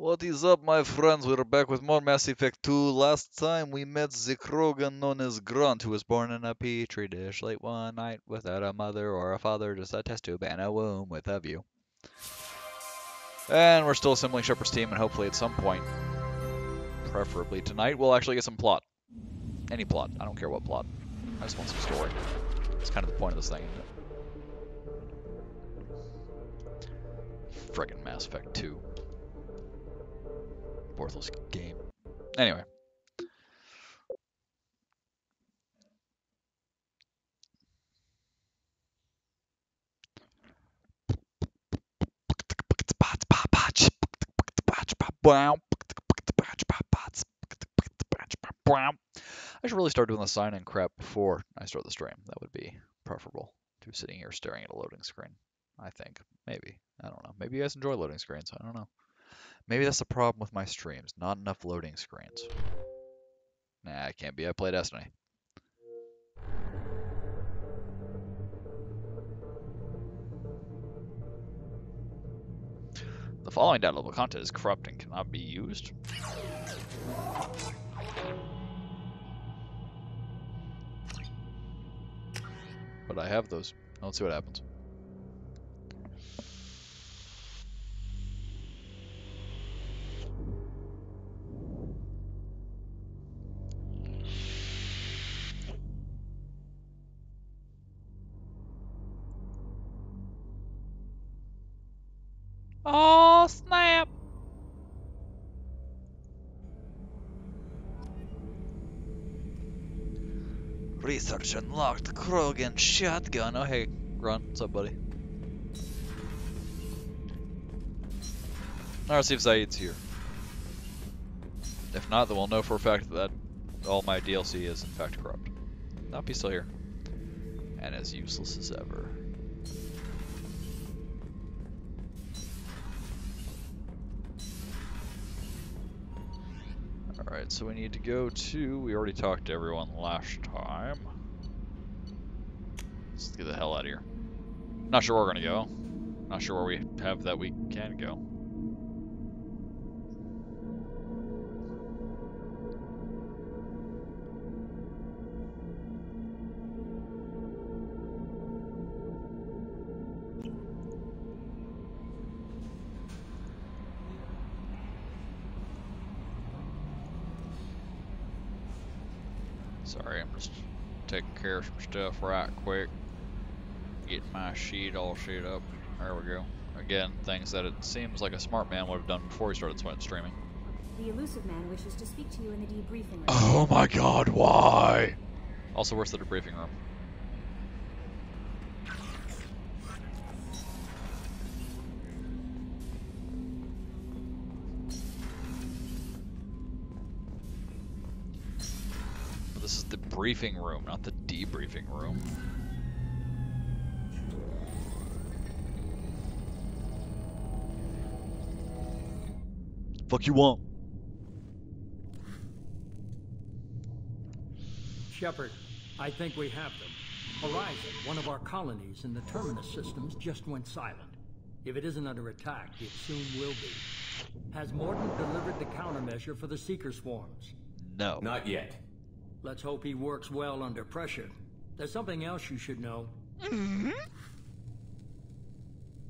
What is up, my friends? We're back with more Mass Effect 2. Last time we met the Krogan known as Grunt, who was born in a petri dish late one night without a mother or a father, just a test tube and a womb with a view. And we're still assembling Shepard's team, and hopefully at some point, preferably tonight, we'll actually get some plot. Any plot. I don't care what plot. I just want some story. That's kind of the point of this thing, isn't it? Friggin' Mass Effect 2. Worthless game. Anyway. I should really start doing the sign-in crap before I start the stream. That would be preferable to sitting here staring at a loading screen. I think. Maybe. I don't know. Maybe you guys enjoy loading screens. I don't know. Maybe that's the problem with my streams. Not enough loading screens. Nah, it can't be. I play Destiny. The following downloadable content is corrupt and cannot be used. But I have those. Let's see what happens. Oh, snap! Research unlocked. Krogan shotgun. Oh, hey, Grunt. What's up, buddy? Now let's see if Zaid's here. If not, then we'll know for a fact that all my DLC is in fact corrupt. Nope, he's still here. And as useless as ever. Alright, so we need to go to... We already talked to everyone last time. Let's get the hell out of here. Not sure where we're going to go. Not sure where we have that we can go. Sorry, I'm just taking care of some stuff right quick. Getting my sheet all set up. There we go. Again, things that it seems like a smart man would have done before he started streaming. The elusive man wishes to speak to you in the debriefing room. Oh my god, why? Also, where's the debriefing room? This is the briefing room, not the debriefing room. Fuck you want? Shepard, I think we have them. Horizon, one of our colonies in the Terminus systems, just went silent. If it isn't under attack, it soon will be. Has Morton delivered the countermeasure for the Seeker swarms? No. Not yet. Let's hope he works well under pressure. There's something else you should know.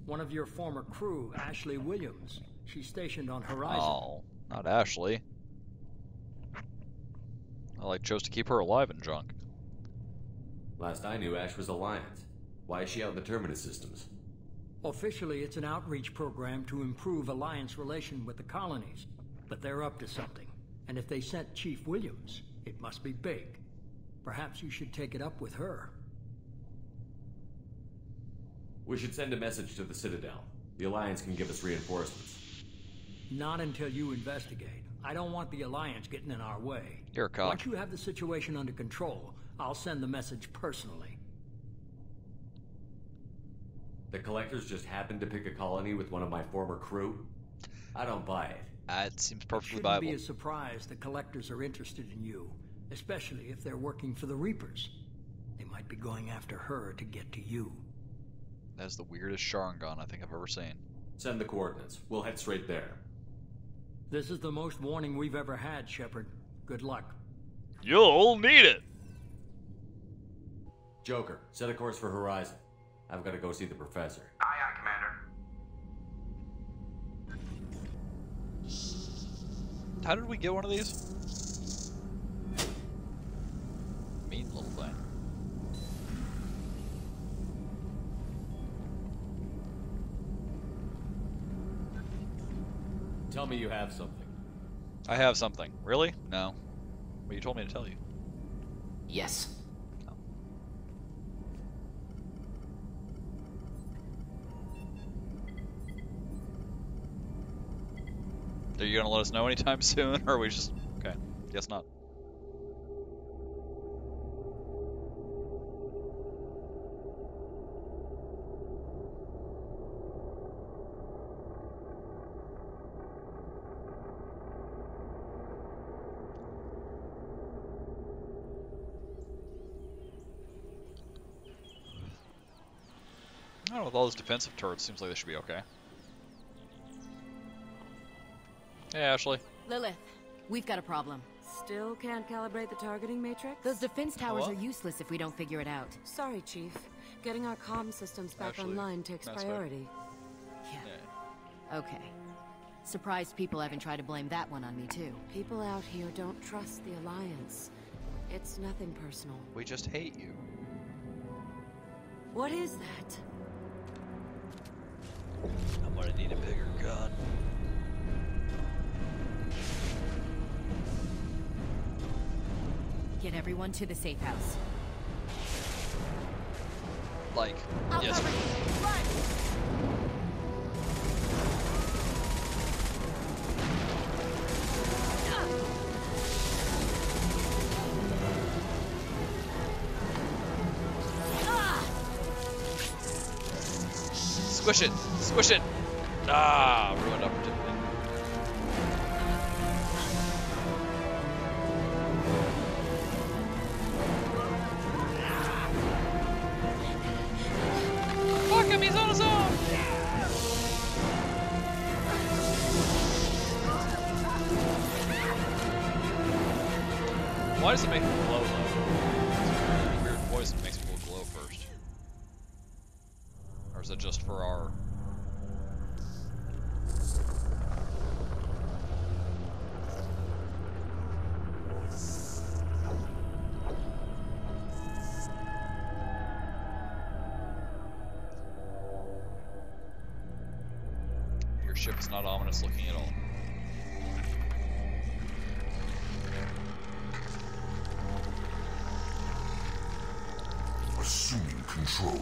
One of your former crew, Ashley Williams. She's stationed on Horizon. Oh, not Ashley. I chose to keep her alive and drunk. Last I knew, Ash was Alliance. Why is she out in the Terminus systems? Officially, it's an outreach program to improve Alliance relation with the colonies. But they're up to something. And if they sent Chief Williams, it must be big. Perhaps you should take it up with her. We should send a message to the Citadel. The Alliance can give us reinforcements. Not until you investigate. I don't want the Alliance getting in our way. You're a cock. Once you have the situation under control, I'll send the message personally. The Collectors just happened to pick a colony with one of my former crew? I don't buy it. It seems perfectly It viable. shouldn't be a surprise the Collectors are interested in you, especially if they're working for the Reapers. They might be going after her to get to you. That's the weirdest Sharingan I think I've ever seen. Send the coordinates. We'll head straight there. This is the most warning we've ever had, Shepard. Good luck. You'll need it. Joker, set a course for Horizon. I've got to go see the professor. Aye, aye, Commander. How did we get one of these? Mean little thing. Tell me you have something. I have something. Really? No. But you told me to tell you. Yes. No. Are you gonna let us know anytime soon, or are we just... Okay, guess not. I don't know, with all those defensive turrets, seems like they should be okay. Hey, Ashley. Lilith, we've got a problem. Still can't calibrate the targeting matrix? Those defense towers Hello? are useless if we don't figure it out. Sorry, Chief. Getting our comm systems back Actually, online takes that's priority. Yeah. Okay. Surprised people haven't tried to blame that one on me, too. People out here don't trust the Alliance. It's nothing personal. We just hate you. What is that? I'm gonna need a bigger gun. Get everyone to the safe house. Like, I'll yes. cover you. Run! Squish it! Squish it! Ah, ruined opportunity. Fuck him, he's on his own! Why does it make him glow though? It's a weird poison makes people glow first. Or is it just for our... Your ship is not ominous looking at all. Assuming control.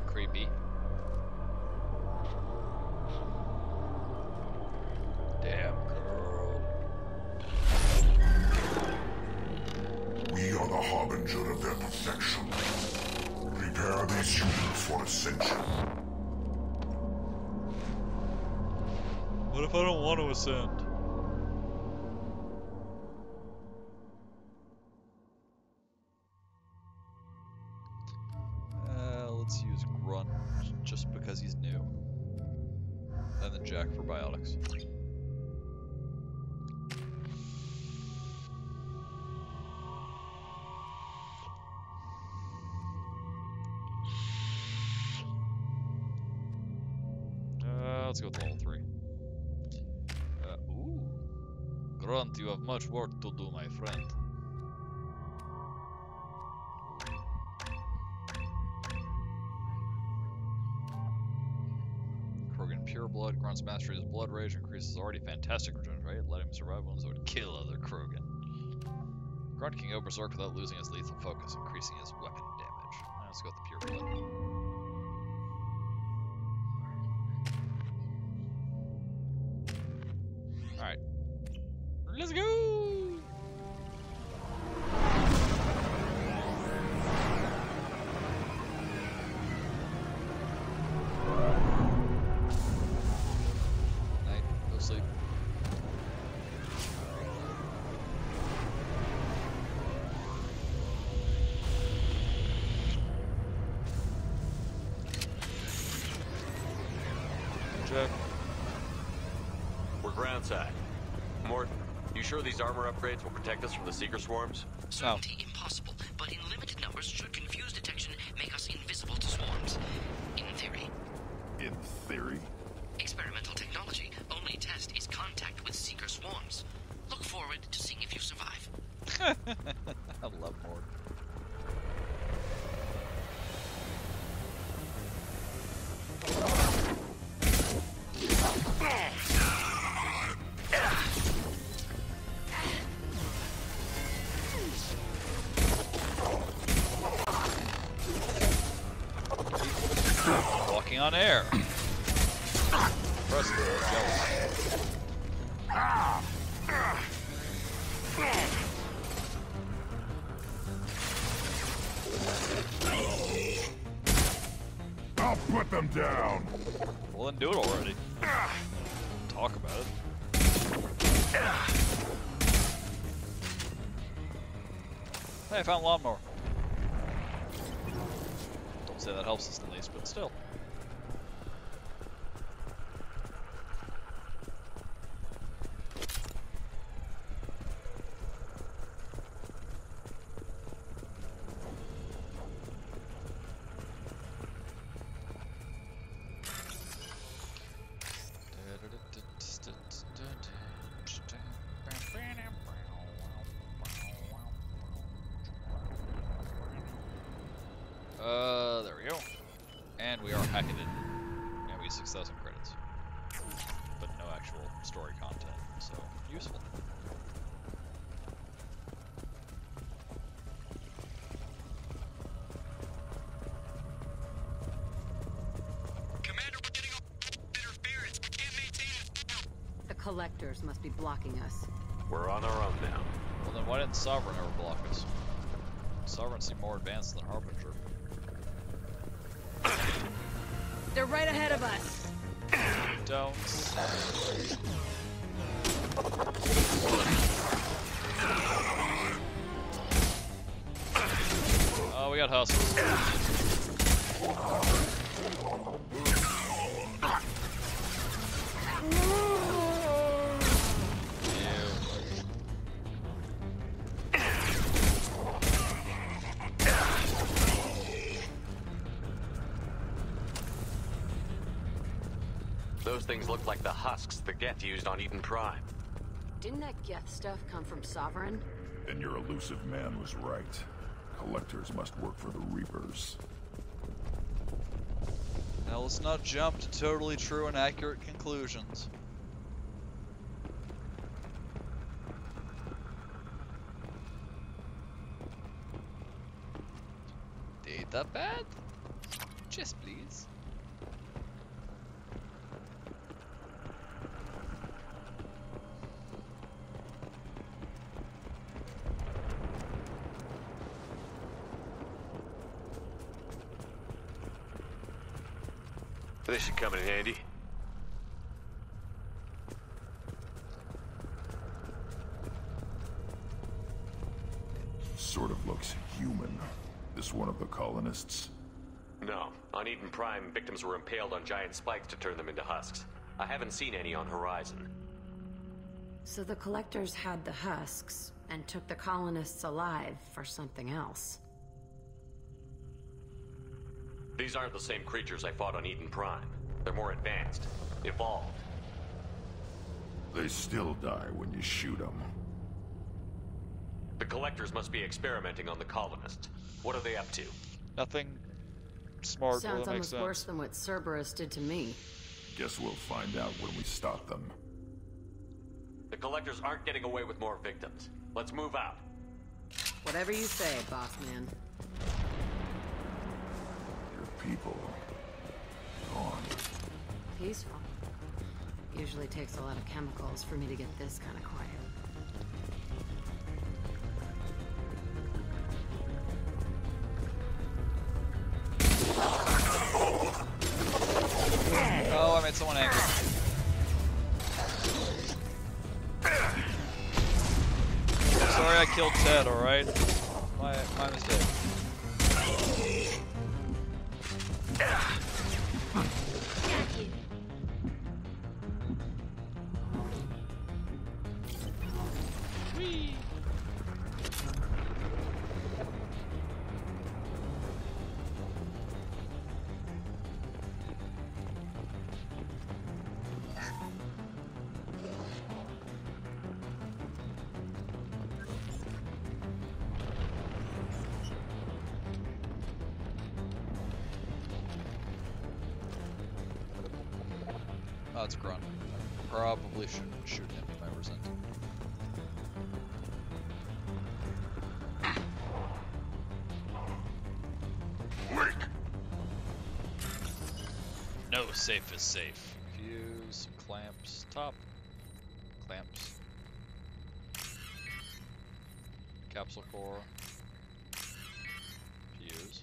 Creepy. Damn girl. We are the harbinger of their perfection. Prepare these humans for ascension. What if I don't want to ascend? Let's use Grunt just because he's new. And then Jack for biotics. Let's go with level 3. Ooh. Grunt, you have much work to do, my friend. Krogan Pure Blood. Grunt's mastery of his blood rage increases already fantastic regeneration rate, letting him survive wounds that would kill other Krogan. Grunt can go berserk without losing his lethal focus, increasing his weapon damage. Let's go with the Pure Blood. Alright. Let's go! outside. Mort, you sure these armor upgrades will protect us from the seeker swarms? Certainty impossible, but in limited numbers should confuse detection make us invisible to swarms. In theory. In theory? Experimental technology. Only test is contact with seeker swarms. Look forward to seeing if you survive. I love Mord. Walking on air. Impressive. Jealous. I'll put them down. Well, then do it already. Talk about it. Hey, I found lawnmower. Don't say that helps us the least, but still. There we go. And we are hacking it. And we 6,000 credits. But no actual story content, so useful. Commander, we're getting interference. We can't maintain it. The collectors must be blocking us. We're on our own now. Well then why didn't Sovereign ever block us? Sovereign seemed more advanced than Harbinger. They're right ahead of us. Don't. Oh, we got hustles. Those things look like the husks the Geth used on Eden Prime. Didn't that Geth stuff come from Sovereign? And your elusive man was right. Collectors must work for the Reapers. Now let's not jump to totally true and accurate conclusions. Ain't that bad? Just please. This should come in handy. Sort of looks human. This one of the colonists? No. On Eden Prime, victims were impaled on giant spikes to turn them into husks. I haven't seen any on Horizon. So the collectors had the husks and took the colonists alive for something else. These aren't the same creatures I fought on Eden Prime. They're more advanced, evolved. They still die when you shoot them. The collectors must be experimenting on the colonists. What are they up to? Nothing smart or Sounds that makes almost worse sense. than what Cerberus did to me. Guess we'll find out when we stop them. The collectors aren't getting away with more victims. Let's move out. Whatever you say, boss man. Your people... gone. Peaceful. Usually takes a lot of chemicals for me to get this kind of quiet. Oh, I made someone angry. Sorry I killed Ted, alright? My mistake. Oh, it's Grunt. Probably shouldn't shoot him if I resent him. No safe is safe. Fuse, clamps, top. Clamps. Capsule core. Fuse.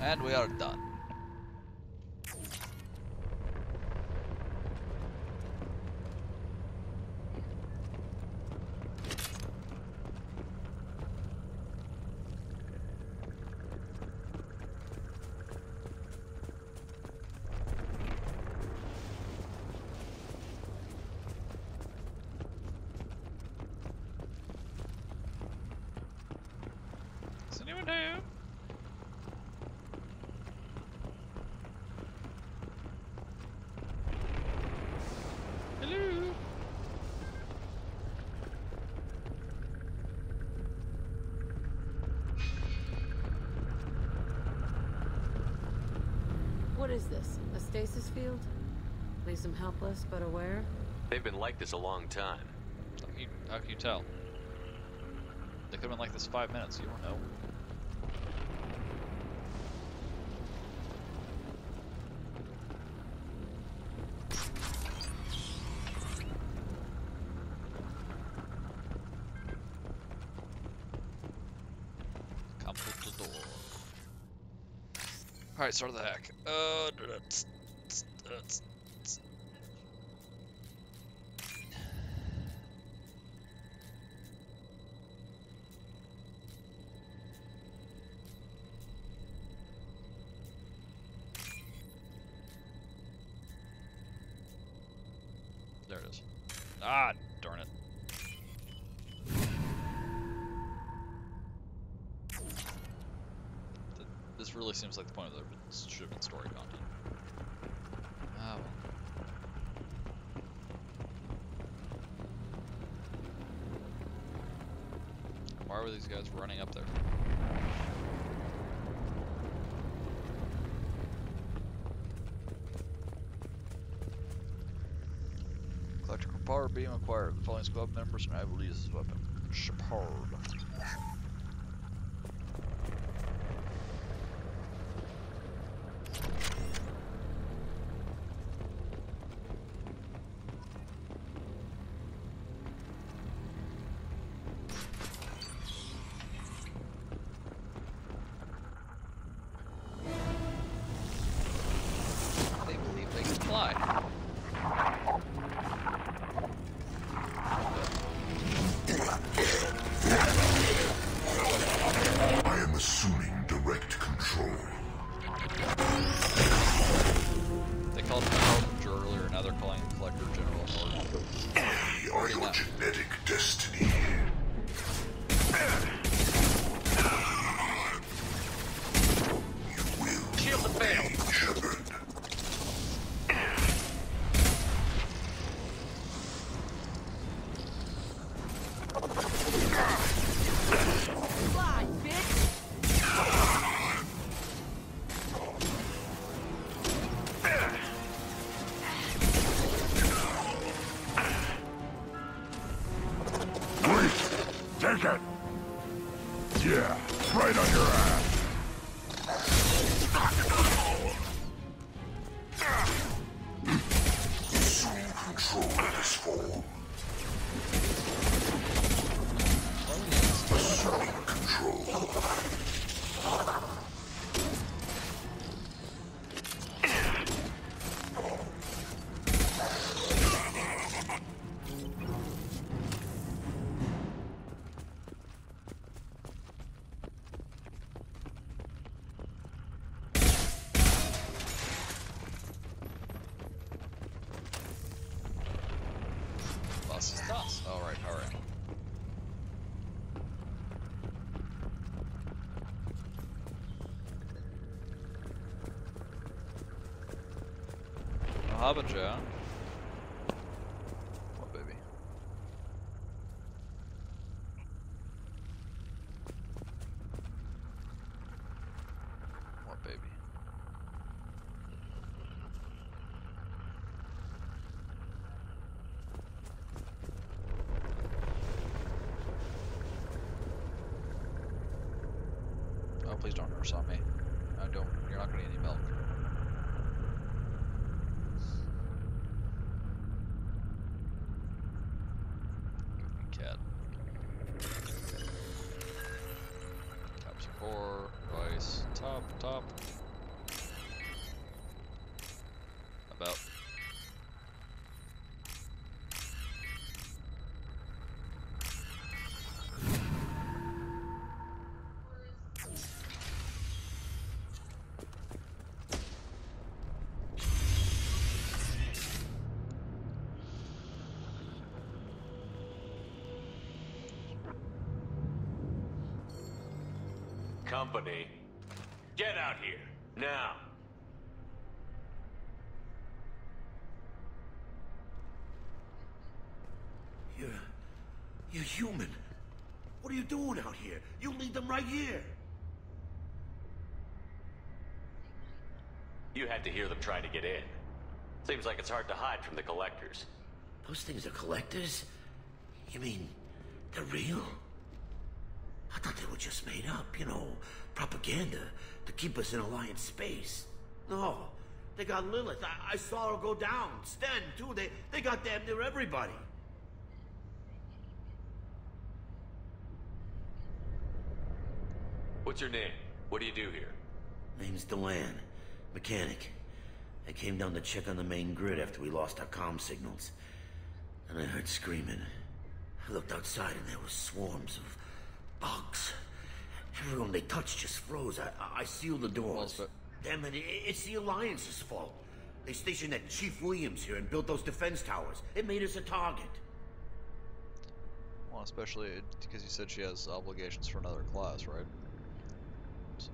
And we are done. Is anyone here? Hello? What is this? A stasis field? Leaves them helpless but aware? They've been like this a long time. How can you tell? They could have been like this 5 minutes, you don't know. Come to the door. Alright, start of the hack. There it is. Ah, darn it. This really seems like the point of the should have been story content. Ah, well. Why were these guys running up there? Electrical power beam acquired. The following squad members are able to use this weapon. Shepard. They believe they can fly. I am assuming direct control. They called him a Harbinger earlier, now they're calling him Collector General Hard. We are your genetic destiny. You will Shield the fail. be Shepard. Fly, bitch! Wait! Take it! Yeah, right on your ass. Assume control of this form. Assuming control. Das ist das. Alright, alright. Harbinger. What, baby? Please don't nurse on me. I don't. You're not gonna need any milk. Give me cat. Capsule core, rice, top. About. Company, get out here, now! You're human. What are you doing out here? You lead them right here. You had to hear them trying to get in. Seems like it's hard to hide from the collectors. Those things are collectors? You mean, they're real? I thought they were just made up, you know, propaganda to keep us in Alliance space. No, they got Lilith. I saw her go down. Sten, too. They got damn near everybody. What's your name? What do you do here? Name's Delan. Mechanic. I came down to check on the main grid after we lost our comm signals. And I heard screaming. I looked outside and there were swarms of bugs. Everyone they touched just froze. I sealed the doors. Damn it, it's the Alliance's fault. They stationed that Chief Williams here and built those defense towers. It made us a target. Well, especially because you said she has obligations for another class, right? So,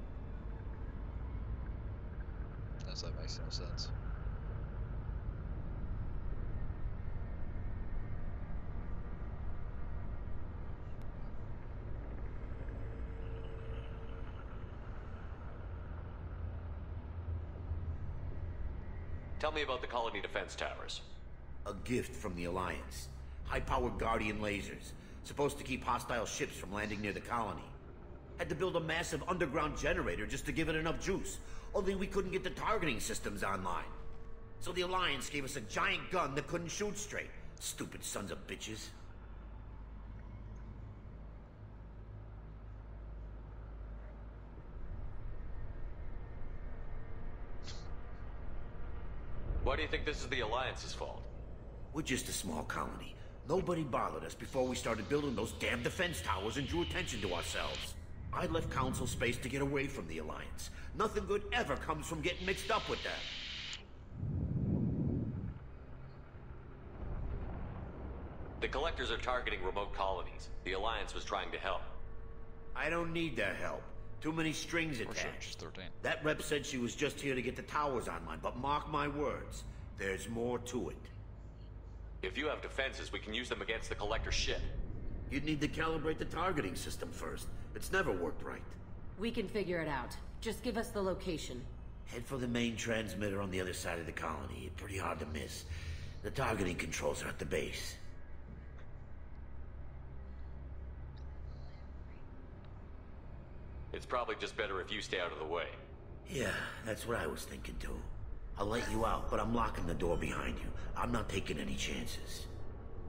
guess that makes no sense. Tell me about the colony defense towers. A gift from the Alliance. High-powered Guardian lasers. Supposed to keep hostile ships from landing near the colony. Had to build a massive underground generator just to give it enough juice. Only we couldn't get the targeting systems online. So the Alliance gave us a giant gun that couldn't shoot straight. Stupid sons of bitches. Why do you think this is the Alliance's fault? We're just a small colony. Nobody bothered us before we started building those damn defense towers and drew attention to ourselves. I left Council space to get away from the Alliance. Nothing good ever comes from getting mixed up with them. The collectors are targeting remote colonies. The Alliance was trying to help. I don't need their help. Too many strings Or attached. she's 13. That rep said she was just here to get the towers online, but mark my words, there's more to it. If you have defenses, we can use them against the collector ship. You'd need to calibrate the targeting system first. It's never worked right. We can figure it out. Just give us the location. Head for the main transmitter on the other side of the colony. Pretty hard to miss. The targeting controls are at the base. It's probably just better if you stay out of the way. Yeah, that's what I was thinking too. I'll let you out, but I'm locking the door behind you. I'm not taking any chances.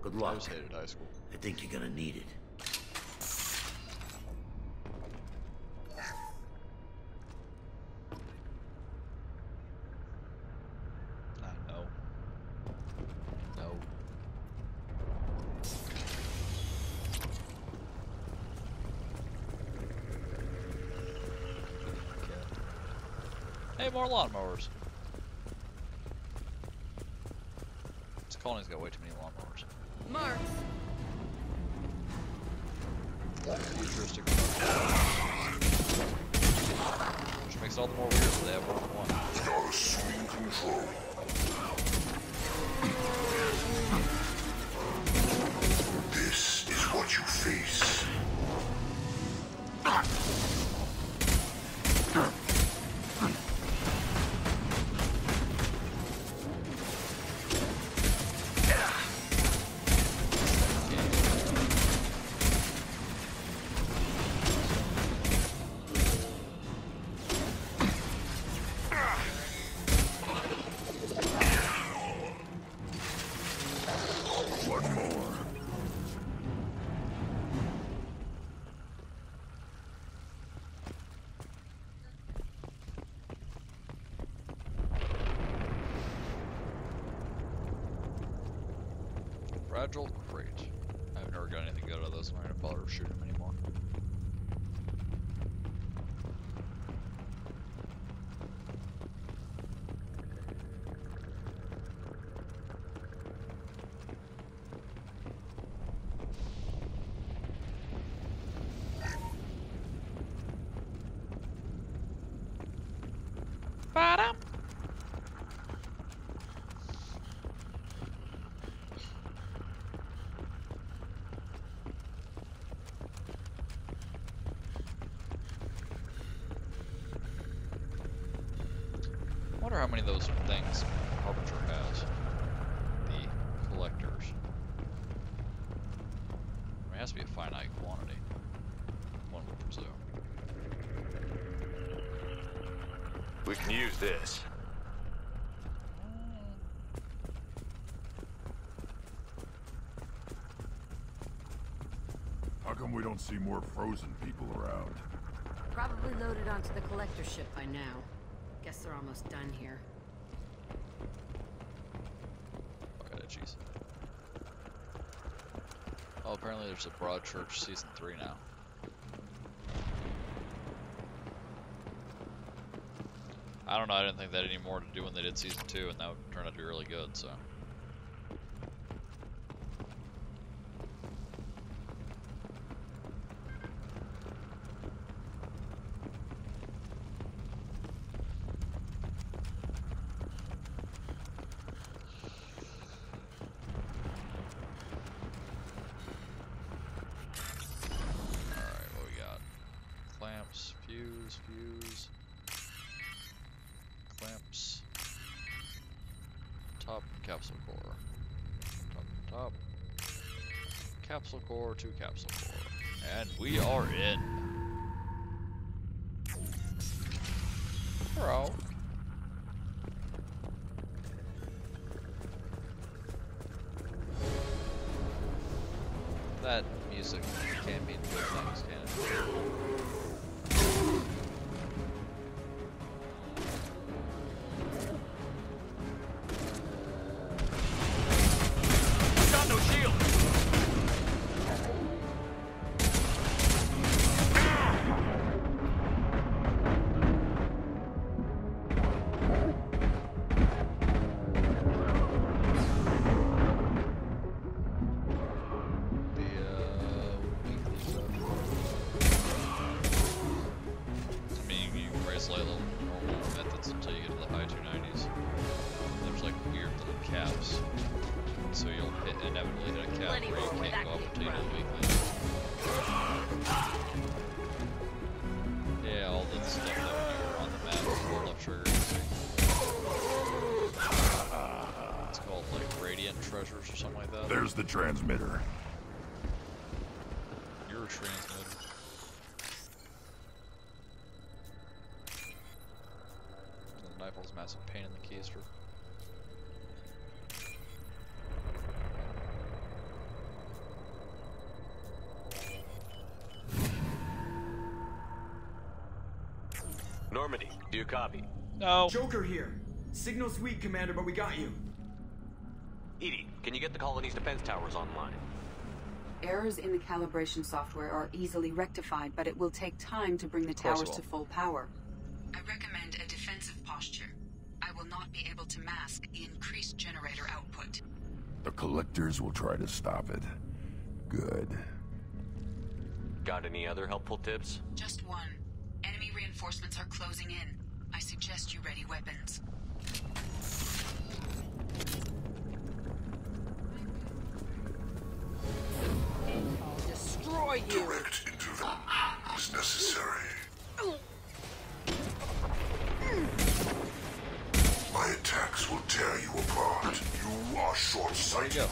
Good I luck. just hated high school. I think you're gonna need it. No. No. Hey, more lawnmowers. This colony's got way too many lawnmowers. Marks! Futuristic. Which makes it all the more weird that they have more than one. Gotta swing control. This is what you face. Fragile crate. I've never got anything good out of those. I'm not gonna bother shooting them anymore. Ba-dum. I wonder how many of those things Harbinger has. The collectors. I mean, it has to be a finite quantity. One would presume. We can use this. How come we don't see more frozen people around? Probably loaded onto the collector ship by now. Guess they're almost done here. Fuck jeez. Oh, apparently there's a Broadchurch Season 3 now. I don't know, I didn't think that had any more to do when they did Season 2, and that turned out to be really good, so. Alright, what we got? Clamps, fuse. Clamps, top capsule core, top, capsule core to capsule core, and we are in. Bro. That music can't mean good things, can it? Treasures or something like that. There's the transmitter. You're a transmitter. The knife holds massive pain in the keister. Normandy, do you copy? No. Joker here. Signal's weak, Commander, but we got you. Edie, can you get the colony's defense towers online? Errors in the calibration software are easily rectified, but it will take time to bring the towers to full power. I recommend a defensive posture. I will not be able to mask the increased generator output. The collectors will try to stop it. Good. Got any other helpful tips? Just one. Enemy reinforcements are closing in. I suggest you ready weapons. I'll destroy you! Direct into them is necessary. My attacks will tear you apart. You are short-sighted.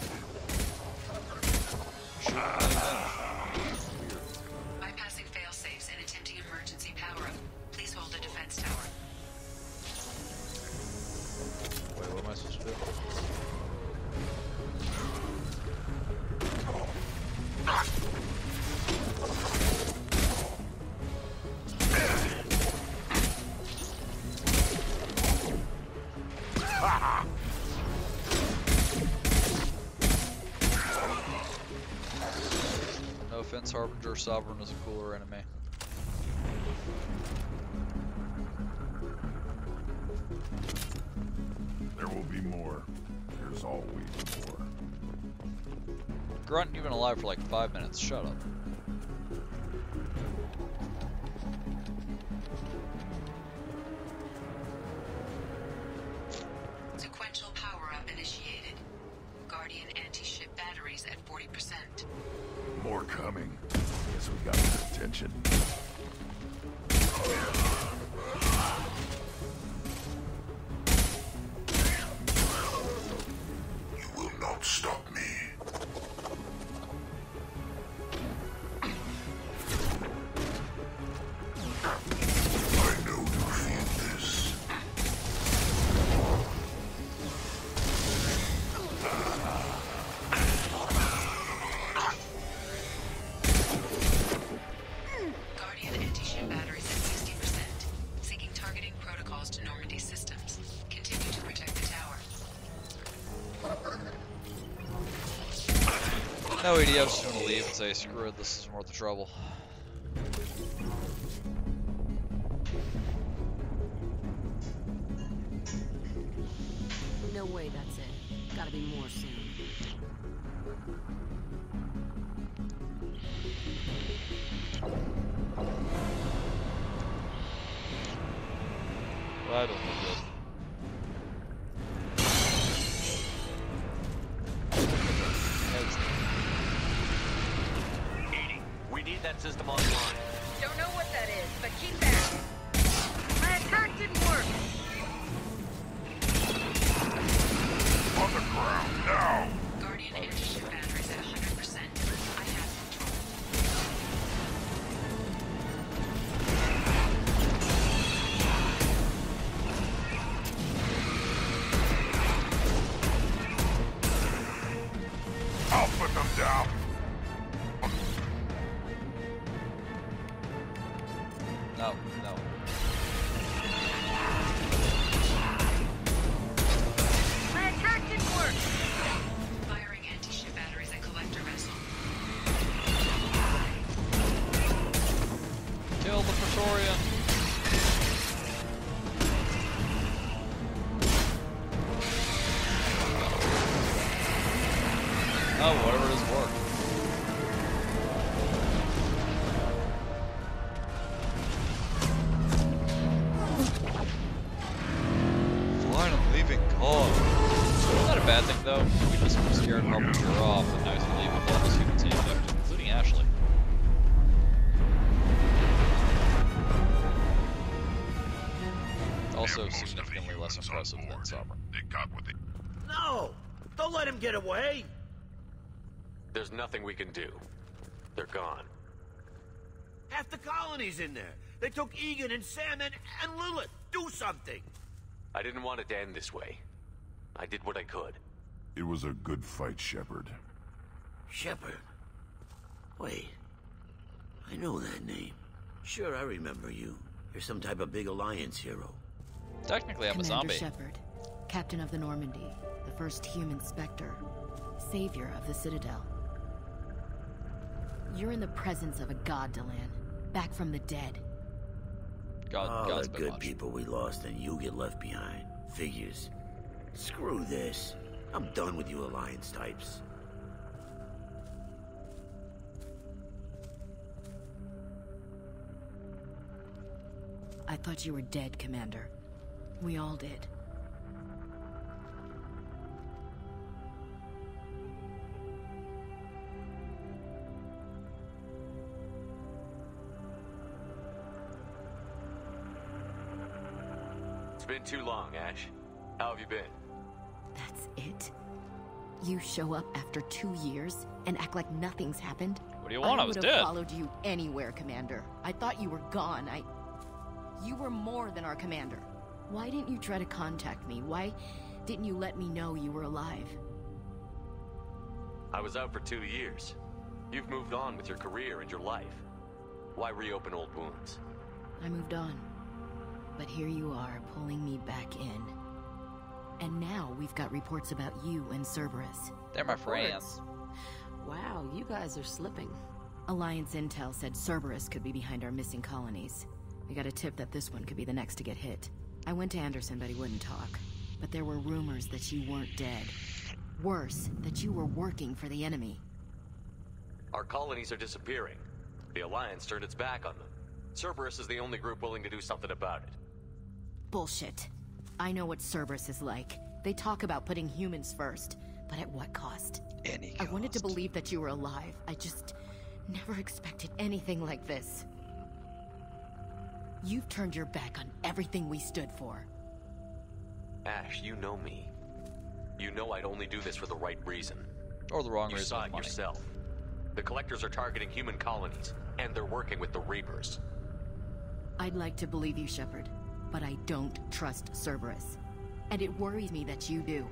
Bypassing fail-safes and attempting emergency power-up. Please hold the defense tower. Wait, what am I supposed to do? defense harbinger. Sovereign is a cooler enemy. There will be more. There's always more. Grunt, you've been alive for like 5 minutes. Shut up. Sequential power-up initiated. Guardian anti-ship batteries at 40%. More coming. Guess we got their attention. You will not stop me. I know you feel this. Guardian anti-ship batteries at 60%. Seeking targeting protocols to Normandy systems. Continue to protect the tower. No EDF's just gonna leave and say, screw it, this isn't worth the trouble. No way that's it. Gotta be more soon. Well, I don't look good. Edie, we need that system online. Don't know what that is, but keep that. My attack didn't work. On the ground now. Guardian anti-ship batteries at 100%. I have I'll put them down. No, no. My attack didn't work. firing anti-ship batteries at collector vessel. Kill the Praetorian. Oh, whatever it is worked. Fine, I'm leaving. God. Isn't that a bad thing, though? We just scared Harbinger off, and now he's gonna leave with all those humans he infected, including Ashley. Also significantly less impressive than Sovereign. They got what they... No! Don't let him get away! There's nothing we can do. They're gone. Half the colony's in there. They took Egan and Sam and Lilith. Do something! I didn't want it to end this way. I did what I could. It was a good fight, Shepard. Shepard? Wait. I know that name. Sure, I remember you. You're some type of big Alliance hero. Technically, I'm Commander a zombie. Shepard, Captain of the Normandy, the first human Spectre, savior of the Citadel. You're in the presence of a god, Delan, back from the dead. All God's the been good much. people we lost and you get left behind. Figures. Screw this. I'm done with you Alliance types. I thought you were dead, Commander. We all did. It's been too long, Ash. How have you been? That's it? You show up after 2 years and act like nothing's happened? What do you want? I was would dead. have followed you anywhere, Commander. I thought you were gone. You were more than our commander. Why didn't you try to contact me? Why didn't you let me know you were alive? I was out for 2 years. You've moved on with your career and your life. Why reopen old wounds? I moved on. But here you are, pulling me back in. And now we've got reports about you and Cerberus. They're my friends. Wow, you guys are slipping. Alliance intel said Cerberus could be behind our missing colonies. We got a tip that this one could be the next to get hit. I went to Anderson, but he wouldn't talk. But there were rumors that you weren't dead. Worse, that you were working for the enemy. Our colonies are disappearing. The Alliance turned its back on them. Cerberus is the only group willing to do something about it. Bullshit. I know what Cerberus is like. They talk about putting humans first, but at what cost? Any cost. I wanted to believe that you were alive. I just never expected anything like this. You've turned your back on everything we stood for. Ash, you know me. You know I'd only do this for the right reason. Or the wrong You reason. saw it yourself. The Collectors are targeting human colonies, and they're working with the Reapers. I'd like to believe you, Shepard, but I don't trust Cerberus. And it worries me that you do.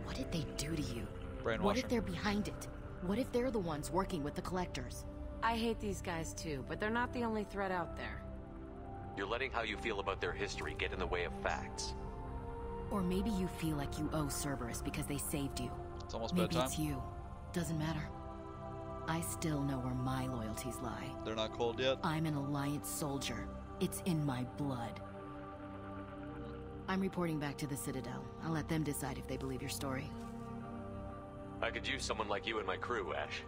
What did they do to you? What if they're behind it? What if they're the ones working with the Collectors? I hate these guys too, but they're not the only threat out there. You're letting how you feel about their history get in the way of facts. Or maybe you feel like you owe Cerberus because they saved you. It's almost maybe bedtime. It's you. Doesn't matter. I still know where my loyalties lie. They're not cold yet? I'm an Alliance soldier. It's in my blood. I'm reporting back to the Citadel. I'll let them decide if they believe your story. I could use someone like you in my crew, Ash.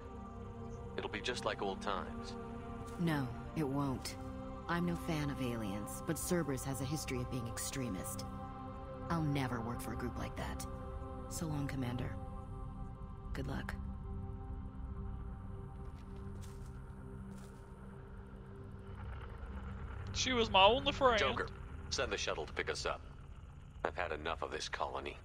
It'll be just like old times. No, it won't. I'm no fan of aliens, but Cerberus has a history of being extremist. I'll never work for a group like that. So long, Commander. Good luck. She was my only friend. Joker, send the shuttle to pick us up. I've had enough of this colony.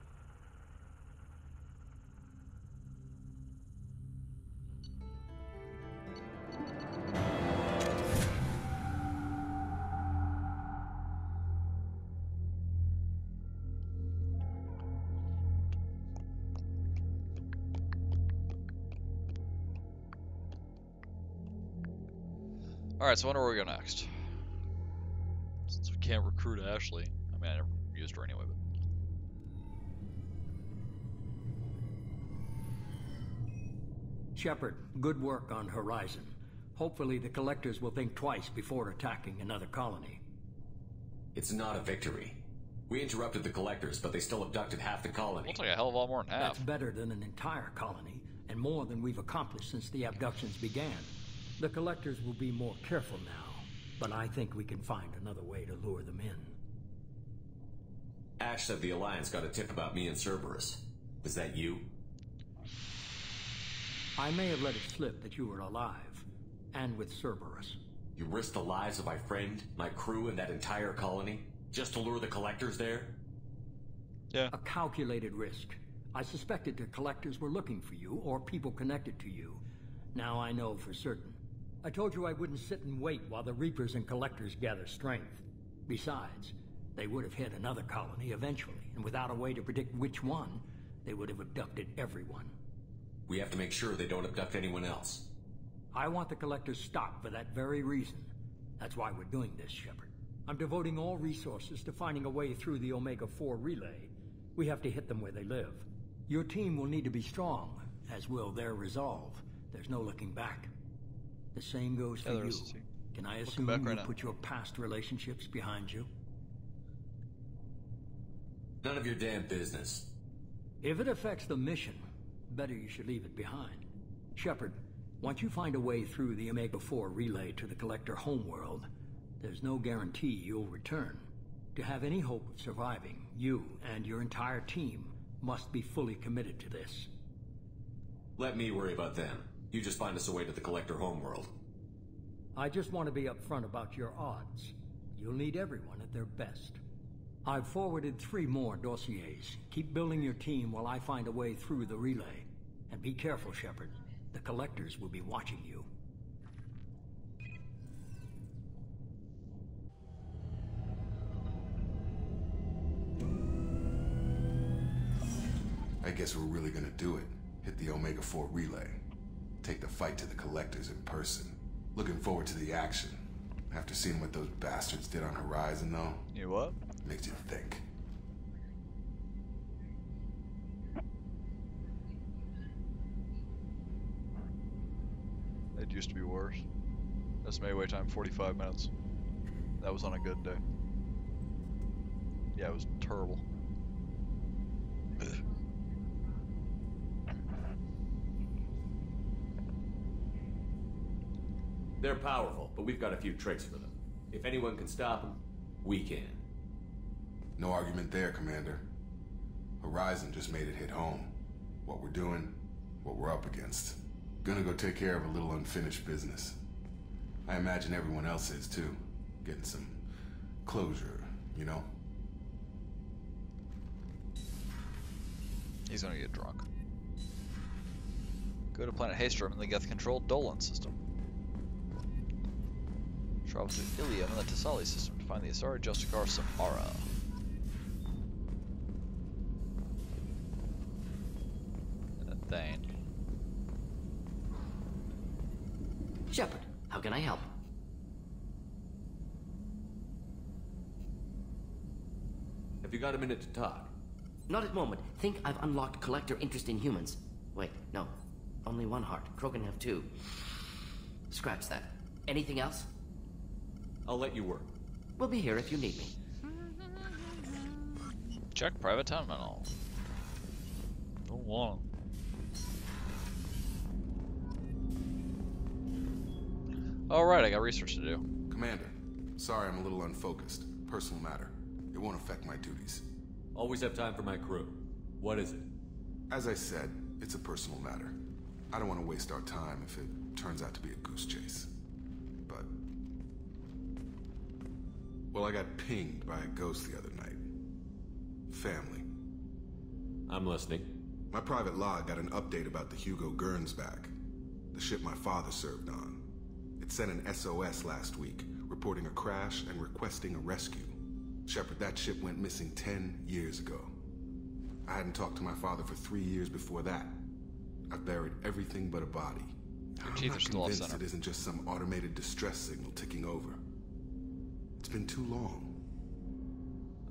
Alright, so I wonder where we go next. Since we can't recruit Ashley. I mean, I never used her anyway, but... Shepard, good work on Horizon. Hopefully the Collectors will think twice before attacking another colony. It's not a victory. We interrupted the Collectors, but they still abducted half the colony. Looks like a hell of a lot more than half. That's better than an entire colony, and more than we've accomplished since the abductions began. The Collectors will be more careful now, but I think we can find another way to lure them in. Ash said the Alliance got a tip about me and Cerberus. Was that you? I may have let it slip that you were alive, and with Cerberus. You risked the lives of my friend, my crew, and that entire colony, just to lure the Collectors there? Yeah. A calculated risk. I suspected the Collectors were looking for you, or people connected to you. Now I know for certain. I told you I wouldn't sit and wait while the Reapers and Collectors gather strength. Besides, they would have hit another colony eventually, and without a way to predict which one, they would have abducted everyone. We have to make sure they don't abduct anyone else. I want the Collectors stopped for that very reason. That's why we're doing this, Shepard. I'm devoting all resources to finding a way through the Omega-4 relay. We have to hit them where they live. Your team will need to be strong, as will their resolve. There's no looking back. The same goes for you. Can I assume you put your past relationships behind you? None of your damn business. If it affects the mission, better you should leave it behind. Shepard, once you find a way through the Omega-4 relay to the Collector homeworld, there's no guarantee you'll return. To have any hope of surviving, you and your entire team must be fully committed to this. Let me worry about them. You just find us a way to the Collector homeworld. I just want to be upfront about your odds. You'll need everyone at their best. I've forwarded 3 more dossiers. Keep building your team while I find a way through the relay. And be careful, Shepard. The Collectors will be watching you. I guess we're really gonna do it. Hit the Omega-4 relay. Take the fight to the Collectors in person. Looking forward to the action. After seeing what those bastards did on Horizon, though. You what? Makes you think. They do used to be worse. Estimated wait time 45 minutes. That was on a good day. Yeah, it was terrible. They're powerful, but we've got a few tricks for them. If anyone can stop them, we can. No argument there, Commander. Horizon just made it hit home. What we're doing, what we're up against. Gonna go take care of a little unfinished business. I imagine everyone else is too. Getting some closure, you know? He's gonna get drunk. Go to planet Haystrom in the Geth-controlled Dolan system. Travel through Ilium in the Tassali system to find the Asari Justicar Samara. And then Thane. Shepard, how can I help? Have you got a minute to talk? Not at the moment. Think I've unlocked collector interest in humans. Wait, no. Only one heart. Krogan have two. Scratch that. Anything else? I'll let you work. We'll be here if you need me. Check private terminal. Go on. Alright, I got research to do. Commander, sorry I'm a little unfocused. Personal matter. It won't affect my duties. Always have time for my crew. What is it? As I said, it's a personal matter. I don't want to waste our time if it turns out to be a goose chase. But... well, I got pinged by a ghost the other night. Family. I'm listening. My private log got an update about the Hugo Gernsback, the ship my father served on. It sent an SOS last week, reporting a crash and requesting a rescue. Shepard, that ship went missing 10 years ago. I hadn't talked to my father for 3 years before that. I've buried everything but a body. Your I'm teeth not are still off convinced center. it isn't just some automated distress signal ticking over. It's been too long.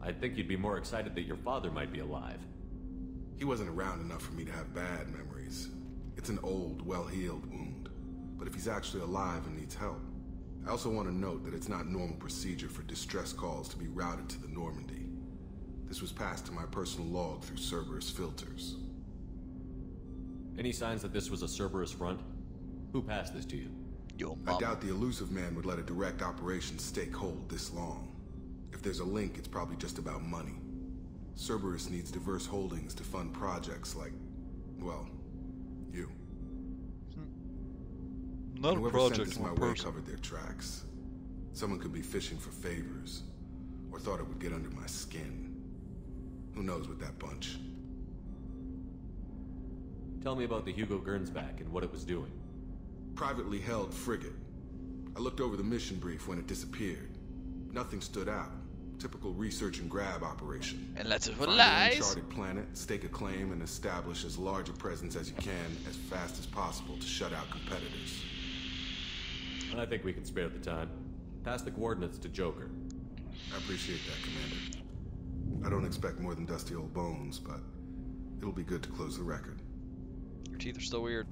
I'd think you'd be more excited that your father might be alive. He wasn't around enough for me to have bad memories. It's an old, well-healed wound. But if he's actually alive and needs help, I also want to note that it's not normal procedure for distress calls to be routed to the Normandy. This was passed to my personal log through Cerberus filters. Any signs that this was a Cerberus front? Who passed this to you? Yo, I doubt the elusive man would let a direct operation stake hold this long. If there's a link, it's probably just about money. Cerberus needs diverse holdings to fund projects like, well, you. Not a Whoever project, sent this my one way person. covered their tracks. Someone could be fishing for favors, or thought it would get under my skin. Who knows with that bunch? Tell me about the Hugo Gernsback and what it was doing. Privately held frigate. I looked over the mission brief when it disappeared. Nothing stood out. Typical research and grab operation. And let's Find an lies. uncharted planet, stake a claim, and establish as large a presence as you can as fast as possible to shut out competitors. I think we can spare the time. Pass the coordinates to Joker. I appreciate that, Commander. I don't expect more than dusty old bones, but it'll be good to close the record. Your teeth are still weird.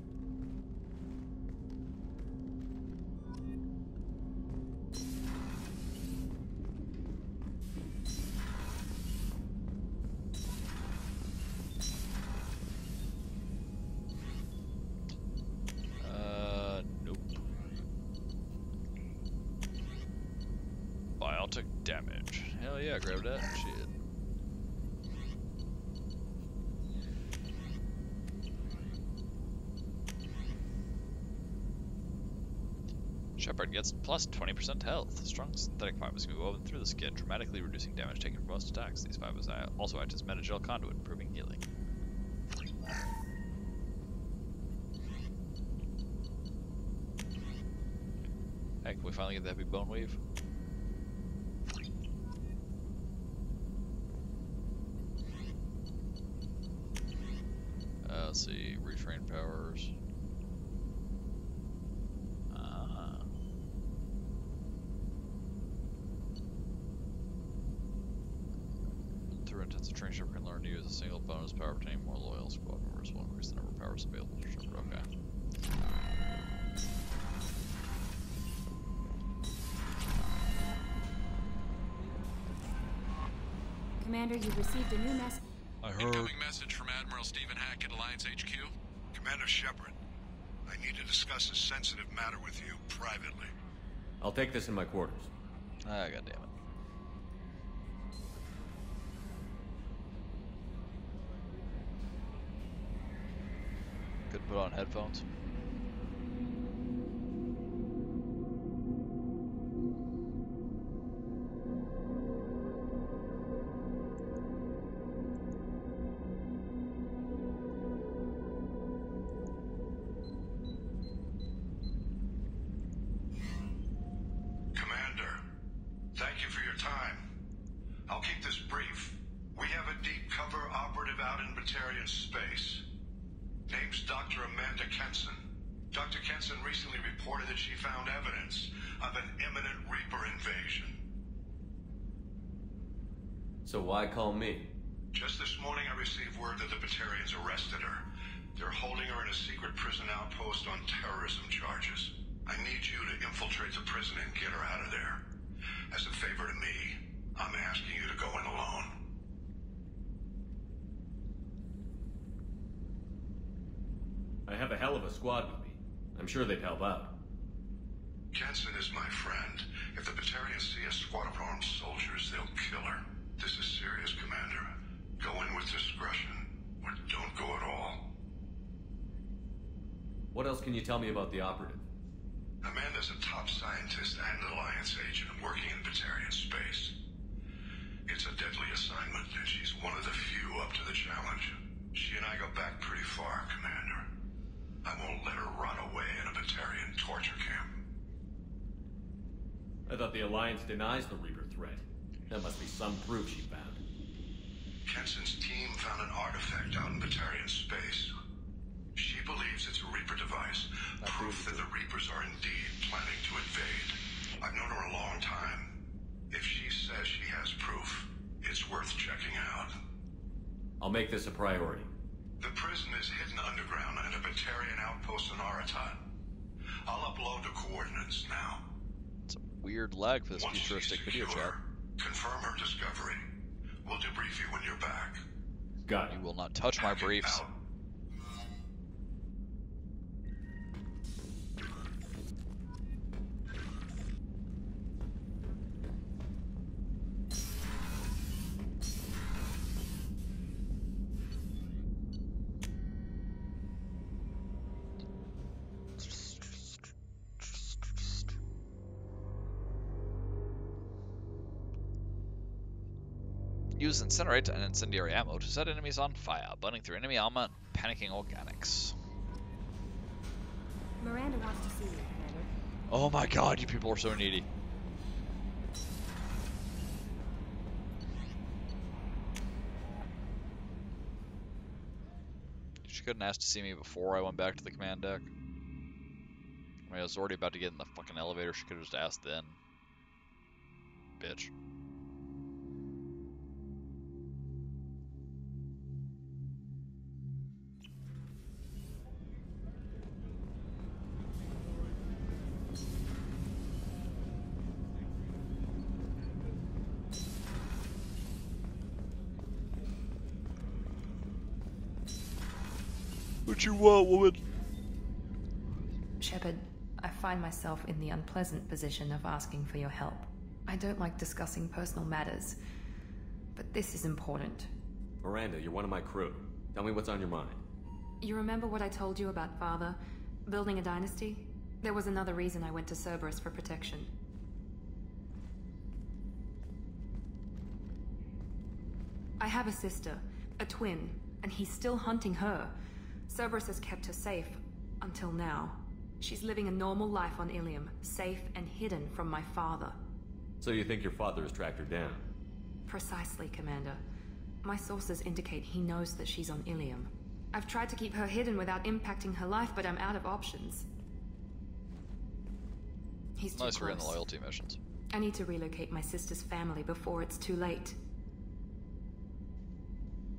Nope. Biotic damage. Hell yeah, grab that shit. Shepard gets plus 20% health. Strong synthetic fibers can go up and through the skin, dramatically reducing damage taken from most attacks. These fibers also act as metagel conduit, improving healing. Hey, can we finally get the heavy bone weave? Let's see, retrain powers. Through intensive training, Shepard can learn to use a single bonus power, obtaining more loyal squad members will increase the number of powers available to Shepard. Okay. Commander, you've received a new message. I heard. Incoming message from Admiral Stephen Hackett, Alliance HQ. Commander Shepard, I need to discuss a sensitive matter with you privately. I'll take this in my quarters. Ah, goddammit. Could put on headphones. Commander, thank you for your time. I'll keep this brief. We have a deep cover operative out in Batarian space. Name's Dr. Amanda Kenson. Dr. Kenson recently reported that she found evidence of an imminent Reaper invasion. So why call me? Just this morning I received word that the Batarians arrested her. They're holding her in a secret prison outpost on terrorism charges. I need you to infiltrate the prison and get her out of there. As a favor to me, I'm asking you to go in alone. I have a hell of a squad with me. I'm sure they'd help out. Kenson is my friend. If the Batarians see a squad of armed soldiers, they'll kill her. This is serious, Commander. Go in with discretion, or don't go at all. What else can you tell me about the operative? Amanda's a top scientist and Alliance agent working in Batarian space. It's a deadly assignment, and she's one of the few up to the challenge. She and I go back pretty far, Commander. I won't let her run away in a Batarian torture camp. I thought the Alliance denies the Reaper threat. That must be some proof she found. Kenson's team found an artifact out in Batarian space. She believes it's a Reaper device, proof that the Reapers are indeed planning to invade. I've known her a long time. If she says she has proof, it's worth checking out. I'll make this a priority. The prison is hidden underground in a Batarian outpost in Aratat. I'll upload the coordinates now. It's a weird lag for this futuristic video chat. Confirm her discovery. We'll debrief you when you're back. Got it. You will not touch my briefs. Out. Use incinerate and incendiary ammo to set enemies on fire, burning through enemy armor and panicking organics. Miranda wants to see you, Commander. Oh my god, you people are so needy. She couldn't ask to see me before I went back to the command deck. I mean, I was already about to get in the fucking elevator. She could have just asked then. Bitch. What you want, woman? Shepard, I find myself in the unpleasant position of asking for your help. I don't like discussing personal matters, but this is important. Miranda, you're one of my crew. Tell me what's on your mind. You remember what I told you about Father? Building a dynasty? There was another reason I went to Cerberus for protection. I have a sister, a twin, and he's still hunting her. Cerberus has kept her safe, until now. She's living a normal life on Ilium, safe and hidden from my father. So you think your father has tracked her down? Precisely, Commander. My sources indicate he knows that she's on Ilium. I've tried to keep her hidden without impacting her life, but I'm out of options. He's too nice we're in the close. loyalty missions. I need to relocate my sister's family before it's too late.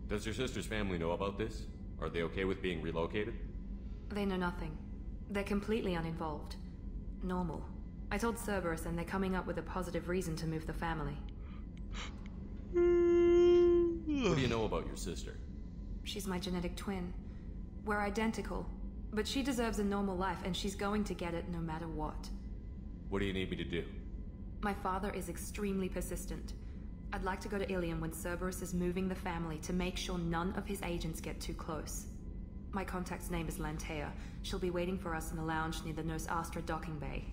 Does your sister's family know about this? Are they okay with being relocated? They know nothing. They're completely uninvolved. Normal. I told Cerberus and they're coming up with a positive reason to move the family. What do you know about your sister? She's my genetic twin. We're identical, but she deserves a normal life, and she's going to get it no matter what. What do you need me to do? My father is extremely persistent. I'd like to go to Ilium when Cerberus is moving the family to make sure none of his agents get too close. My contact's name is Lantea. She'll be waiting for us in the lounge near the Nos Astra docking bay.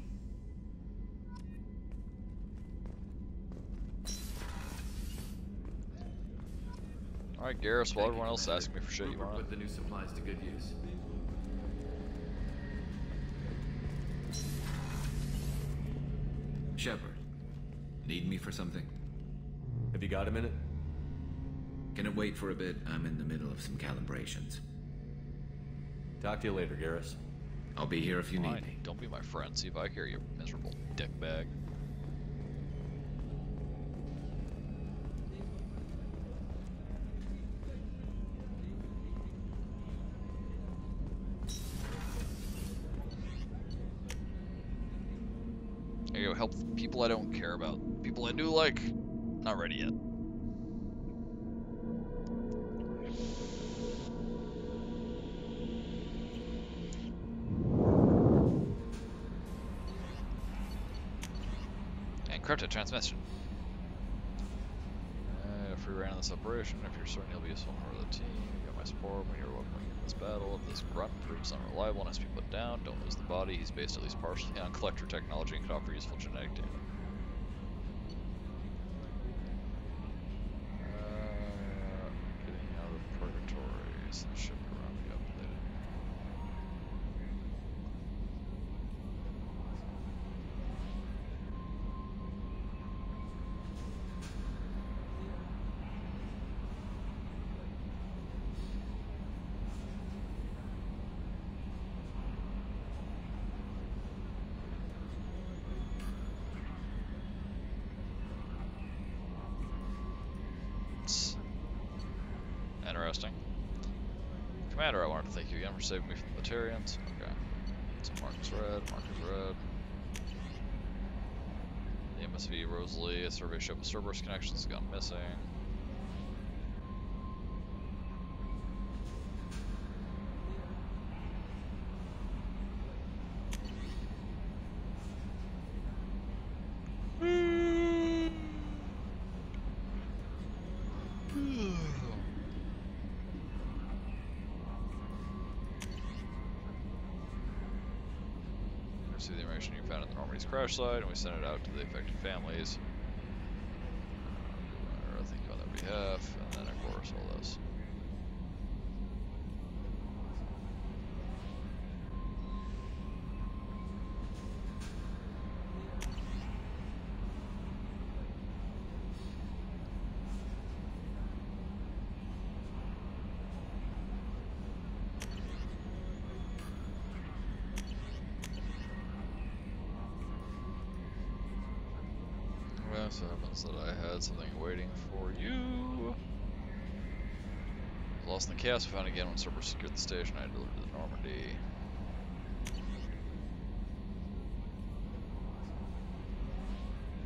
Alright, Garrus, while everyone else is asking me for shit, you want put the new supplies to good use. Shepard, need me for something? Have you got a minute? Can it wait for a bit? I'm in the middle of some calibrations. Talk to you later, Garrus. I'll be here if you need me. Don't be my friend. See if I carry your miserable dickbag. There you go. Help people I don't care about. People I do like. Not ready yet. Encrypted transmission. Free reign on this operation. If you're certain you'll be a useful member of the team, you got my support when you're welcoming in this battle. If this grunt proves unreliable and has to be put down, don't lose the body. He's based at least partially on collector technology and could offer useful genetic data. Getting out of purgatory. Some ship around me updated. Interesting. Commander, I wanted to thank you again for saving me from the Batarians. Okay. So Marcus Red, The MSV Rosalie, a survey ship with Cerberus connections has gone missing. See the information you found in the Normandy's crash site, and we sent it out to the affected families. Thank you on their behalf, and then of course all this. So it happens that I had something waiting for you. Lost in the chaos we found again when Cerberus secured the station. I delivered to the Normandy.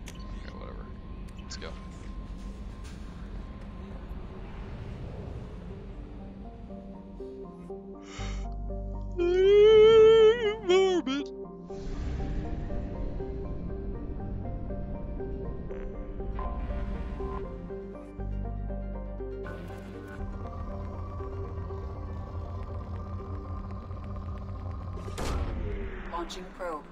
Okay, whatever. Let's go. Morbid. Launching probe.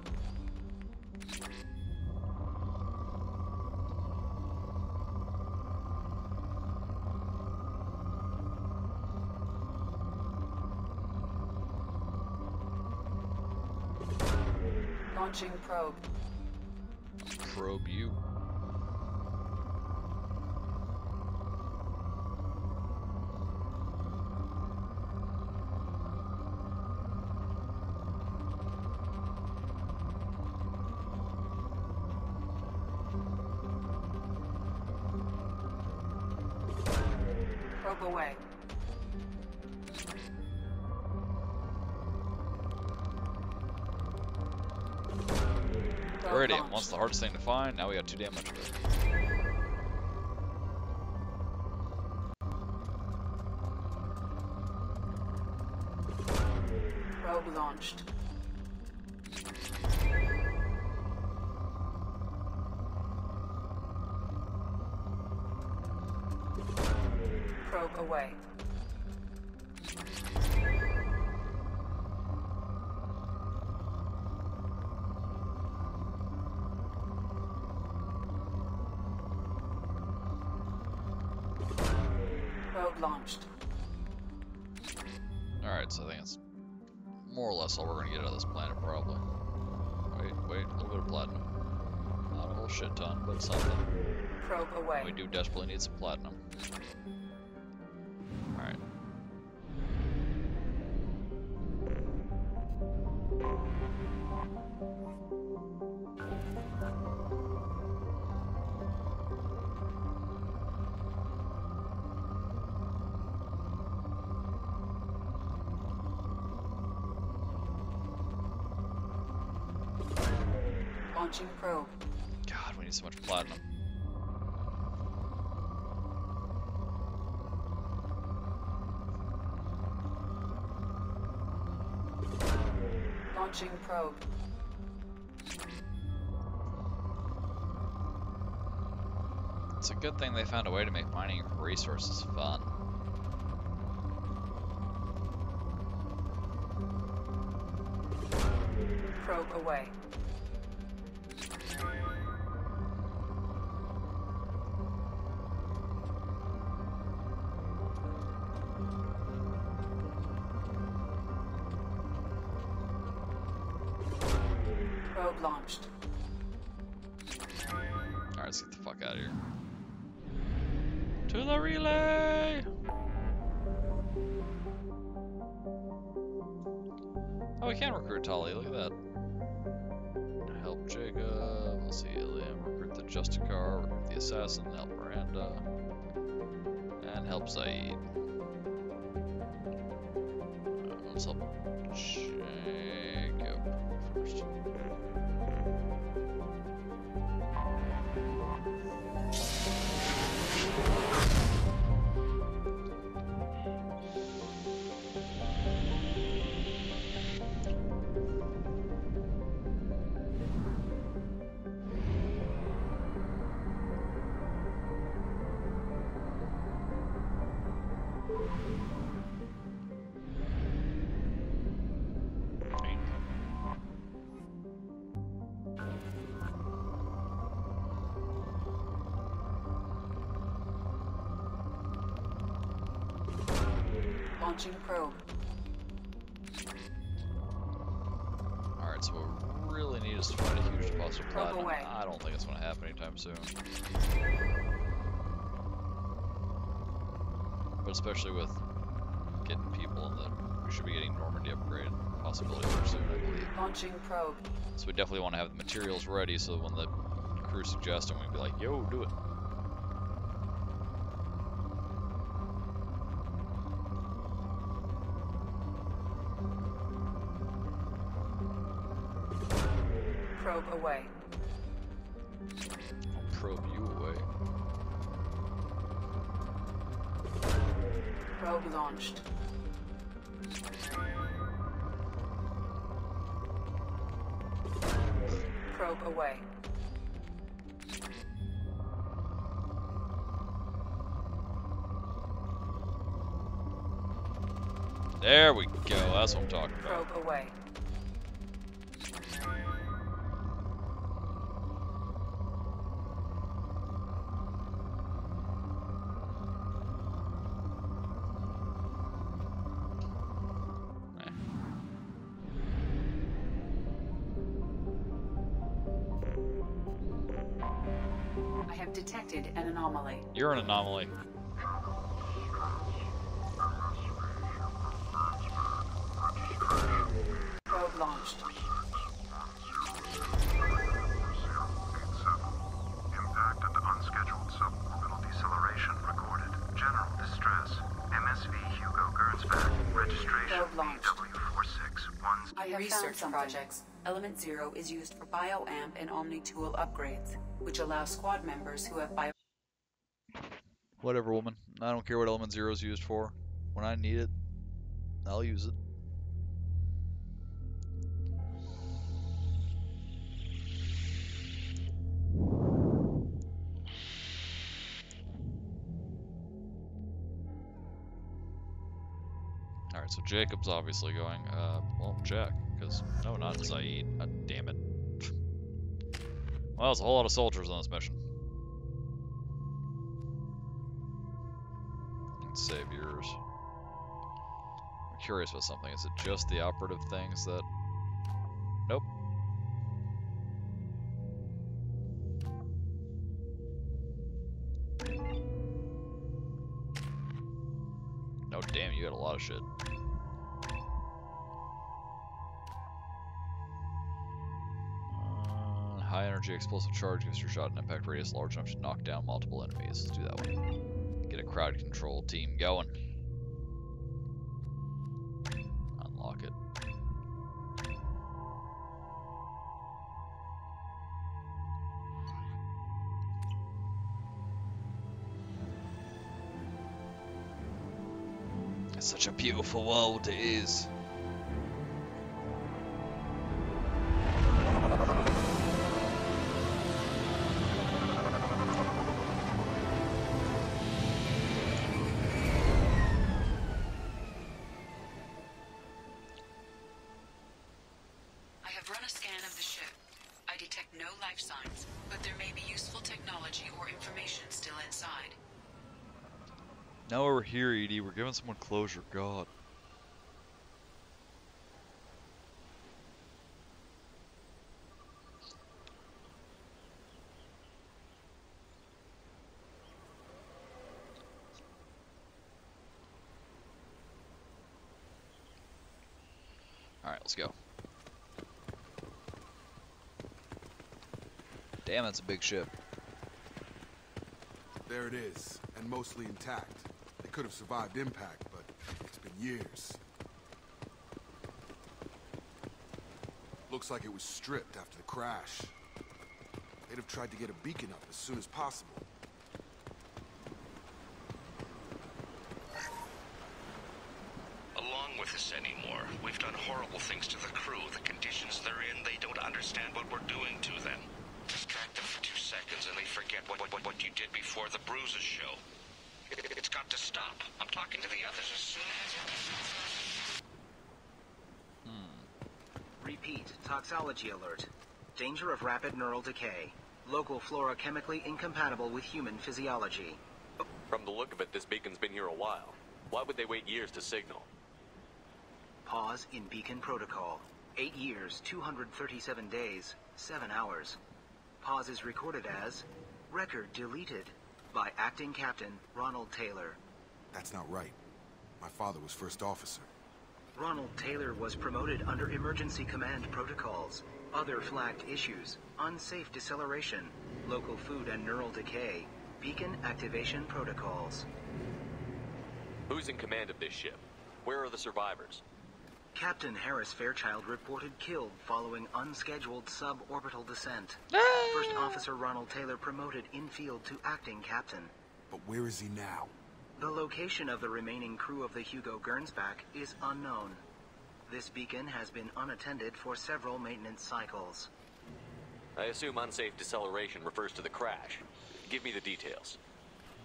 Launching probe. Probe you. Away. Iridium, once the hardest thing to find, now we got too damn much of it. Probe launched. Probe away. Probe launched. Alright, so I think it's more or less all we're gonna get out of this planet, probably. Wait, a little bit of platinum. Not a whole shit ton, but something. Probe away. We do desperately need some platinum. Alright. Launching probe. God, we need so much platinum. Launching probe. It's a good thing they found a way to make mining resources fun. Probe away. Probe launched. Alright, let's get the fuck out of here. To the relay! Oh, we can recruit Tali, look at that. Help Jacob, let's see, Liam, recruit the Justicar, recruit the Assassin, help Miranda, and help Zaid. Let's help Jacob first. Launching probe. Alright, so what we really need is to find a huge deposit of Probe platinum. away. I don't think it's going to happen anytime soon. But especially with getting people in the... We should be getting Normandy upgrade possibilities here soon, I believe. Launching probe. So we definitely want to have the materials ready so when the crew suggests them, we can be like, yo, do it. Probe away. I'll probe you away. Probe launched. Probe away. There we go, that's what I'm talking about. Probe away. I have detected an anomaly. You're an anomaly. Probe launched. Impact and unscheduled suborbital deceleration recorded. General distress. MSV Hugo Gernsback. Registration BW461. I have found some projects. Element 0 is used for BioAmp and Omni-tool upgrades, which allow squad members who have bio... Whatever, woman. I don't care what Element 0 is used for. When I need it, I'll use it. Alright, so Jacob's obviously going, well, Jack, because, no, not Zaid. Damn it. Well, there's a whole lot of soldiers on this mission. And saviors. I'm curious about something. Is it just the operative things that... Nope. No, damn, you got a lot of shit. High energy explosive charge gives your shot an impact radius large enough to knock down multiple enemies. Let's do that one. Get a crowd control team going. Unlock it. It's such a beautiful world it is. Now we're here, Edie. We're giving someone closure. God. Alright, let's go. Damn, that's a big ship. There it is, and mostly intact. They could have survived impact, but it's been years. Looks like it was stripped after the crash. They'd have tried to get a beacon up as soon as possible. Along with us anymore. We've done horrible things to the crew. The conditions they're in, they don't understand what we're doing to them. Distract them for 2 seconds and they forget what you did before the bruises show. It's got to stop. I'm talking to the others as soon as... Repeat. Toxology alert. Danger of rapid neural decay. Local flora chemically incompatible with human physiology. From the look of it, this beacon's been here a while. Why would they wait years to signal? Pause in beacon protocol. 8 years, 237 days, 7 hours. Pause is recorded as record deleted by Acting Captain Ronald Taylor. That's not right. My father was first officer. Ronald Taylor was promoted under emergency command protocols. Other flagged issues: unsafe deceleration, local food and neural decay, beacon activation protocols. Who's in command of this ship? Where are the survivors? Captain Harris Fairchild reported killed following unscheduled suborbital descent. First Officer Ronald Taylor promoted in-field to acting captain. But where is he now? The location of the remaining crew of the Hugo Gernsback is unknown. This beacon has been unattended for several maintenance cycles. I assume unsafe deceleration refers to the crash. Give me the details.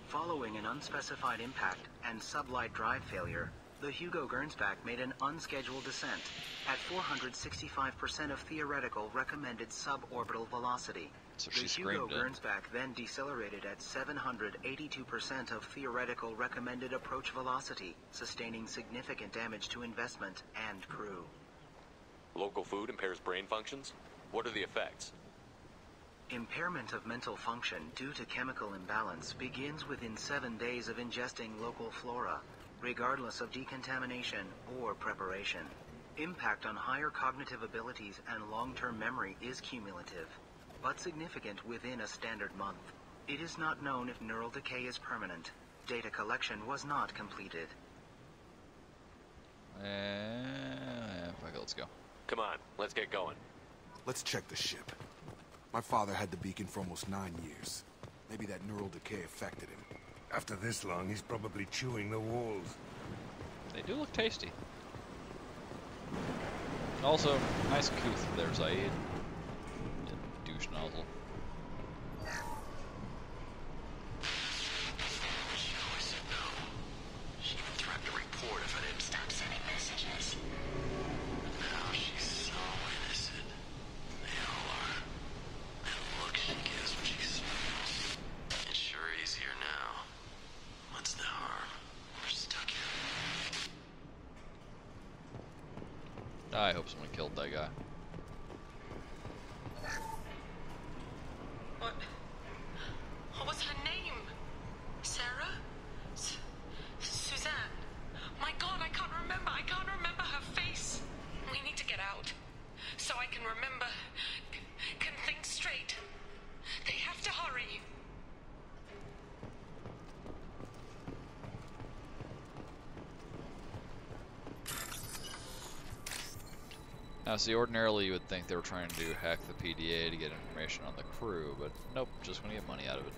Following an unspecified impact and sublight drive failure, the Hugo Gernsback made an unscheduled descent at 465% of theoretical recommended suborbital velocity. So the Hugo Gernsback then decelerated at 782% of theoretical recommended approach velocity, sustaining significant damage to investment and crew. Local food impairs brain functions? What are the effects? Impairment of mental function due to chemical imbalance begins within 7 days of ingesting local flora, regardless of decontamination or preparation. Impact on higher cognitive abilities and long-term memory is cumulative, but significant within a standard month. It is not known if neural decay is permanent. Data collection was not completed. Fuck it, let's go. Come on, let's get going. Let's check the ship. My father had the beacon for almost 9 years. Maybe that neural decay affected him. After this long, he's probably chewing the walls. They do look tasty. Also, nice couth there, Zaid. Douche nozzle. She even threatened to report if I didn't stop sending I hope someone killed that guy. What was her name? Sarah? Suzanne? My God, I can't remember. I can't remember her face. We need to get out. So I can remember. Can think straight. They have to hurry. Now, see, ordinarily you would think they were trying to hack the PDA to get information on the crew, but nope, just want to get money out of it.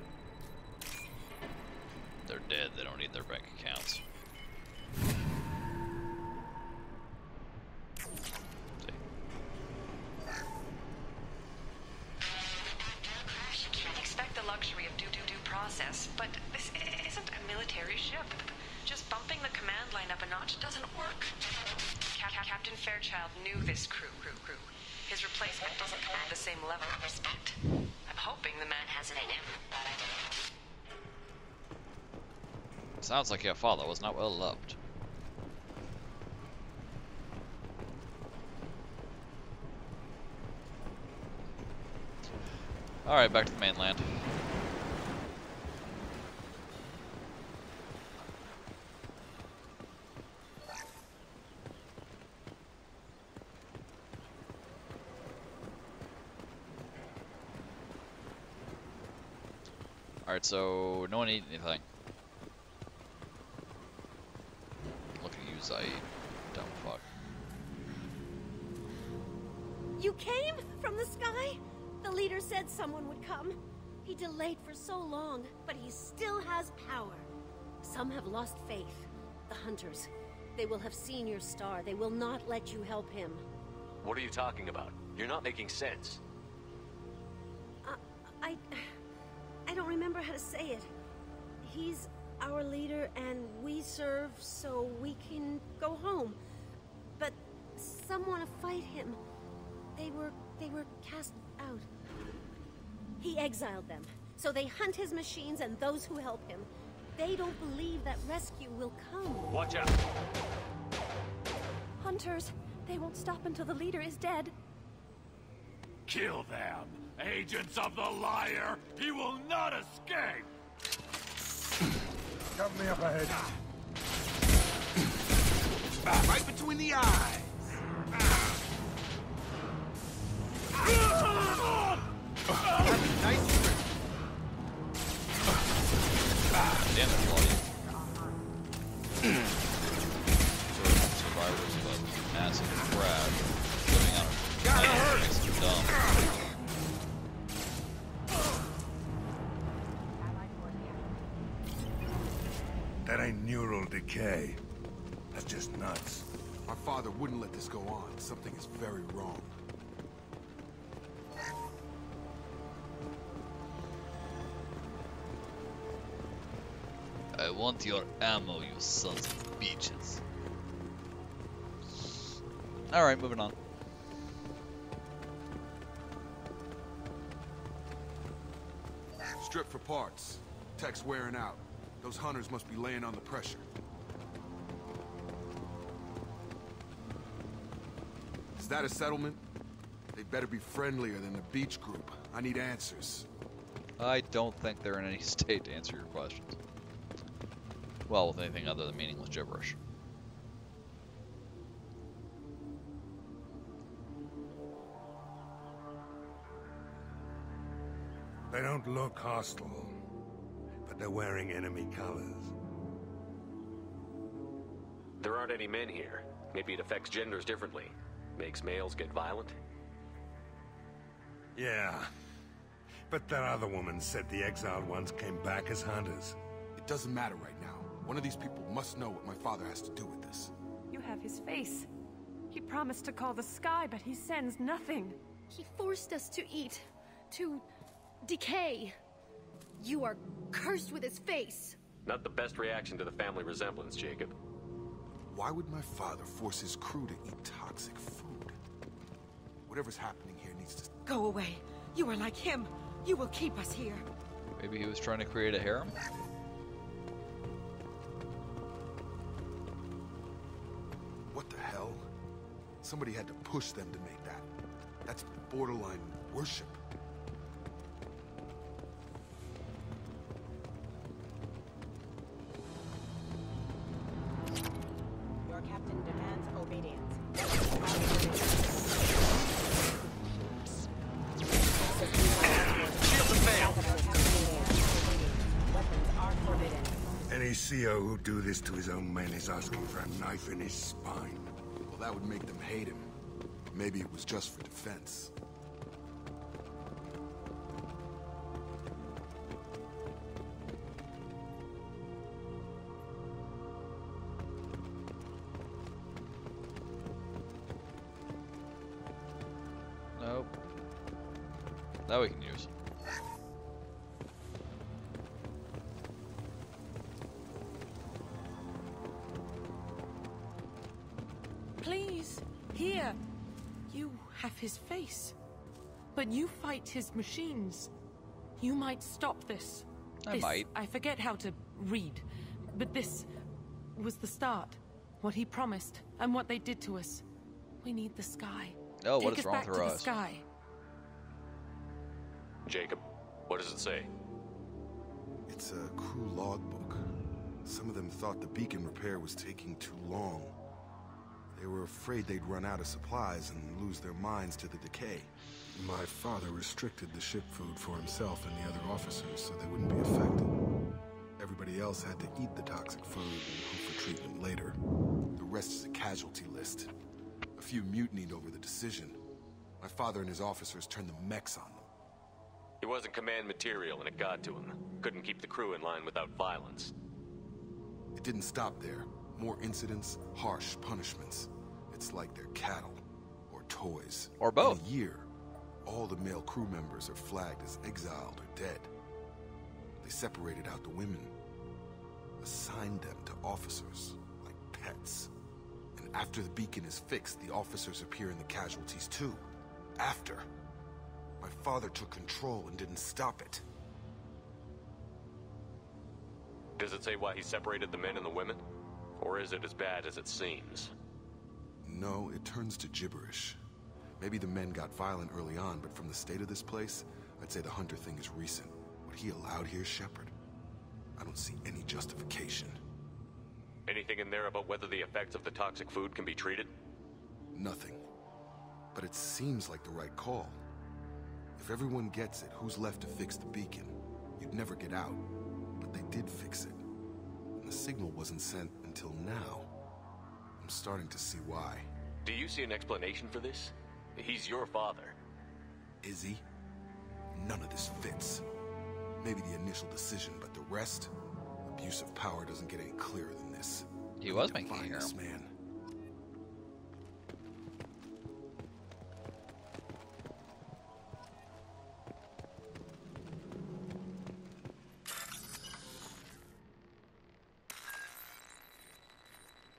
They're dead, they don't need their bank accounts. You can't expect the luxury of due process, but this isn't a military ship. Just bumping the command line up a notch doesn't work. Captain Fairchild knew this crew. His replacement doesn't command the same level of respect. I'm hoping the man has it in him. Sounds like your father was not well loved. Alright, back to the mainland. Alright, so no one eat anything. Look at you, Zaid. Dumb fuck. You came from the sky? The leader said someone would come. He delayed for so long, but he still has power. Some have lost faith. The hunters. They will have seen your star. They will not let you help him. What are you talking about? You're not making sense. I don't remember how to say it. He's our leader and we serve so we can go home. But some want to fight him. They were cast out. He exiled them, so they hunt his machines and those who help him. They don't believe that rescue will come. Watch out! Hunters, they won't stop until the leader is dead. Kill them! Agents of the liar! He will not escape! Cut me up ahead. Right between the eyes! Nice. Damn it, Claudia. Survivors of a massive crash living on a planet makes them dumb. That ain't neural decay. That's just nuts. My father wouldn't let this go on. Something is very wrong. I want your ammo, you sons of bitches. Alright, moving on. Strip for parts. Tech's wearing out. Those hunters must be laying on the pressure. Is that a settlement? They better be friendlier than the beach group. I need answers. I don't think they're in any state to answer your questions. Well, with anything other than meaningless gibberish. They don't look hostile, but they're wearing enemy colors. There aren't any men here. Maybe it affects genders differently. Makes males get violent? Yeah. But that other woman said the exiled ones came back as hunters. It doesn't matter right now. One of these people must know what my father has to do with this. You have his face. He promised to call the sky, but he sends nothing. He forced us to eat, to decay. You are cursed with his face. Not the best reaction to the family resemblance, Jacob. Why would my father force his crew to eat toxic food? Whatever's happening here needs to... Go away. You are like him. You will keep us here. Maybe he was trying to create a harem? What the hell? Somebody had to push them to make that. That's borderline worship. Your captain demands obedience. Shield to fail. Weapons are forbidden. Any CO who do this to his own men is asking for a knife in his spine. Well, that would make them hate him. Maybe it was just for defense. Nope. That we can use. Please, here. You have his face. But you fight his machines. You might stop this. I might. I forget how to read. But this was the start. What he promised, and what they did to us. We need the sky. Oh, Take what is us wrong back with to her the eyes? sky. Jacob, what does it say? It's a crew logbook. Some of them thought the beacon repair was taking too long. They were afraid they'd run out of supplies and lose their minds to the decay. My father restricted the ship food for himself and the other officers so they wouldn't be affected. Everybody else had to eat the toxic food and hope for treatment later. The rest is a casualty list. A few mutinied over the decision. My father and his officers turned the mechs on them. He wasn't command material and it got to him. Couldn't keep the crew in line without violence. It didn't stop there. More incidents, harsh punishments. It's like they're cattle, or toys. Or both. In a year, all the male crew members are flagged as exiled or dead. They separated out the women, assigned them to officers, like pets. And after the beacon is fixed, the officers appear in the casualties too. After. My father took control and didn't stop it. Does it say why he separated the men and the women? Or is it as bad as it seems? No, it turns to gibberish. Maybe the men got violent early on, but from the state of this place, I'd say the Hunter thing is recent. What he allowed here, Shepard, I don't see any justification. Anything in there about whether the effects of the toxic food can be treated? Nothing. But it seems like the right call. If everyone gets it, who's left to fix the beacon? You'd never get out. But they did fix it. And the signal wasn't sent until now. I'm starting to see why. Do you see an explanation for this? He's your father. Is he? None of this fits. Maybe the initial decision, but the rest? Abuse of power doesn't get any clearer than this. He was making a hero. This man.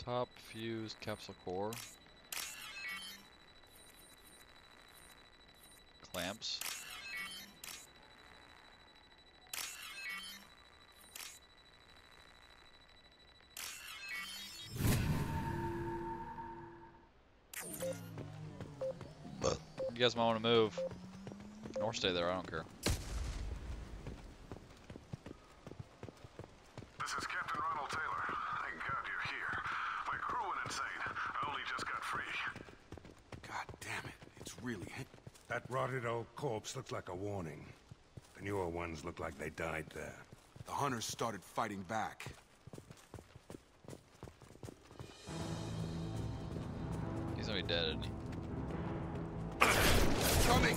Top fused capsule core. Clamps. You guys might want to move. Or stay there, I don't care. This is Captain Ronald Taylor. Thank God you're here. My crew went insane. I only just got free. God damn it. It's really hit. That rotted old corpse looked like a warning. The newer ones look like they died there. The Hunters started fighting back. He's gonna be dead, isn't he? Coming!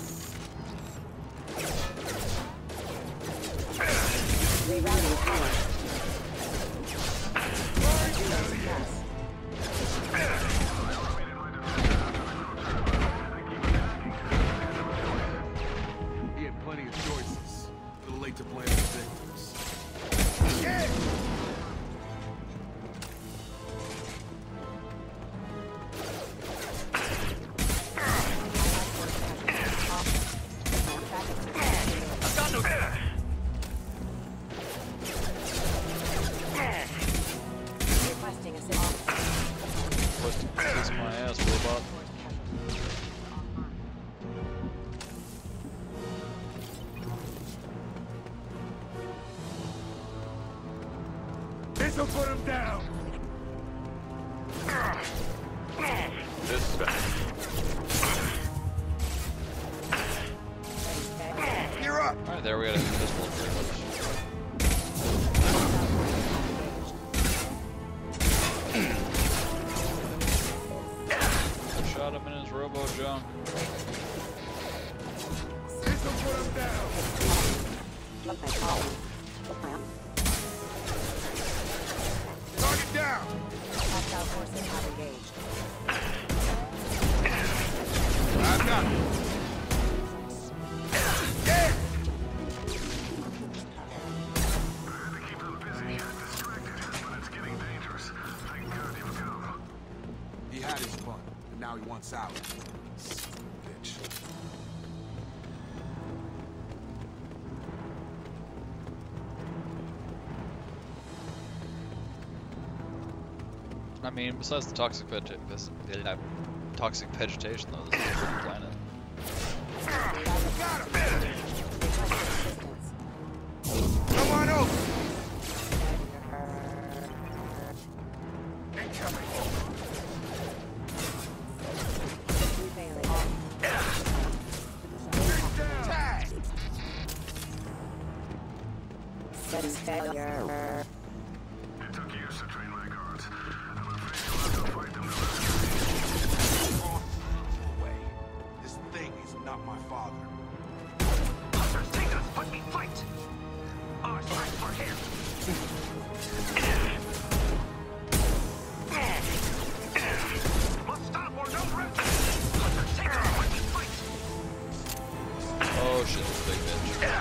Rerouting power. He had plenty of choices. A little late to blame the victims. Yeah! This'll put him down! This is bad. You're up! Alright, there we got an invisible privilege. Shot him in his robo-junk. This'll put him down! Target down! Hostile forces not engaged. I've got it. Yeah! He had his fun, but now he wants out. Bitch. I mean, besides the toxic vegetation, though, this is a pretty planet. Got him! Come on over! Incoming. Tag! System failure. It took years to train my guards. I'm afraid you'll have to fight them to rescue me. Away. This thing is not my father. Hunters, take us! Let me fight! Our strike for him! Must stop or no rest! Hunters, take us! Let me fight! Oh shit, this big bitch.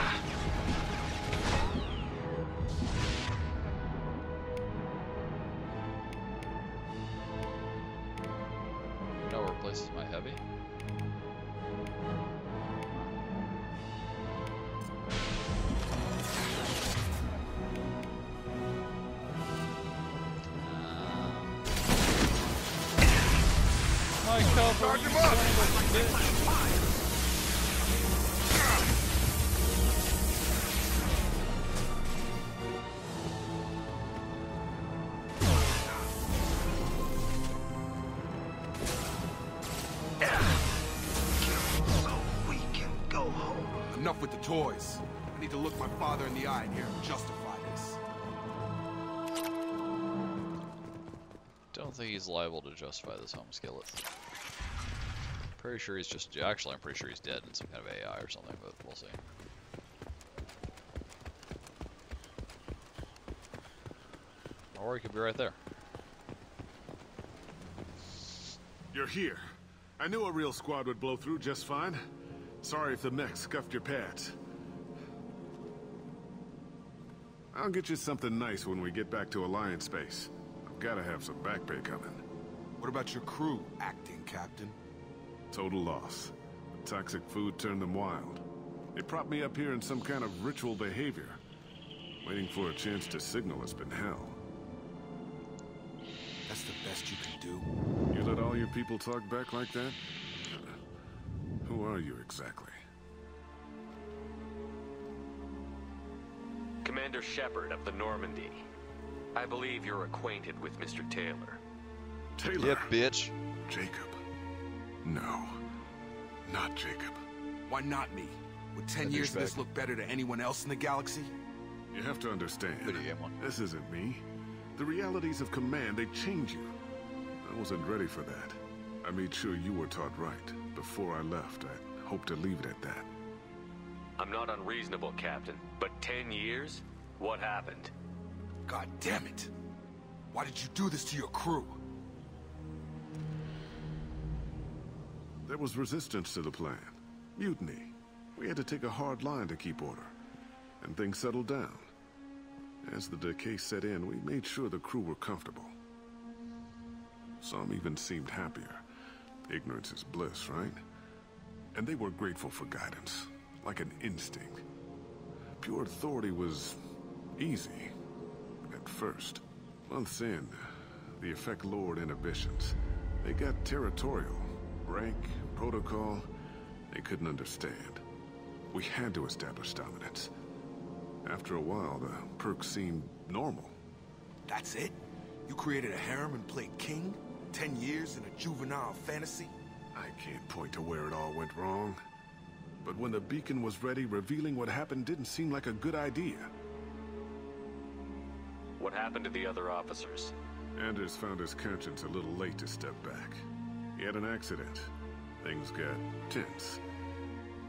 No replaces my heavy. My cover, Charge you him son up! of a bitch. So we can go home. Enough with the toys. I need to look my father in the eye here and justify this. Don't think he's liable to justify this home skillet. Pretty sure he's just. Actually, I'm pretty sure he's dead in some kind of AI or something, but we'll see. Or he could be right there. You're here. I knew a real squad would blow through just fine. Sorry if the mech scuffed your pads. I'll get you something nice when we get back to Alliance space. I've gotta have some back pay coming. What about your crew, acting captain? Total loss. The toxic food turned them wild. They propped me up here in some kind of ritual behavior. Waiting for a chance to signal has been hell. That's the best you can do? You let all your people talk back like that? Who are you exactly? Commander Shepard of the Normandy. I believe you're acquainted with Mr. Taylor. Taylor? Yep, bitch. Jacob. No. Not Jacob. Why not me? Would 10 years of this look better to anyone else in the galaxy? You have to understand. This isn't me. The realities of command, they change you. I wasn't ready for that. I made sure you were taught right. Before I left, I hoped to leave it at that. I'm not unreasonable, Captain, but 10 years? What happened? God damn it! Why did you do this to your crew? There was resistance to the plan. Mutiny. We had to take a hard line to keep order. And things settled down. As the decay set in, we made sure the crew were comfortable. Some even seemed happier. Ignorance is bliss, right? And they were grateful for guidance, like an instinct. Pure authority was easy, at first. Months in, the effect lowered inhibitions. They got territorial. Rank, protocol, they couldn't understand. We had to establish dominance. After a while, the perks seemed normal. That's it? You created a harem and played king? 10 years in a juvenile fantasy? I can't point to where it all went wrong. But when the beacon was ready, revealing what happened didn't seem like a good idea. What happened to the other officers? Anders found his conscience a little late to step back. He had an accident. Things got tense.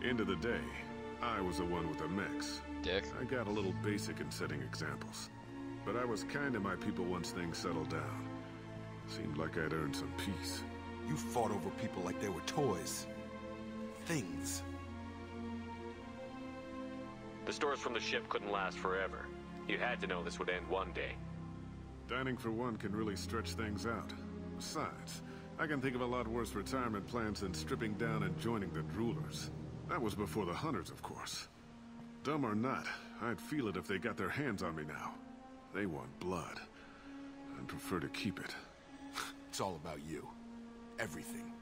End of the day, I was the one with the mechs. Dick. I got a little basic in setting examples. But I was kind to my people once things settled down. Seemed like I'd earned some peace. You fought over people like they were toys. Things. The stores from the ship couldn't last forever. You had to know this would end one day. Dining for one can really stretch things out. Besides, I can think of a lot worse retirement plans than stripping down and joining the Droolers. That was before the Hunters, of course. Dumb or not, I'd feel it if they got their hands on me now. They want blood. I'd prefer to keep it. It's all about you. Everything.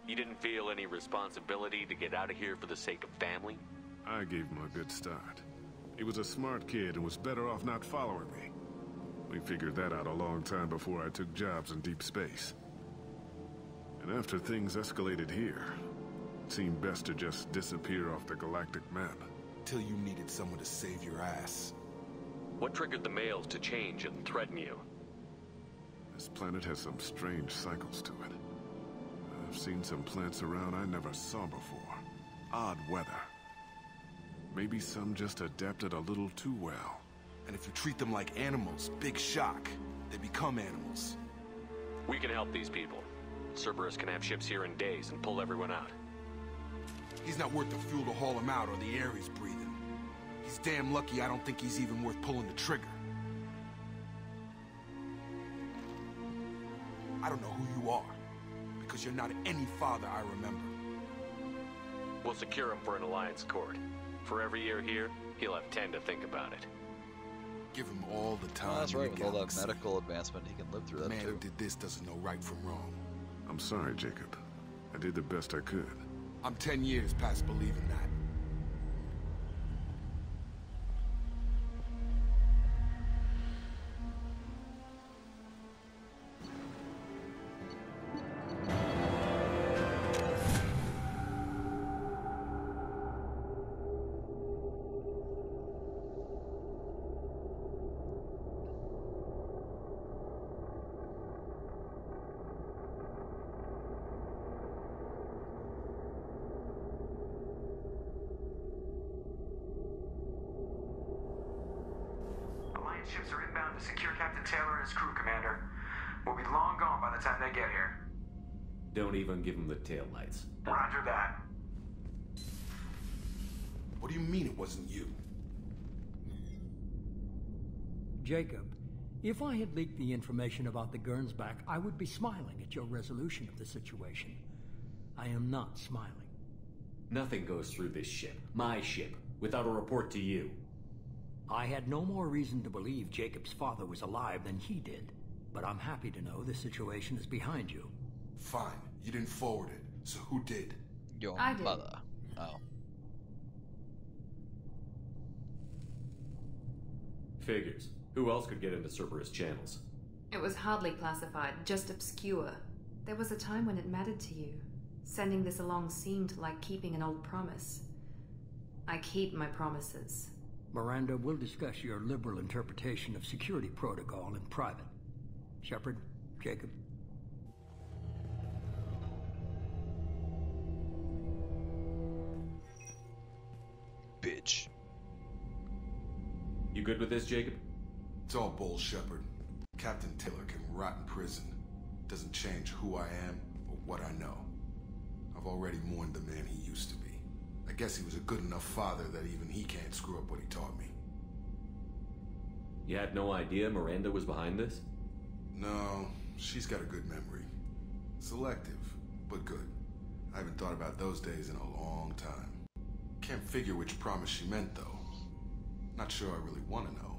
You didn't feel any responsibility to get out of here for the sake of family? I gave him a good start. He was a smart kid and was better off not following me. We figured that out a long time before I took jobs in deep space. And after things escalated here, it seemed best to just disappear off the galactic map. Till you needed someone to save your ass. What triggered the males to change and threaten you? This planet has some strange cycles to it. I've seen some plants around I never saw before. Odd weather. Maybe some just adapted a little too well. And if you treat them like animals, big shock. They become animals. We can help these people. Cerberus can have ships here in days and pull everyone out. He's not worth the fuel to haul him out or the air he's breathing. He's damn lucky I don't think he's even worth pulling the trigger. I don't know who you are, because you're not any father I remember. We'll secure him for an Alliance court. For every year here, he'll have 10 to think about it. Give him all the time. Oh, that's right, with all that medical advancement, he can live through that too. The man who too. did this doesn't know right from wrong. I'm sorry, Jacob. I did the best I could. I'm 10 years past believing that. Ships are inbound to secure Captain Taylor and his crew, Commander. We'll be long gone by the time they get here. Don't even give them the taillights. Roger that. What do you mean it wasn't you? Jacob, if I had leaked the information about the Gernsback, I would be smiling at your resolution of the situation. I am not smiling. Nothing goes through this ship, my ship, without a report to you. I had no more reason to believe Jacob's father was alive than he did, but I'm happy to know the situation is behind you. Fine. You didn't forward it, so who did? Your I did. mother. Oh. Figures. Who else could get into Cerberus channels? It was hardly classified, just obscure. There was a time when it mattered to you. Sending this along seemed like keeping an old promise. I keep my promises. Miranda, we'll discuss your liberal interpretation of security protocol in private. Shepard, Jacob. Bitch. You good with this, Jacob? It's all bull, Shepard. Captain Taylor can rot in prison. Doesn't change who I am or what I know. I've already mourned the man he used to be. I guess he was a good enough father that even he can't screw up what he taught me. You had no idea Miranda was behind this? No, she's got a good memory. Selective, but good. I haven't thought about those days in a long time. Can't figure which promise she meant, though. Not sure I really want to know.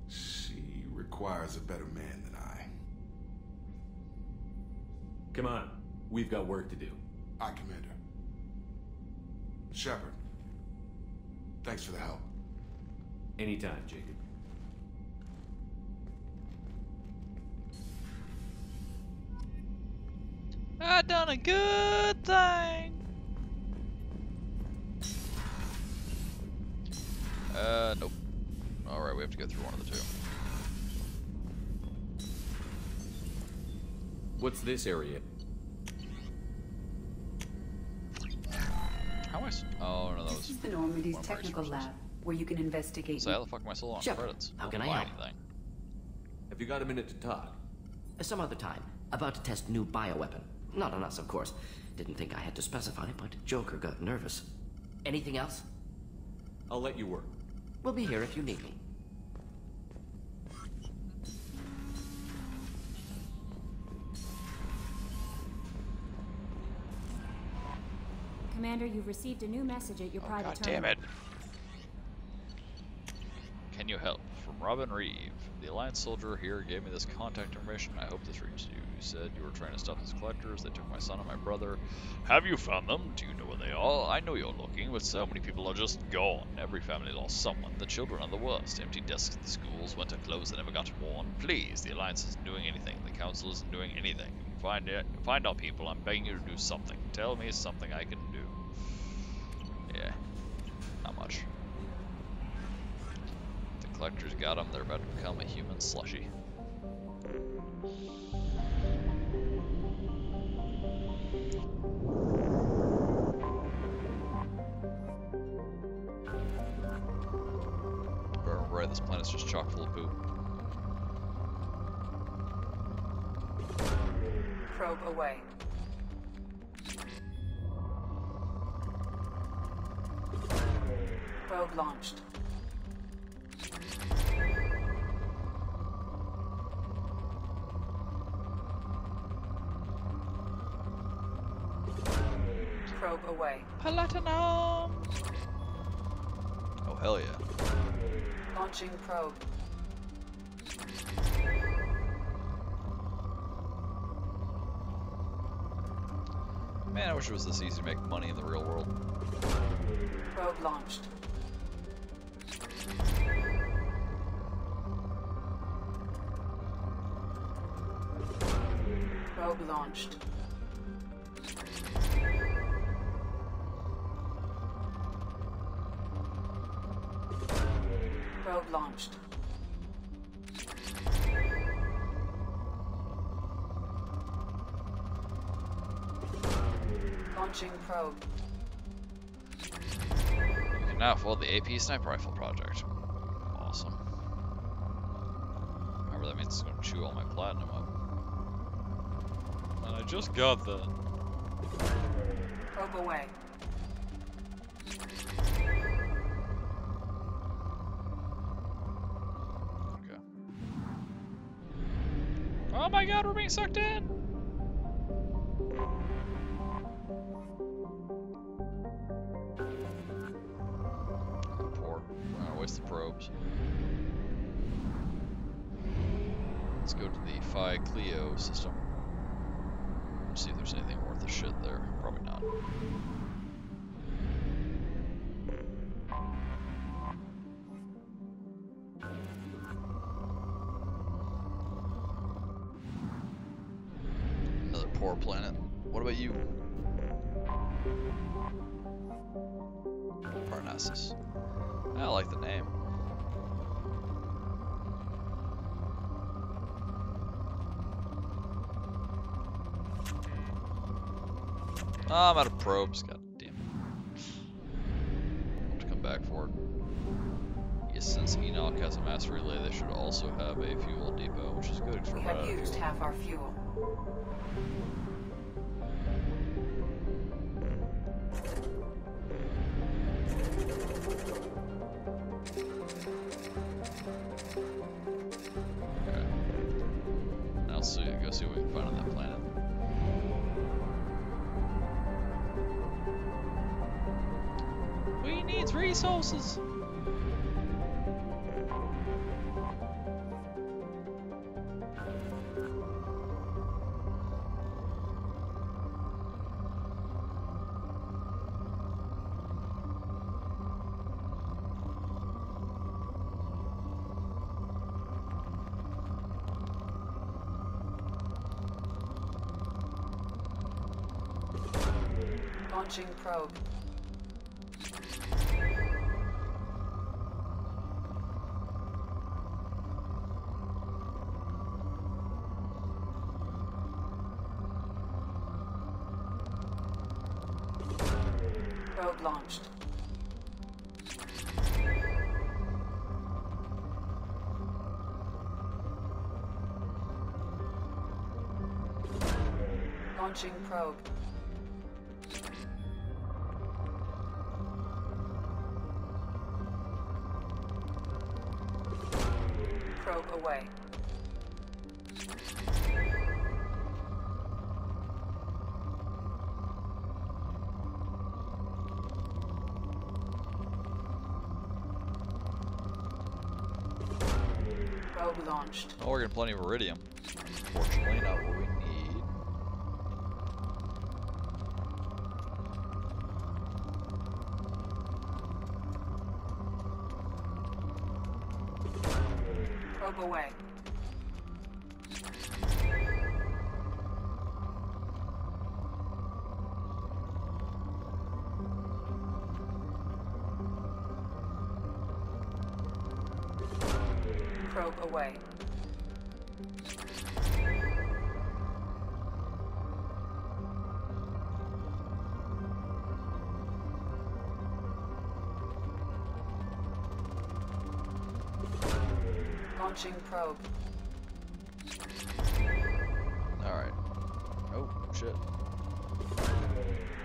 She requires a better man than I. Come on, we've got work to do. Aye, Commander. Shepard, thanks for the help. Anytime, Jacob. I done a good thing. Nope. Alright, we have to go through one of the two. What's this area? How am I? Oh no, that was. This is the Normandy's technical lab, where you can investigate. So how the fuck am I still on credits? How can I buy help? anything. Have you got a minute to talk? Some other time. About to test new bioweapon. Not on us, of course. Didn't think I had to specify, but Joker got nervous. Anything else? I'll let you work. We'll be here if you need me. Commander, you've received a new message at your private God damn terminal. it. Can you help? From Robin Reeve. The Alliance soldier here gave me this contact information. I hope this reaches you. You said you were trying to stop these collectors. They took my son and my brother. Have you found them? Do you know where they are? I know you're looking, but so many people are just gone. Every family lost someone. The children are the worst. Empty desks at the schools, winter clothes that never got worn. Please, the Alliance isn't doing anything. The Council isn't doing anything. Find our people. I'm begging you to do something. Tell me something I can do. Yeah, not much. The collectors got them. They're about to become a human slushy. Right, this planet's just chock full of poop. Probe away. Probe launched. Probe away. Platinum! Oh, hell yeah. Launching probe. Man, I wish it was this easy to make money in the real world. Probe launched. Probe launched. Probe launched. Launching probe. You can now follow the AP Sniper Rifle project. Awesome. Remember, that means it's going to chew all my platinum up. And I just got that. Probe away. Okay. Oh my god, we're being sucked in! Poor. We're gonna waste the probes. Let's go to the Phi Clio system. See if there's anything worth a shit there. Probably not. Another poor planet. What about you? Parnassus. I like the name. Oh, I'm out of probes. God damn it. I'll have to come back for it. Yes, since Enoch has a mass relay, they should also have a fuel depot, which is good for We have used half our fuel. Okay. Now let's go see what we can find on that planet. We need resources. Launching probe. Probe launched. Launching probe. Probe away. Probe launched. Oh, we're getting plenty of iridium. Unfortunately, not what we need. Probe away. Probe away. Launching probe. Alright. Oh, shit.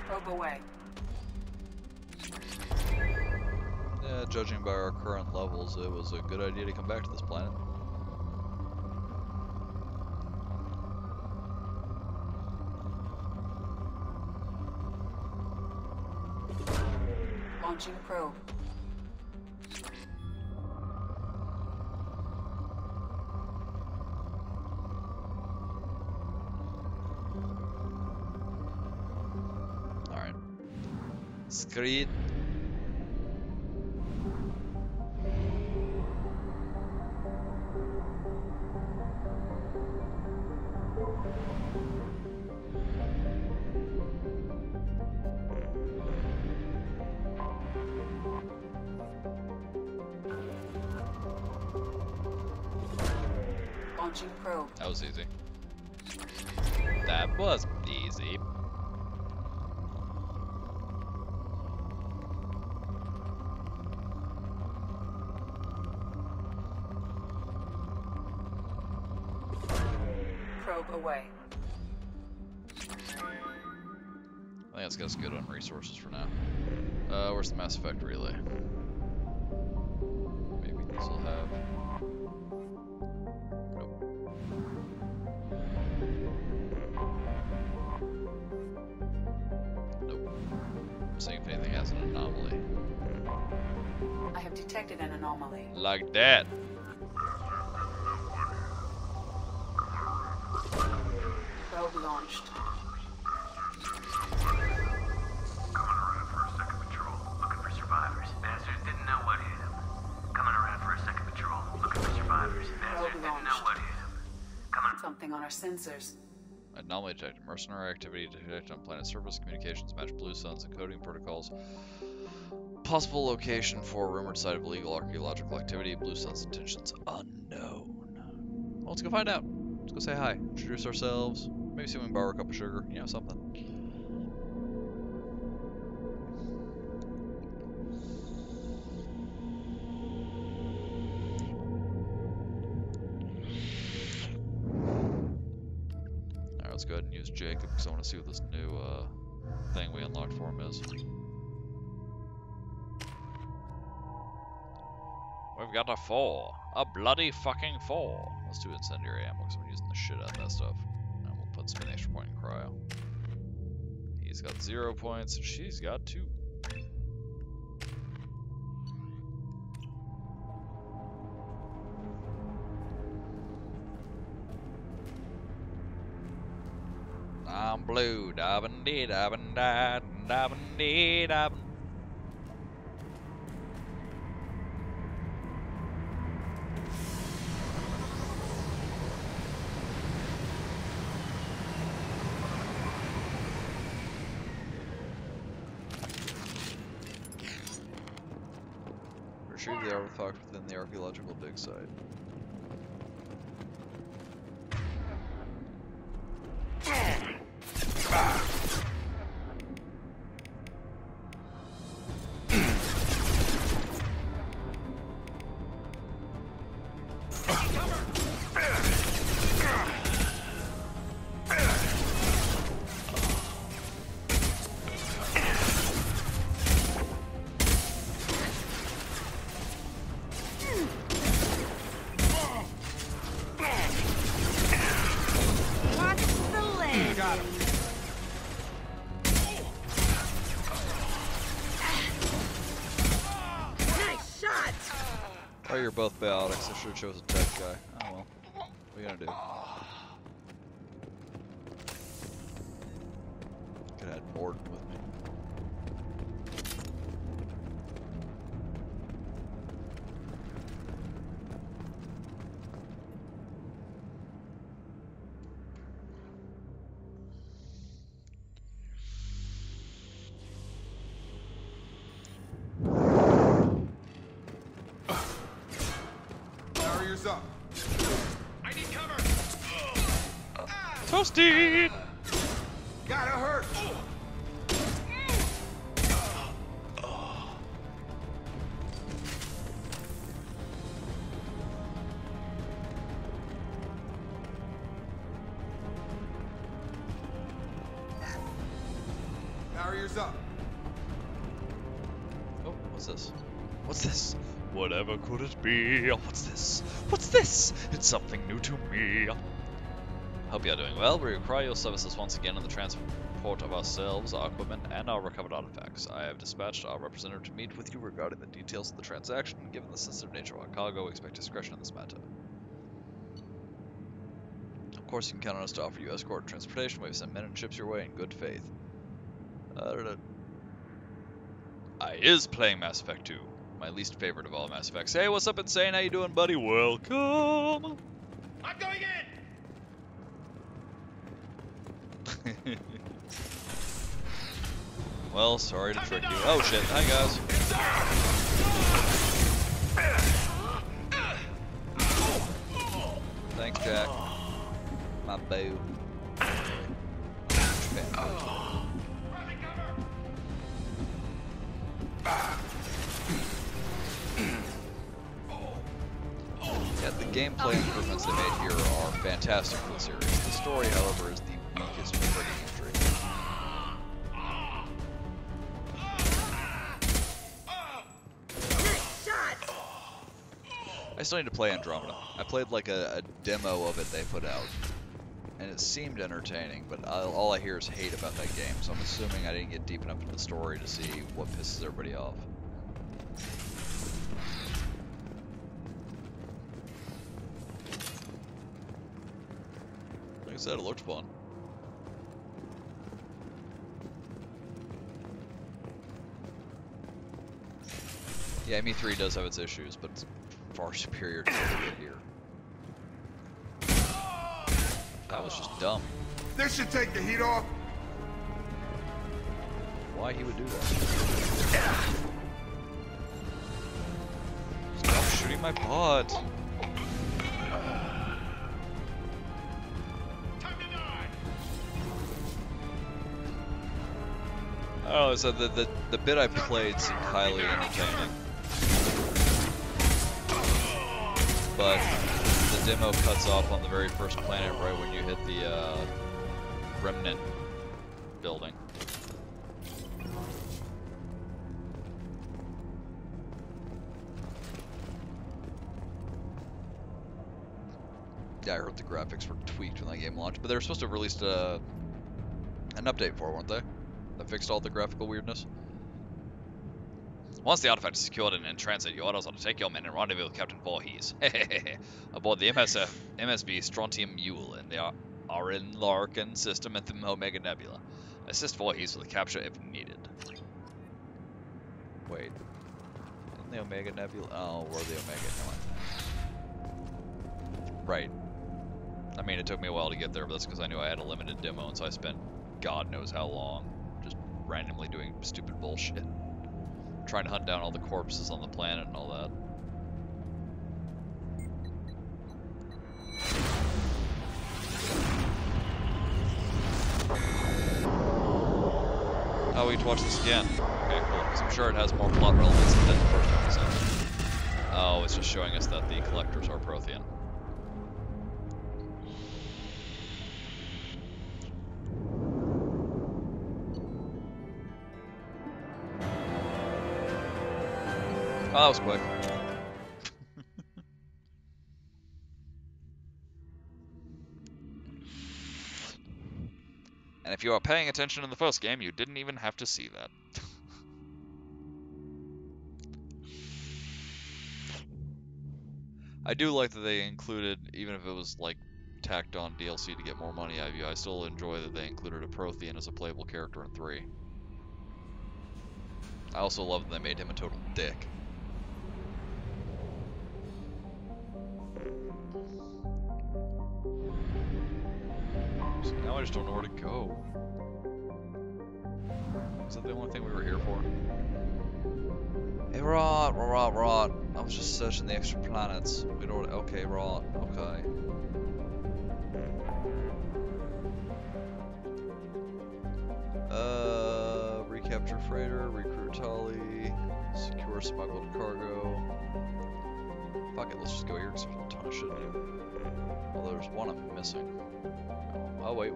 Probe away. Yeah, judging by our current levels, it was a good idea to come back to this planet. Launching probe. Alright. Screed. Launching probe. That was easy. That was easy. Probe away. I think that's got us good on resources for now. Where's the Mass Effect relay? Maybe this will have. Nope. Nope. Seeing if anything has an anomaly. I have detected an anomaly. Like that. Probe launched. Coming around for a second patrol, looking for survivors. Bastards didn't know what hit them. Coming around for a second patrol, looking for survivors. Bastards didn't know what hit them. Coming. Something on our sensors. Anomaly detected. Mercenary activity detected on planet surface. Communications match Blue Sun's encoding protocols. Possible location for rumored site of illegal archaeological activity. Blue Sun's intentions unknown. Well, let's go find out. Let's go say hi. Introduce ourselves. Maybe see if we can borrow a cup of sugar. You know, something. Alright, let's go ahead and use Jacob because I want to see what this new thing we unlocked for him is. We've got a 4. A bloody fucking 4. Let's do incendiary ammo because I'm using the shit out of that stuff. And we'll put spin extra point in cryo. He's got 0 points. She's got 2. I'm blue. Dabbin dee dabbin da dabbin dee dabbin. retrieve the artifact within the archaeological dig site. Oh, you're both biotics. I should have chosen a tech guy. Oh well. What are you gonna do? Could have had Morden with me. Up. I need cover. Toasty! Gotta hurt. Barriers up. Oh, what's this? What's this? Whatever could it be? What's this? What's this? It's something new to me. Hope you're doing well. We require your services once again in the transport of ourselves, our equipment, and our recovered artifacts. I have dispatched our representative to meet with you regarding the details of the transaction. Given the sensitive nature of our cargo, we expect discretion in this matter. Of course, you can count on us to offer you escort and transportation. We've sent men and ships your way in good faith. I is playing Mass Effect 2. My least favorite of all Mass Effects. Hey, what's up, Insane? How you doing, buddy? Welcome! I'm going in! Well, sorry to trick you. Oh, shit. Hi, guys. Thanks, Jack. My boo. Yeah, the gameplay improvements they made here are fantastic for the series. The story, however, is the weakest friggin' entry. I still need to play Andromeda. I played like a demo of it they put out, and it seemed entertaining, but all I hear is hate about that game, so I'm assuming I didn't get deep enough into the story to see what pisses everybody off. Like I said, it looked fun. Yeah, ME3 does have its issues, but it's far superior to what we did here. That was just dumb. This should take the heat off. Why he would do that? Stop shooting my pod. Oh, so the bit I played seemed highly entertaining, but the demo cuts off on the very first planet right when you hit the remnant building. Yeah, I heard the graphics were tweaked when that game launched, but they were supposed to have released an update for it, weren't they? That fixed all the graphical weirdness. Once the artifact is secured and in transit, your orders are to take your men and rendezvous with Captain Voorhees. Aboard the MSV Strontium Mule in the Arin Larkin system at the Omega Nebula. Assist Voorhees with the capture if needed. Wait. In the Omega Nebula? Oh, we're the Omega. Right. I mean, it took me a while to get there, but that's because I knew I had a limited demo, and so I spent God knows how long just randomly doing stupid bullshit. trying to hunt down all the corpses on the planet and all that. Oh, we get to watch this again. Okay, cool. Because I'm sure it has more plot relevance than the first episode. Oh, it's just showing us that the collectors are Prothean. Oh, that was quick. And if you are paying attention in the first game, you didn't even have to see that. I do like that they included, even if it was like tacked on DLC to get more money out of you, I still enjoy that they included a Prothean as a playable character in 3. I also love that they made him a total dick. So now I just don't know where to go. Is that the only thing we were here for? Hey, right. I was just searching the extra planets. We don't. Okay, right. Okay. Recapture freighter, recruit Tali, secure smuggled cargo. Fuck it, let's just go here because there's a ton of shit to do. Well, there's one I'm missing. Oh, wait.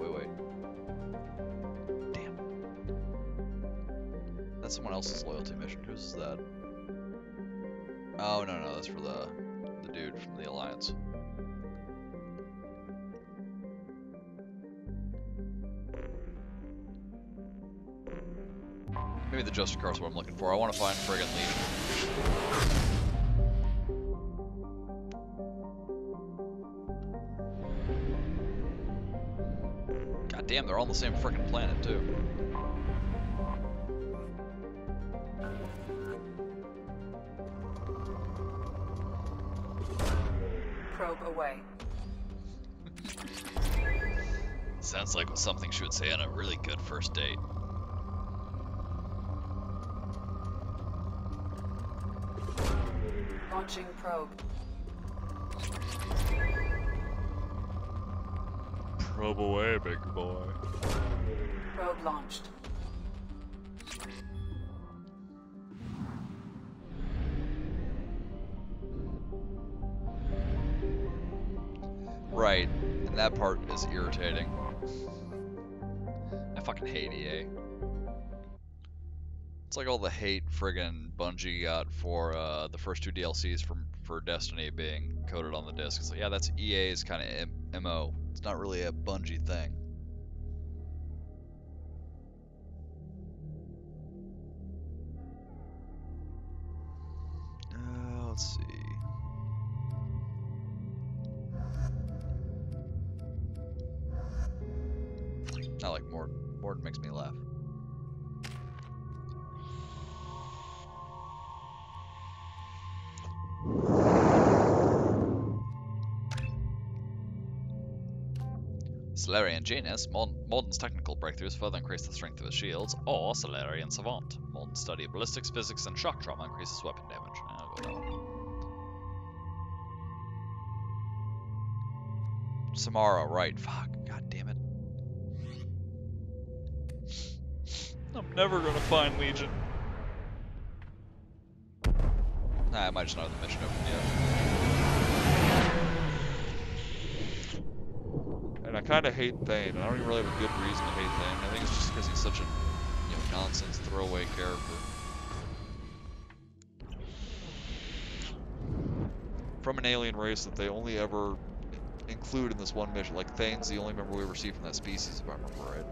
Damn. That's someone else's loyalty mission. Who's that? Oh, no, that's for the dude from the Alliance. Maybe the Justice Card's what I'm looking for. I want to find friggin' Legion. God damn, they're all on the same frickin' planet, too. Probe away. Sounds like something she would say on a really good first date. Launching probe. Probe away, big boy. Probe launched. Right, and that part is irritating. I fucking hate EA. It's like all the hate friggin' Bungie got for the first 2 DLCs for Destiny being coded on the disc. It's like, yeah, that's EA's kind of MO. It's not really a Bungie thing. Let's see. I like Morden. Morden makes me laugh. Solarian Genius, Morden's technical breakthroughs further increase the strength of his shields, or Solarian Savant. Morden's study of ballistics, physics, and shock trauma increases weapon damage. I'll go that one. Samara, right. Fuck, god damn it. I'm never gonna find Legion. Nah, I might just not have the mission open yet. And I kind of hate Thane, and I don't even really have a good reason to hate Thane. I think it's just because he's such a nonsense throwaway character. From an alien race that they only ever include in this one mission. Like, Thane's the only member we ever see from that species, if I remember right.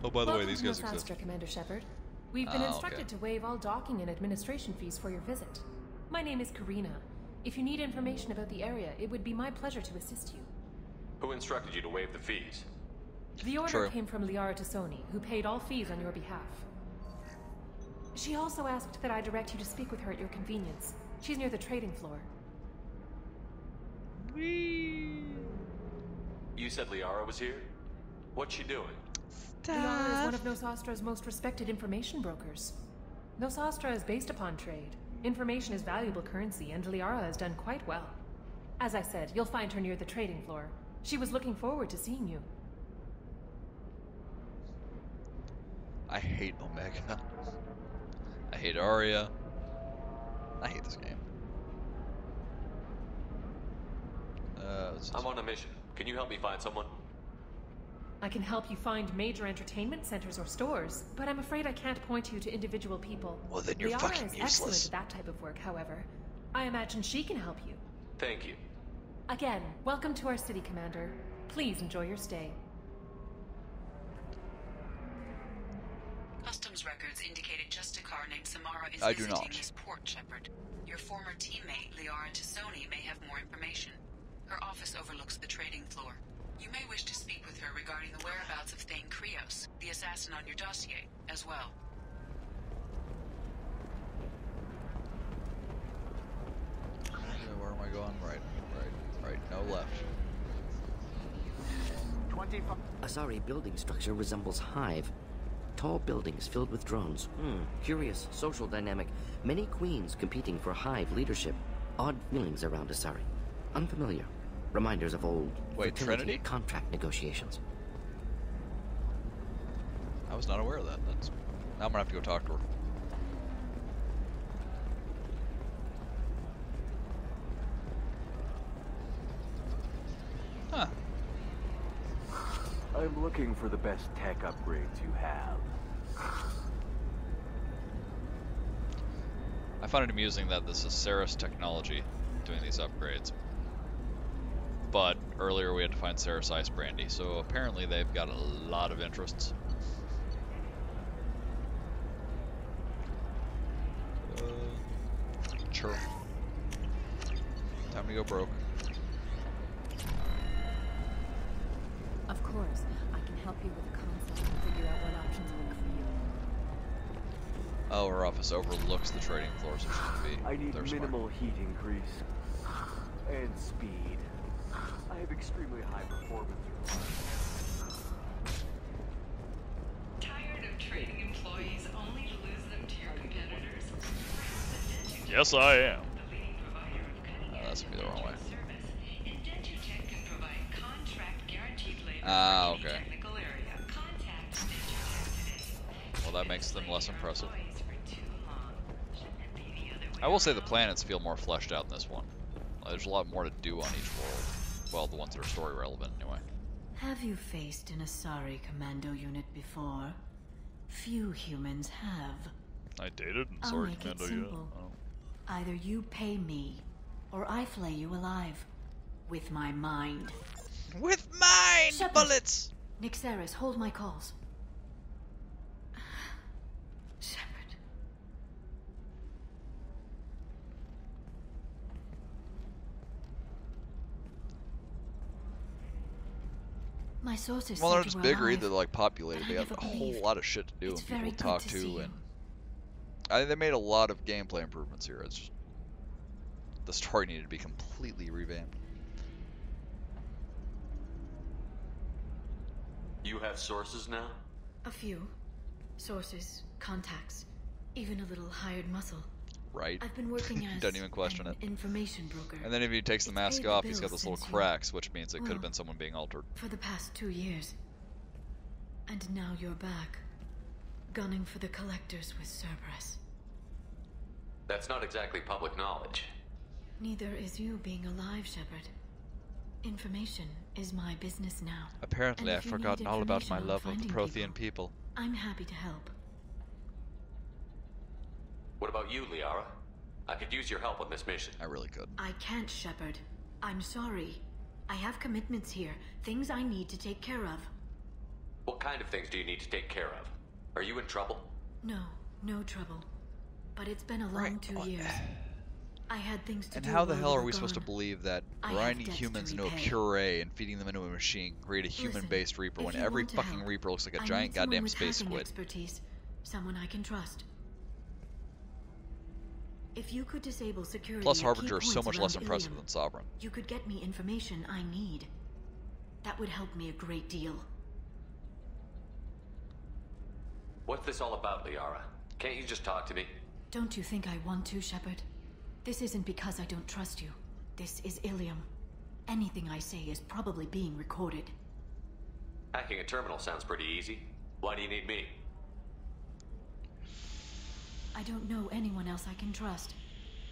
Oh, by the way, these guys exist. Commander Shepard. We've been instructed to waive all docking and administration fees for your visit. My name is Karina. If you need information about the area, it would be my pleasure to assist you. Who instructed you to waive the fees? The order came from Liara Tassoni, who paid all fees on your behalf. She also asked that I direct you to speak with her at your convenience. She's near the trading floor. You said Liara was here? What's she doing? Liara is one of Nosastra's most respected information brokers. Nosastra is based upon trade. Information is valuable currency, and Liara has done quite well. As I said, you'll find her near the trading floor. She was looking forward to seeing you. I hate Omega. I hate Arya. I hate this game. I'm on a mission. Can you help me find someone? I can help you find major entertainment centers or stores, but I'm afraid I can't point you to individual people. Well, then you're Liara fucking is useless. excellent at that type of work, however. I imagine she can help you. Thank you. Again, welcome to our city, Commander. Please enjoy your stay. Customs records indicated just a car named Samara is I do visiting not. this port, Shepard. Your former teammate, Liara Tassoni, may have more information. Her office overlooks the trading floor. You may wish to speak with her regarding the whereabouts of Thane Krios, the assassin on your dossier, as well. Where am I going? Right, no left. Asari building structure resembles Hive. Tall buildings filled with drones. Curious social dynamic. Many queens competing for Hive leadership. Odd feelings around Asari. Unfamiliar. Reminders of old fertility contract negotiations. I was not aware of that. Now I'm gonna have to go talk to her. Huh. I'm looking for the best tech upgrades you have. I find it amusing that this is Ceres technology doing these upgrades. But earlier we had to find Ceres Ice Brandy, so apparently they've got a lot of interests. Sure. Time to go broke. Of course, I can help you with the concept and figure out what options work for you. Oh, her office overlooks the trading floor, so she can be. I need They're minimal heat increase and speed. I have extremely high performance requirements. Tired of trading employees only to lose them to your competitors? Yes, I am. That's gonna be the wrong way. Ah, okay. Well, that makes them less impressive. I will say the planets feel more fleshed out in this one. There's a lot more to do on each world. Well, the ones that are story relevant, anyway. Have you faced an Asari commando unit before? Few humans have. I dated an I'll Asari make commando it unit. simple. Oh. Either you pay me, or I flay you alive. With my mind. With mine! Shepard. Bullets! Nixeris, hold my calls. Shepard. My sources Well, they're said you just were bigger, alive, either like populated. but They I have never a whole believed. lot of shit to do It's and people very to good talk to to, see you. and they made a lot of gameplay improvements here. It's just, the story needed to be completely revamped. You have sources now? A few. Sources, contacts, even a little hired muscle. Right? I've been working as Don't even question an it. information broker. And then if he takes the It's mask paid the off, he's got bills those little since you- cracks, which means it could have well, been someone being altered. For the past 2 years. And now you're back. Gunning for the collectors with Cerberus. That's not exactly public knowledge. Neither is you being alive, Shepard. Information is my business now. Apparently, And I've if you need forgotten all about my information on love of the finding Prothean people. I'm happy to help. What about you, Liara? I could use your help on this mission. I really could. I can't, Shepard. I'm sorry. I have commitments here. Things I need to take care of. What kind of things do you need to take care of? Are you in trouble? No, no trouble. But it's been a long 2 years. I had things to And do how the while hell you are were we supposed to gone. believe that I have grinding debts to humans into a repay. puree and feeding them into a machine create a human-based Reaper if when you every want to fucking help, Reaper looks like a I giant need someone goddamn with space hacking squid? expertise, someone I can trust. If you could disable security Plus, at key Harbinger is so points much less around impressive Ilium, than Sovereign. you could get me information I need. That would help me a great deal. What's this all about, Liara? Can't you just talk to me? Don't you think I want to, Shepard? This isn't because I don't trust you. This is Ilium. Anything I say is probably being recorded. Hacking a terminal sounds pretty easy. Why do you need me? I don't know anyone else I can trust.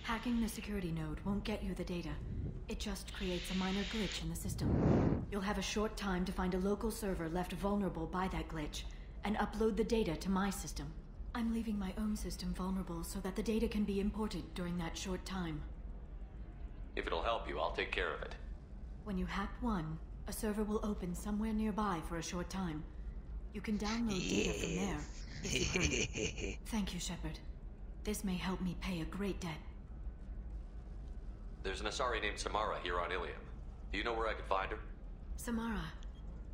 Hacking the security node won't get you the data. It just creates a minor glitch in the system. You'll have a short time to find a local server left vulnerable by that glitch, and upload the data to my system. I'm leaving my own system vulnerable so that the data can be imported during that short time. If it'll help you, I'll take care of it. When you hack one, a server will open somewhere nearby for a short time. You can download data from there, if you hurry. Thank you, Shepard. This may help me pay a great debt. There's an Asari named Samara here on Ilium. Do you know where I could find her? Samara?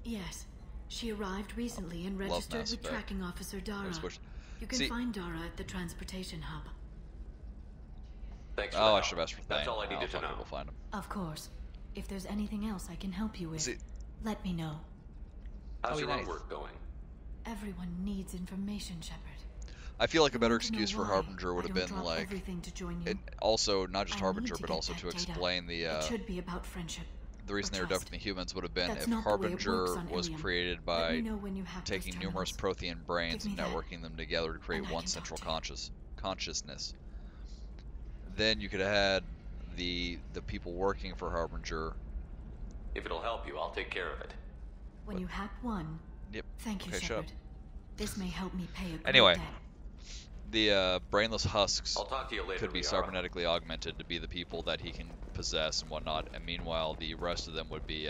Yes. She arrived recently and registered with Tracking Officer Dara. You can find Dara at the transportation hub. Thanks for I should have asked for That's all I needed to know. We'll find him. Of course. If there's anything else I can help you with, let me know. How's your own work going? Everyone needs information, Shepard. I feel like a better excuse for Harbinger would have been like, also not just Harbinger, but also to explain the the reason they were dumping the humans would have been if Harbinger was created by taking numerous Prothean brains and networking them together to create one central consciousness. Then you could have had the people working for Harbinger. If it'll help you, I'll take care of it. When you hack one, thank you, Shepard. This may help me pay a great Anyway. debt. The brainless husks I'll talk to you later, could be Liara. cybernetically augmented to be the people that he can possess and whatnot, and meanwhile the rest of them would be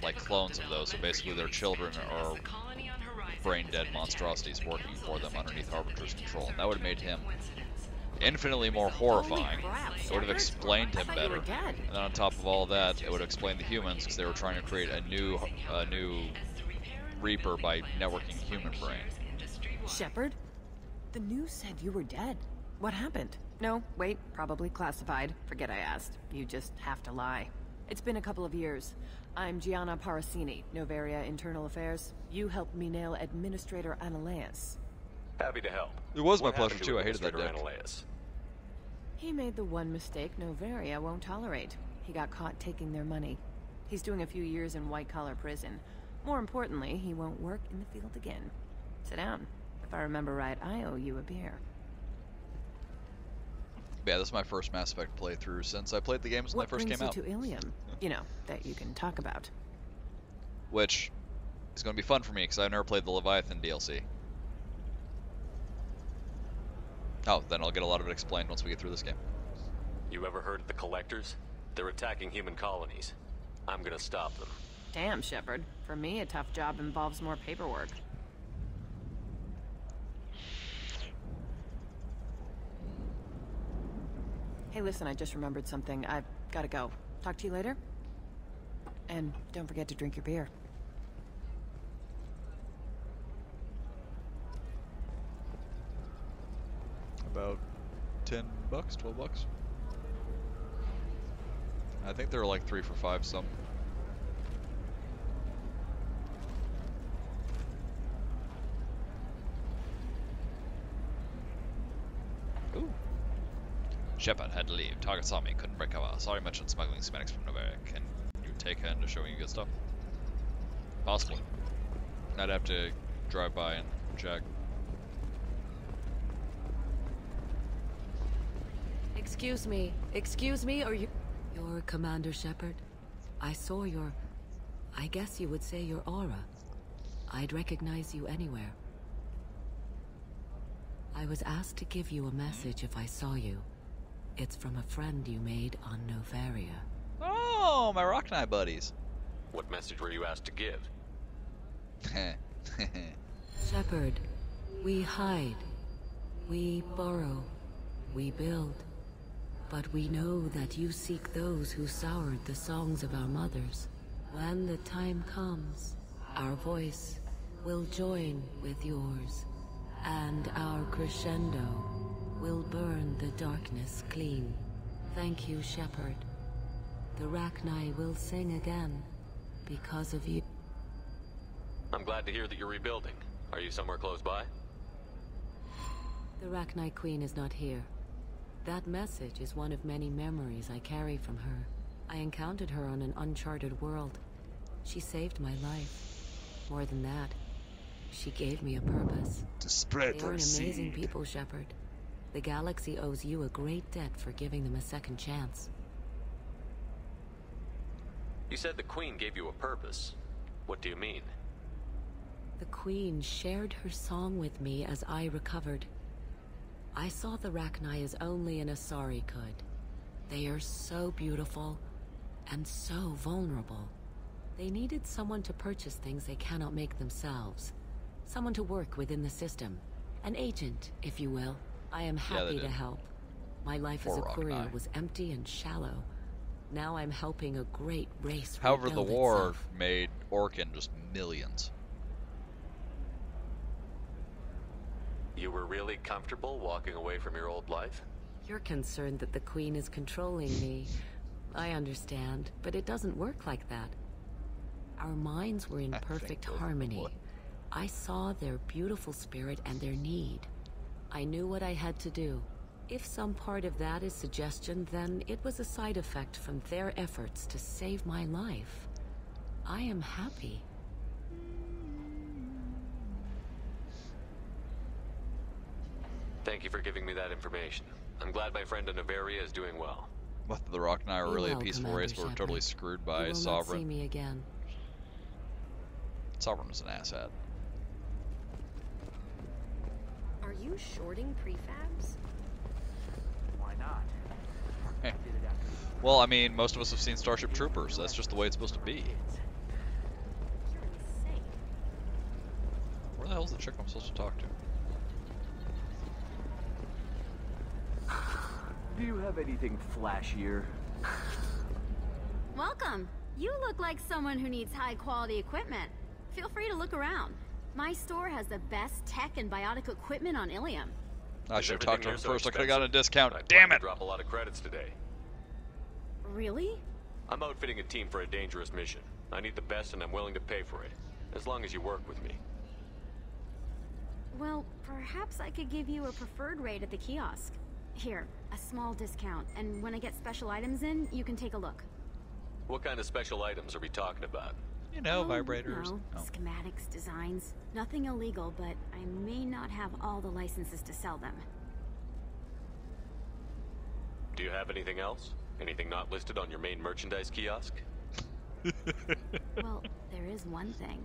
like clones of those. So basically their children are brain-dead monstrosities working for them underneath Harbinger's control. And that would have made him infinitely more horrifying. It would have explained him better. And then on top of all that, it would explain the humans because they were trying to create a new Reaper by networking human brain. Shepard? The news said you were dead. What happened? No, wait, probably classified. Forget I asked. You just have to lie. It's been a couple of years. I'm Gianna Parasini, Novaria Internal Affairs. You helped me nail Administrator Analaeus. Happy to help. It was my pleasure too. I hated that dick. He made the one mistake Novaria won't tolerate. He got caught taking their money. He's doing a few years in white-collar prison. More importantly, he won't work in the field again. Sit down. If I remember right, I owe you a beer. Yeah, this is my first Mass Effect playthrough since I played the games when they first came out. What brings you to Ilium? You know, that you can talk about. Which is going to be fun for me because I've never played the Leviathan DLC. Oh, then I'll get a lot of it explained once we get through this game. You ever heard of the Collectors? They're attacking human colonies. I'm gonna stop them. Damn, Shepard. For me, a tough job involves more paperwork. Hey, listen, I just remembered something. I've gotta go. Talk to you later? And don't forget to drink your beer. About $10, $12. I think they're like 3 for $5 some. Ooh. Shepard had to leave. Target saw me, couldn't break cover. Sorry, mentioned smuggling schematics from Novaria. Can you take her into showing you good stuff? Possibly. I'd have to drive by and check. Excuse me, or you... You're Commander Shepard? I saw your... I guess you would say your aura. I'd recognize you anywhere. I was asked to give you a message if I saw you. It's from a friend you made on Novaria. Oh, my Rock Knight buddies. What message were you asked to give? Shepard, we hide. We burrow. We build. But we know that you seek those who soured the songs of our mothers. When the time comes, our voice will join with yours, and our crescendo will burn the darkness clean. Thank you, Shepard. The Rachni will sing again because of you. I'm glad to hear that you're rebuilding. Are you somewhere close by? The Rachni Queen is not here. That message is one of many memories I carry from her. I encountered her on an uncharted world. She saved my life. More than that, she gave me a purpose. To spread They are their an amazing seed. people, Shepard. The galaxy owes you a great debt for giving them a second chance. You said the Queen gave you a purpose. What do you mean? The Queen shared her song with me as I recovered. I saw the Rachni as only an Asari could. They are so beautiful and so vulnerable. They needed someone to purchase things they cannot make themselves. Someone to work within the system. An agent, if you will. I am happy to help. My life as a courier was empty and shallow. Now I'm helping a great race. However, the war itself. made Orkin just millions. You were really comfortable walking away from your old life? You're concerned that the Queen is controlling me. I understand, but it doesn't work like that. Our minds were in perfect harmony. I saw their beautiful spirit and their need. I knew what I had to do. If some part of that is suggestion, then it was a side effect from their efforts to save my life. I am happy. Thank you for giving me that information. I'm glad my friend in Averia is doing well. But the Rachni are really a peaceful race, but we're Shepard. totally screwed by You will Sovereign. not see me again. Sovereign is an asshat. Are you shorting prefabs? Why not? Well, I mean, most of us have seen Starship Troopers. That's just the way it's supposed to be. Where the hell's the chick I'm supposed to talk to? Do you have anything flashier? Welcome. You look like someone who needs high-quality equipment. Feel free to look around. My store has the best tech and biotic equipment on Ilium. I should have Everything talked to here him so first. I could have gotten a discount. I Damn plan to it! drop a lot of credits today. Really? I'm outfitting a team for a dangerous mission. I need the best and I'm willing to pay for it. As long as you work with me. Well, perhaps I could give you a preferred rate at the kiosk. Here, a small discount, and when I get special items in, you can take a look. What kind of special items are we talking about? You know, vibrators. No, schematics, designs. Nothing illegal, but I may not have all the licenses to sell them. Do you have anything else? Anything not listed on your main merchandise kiosk? Well, there is one thing.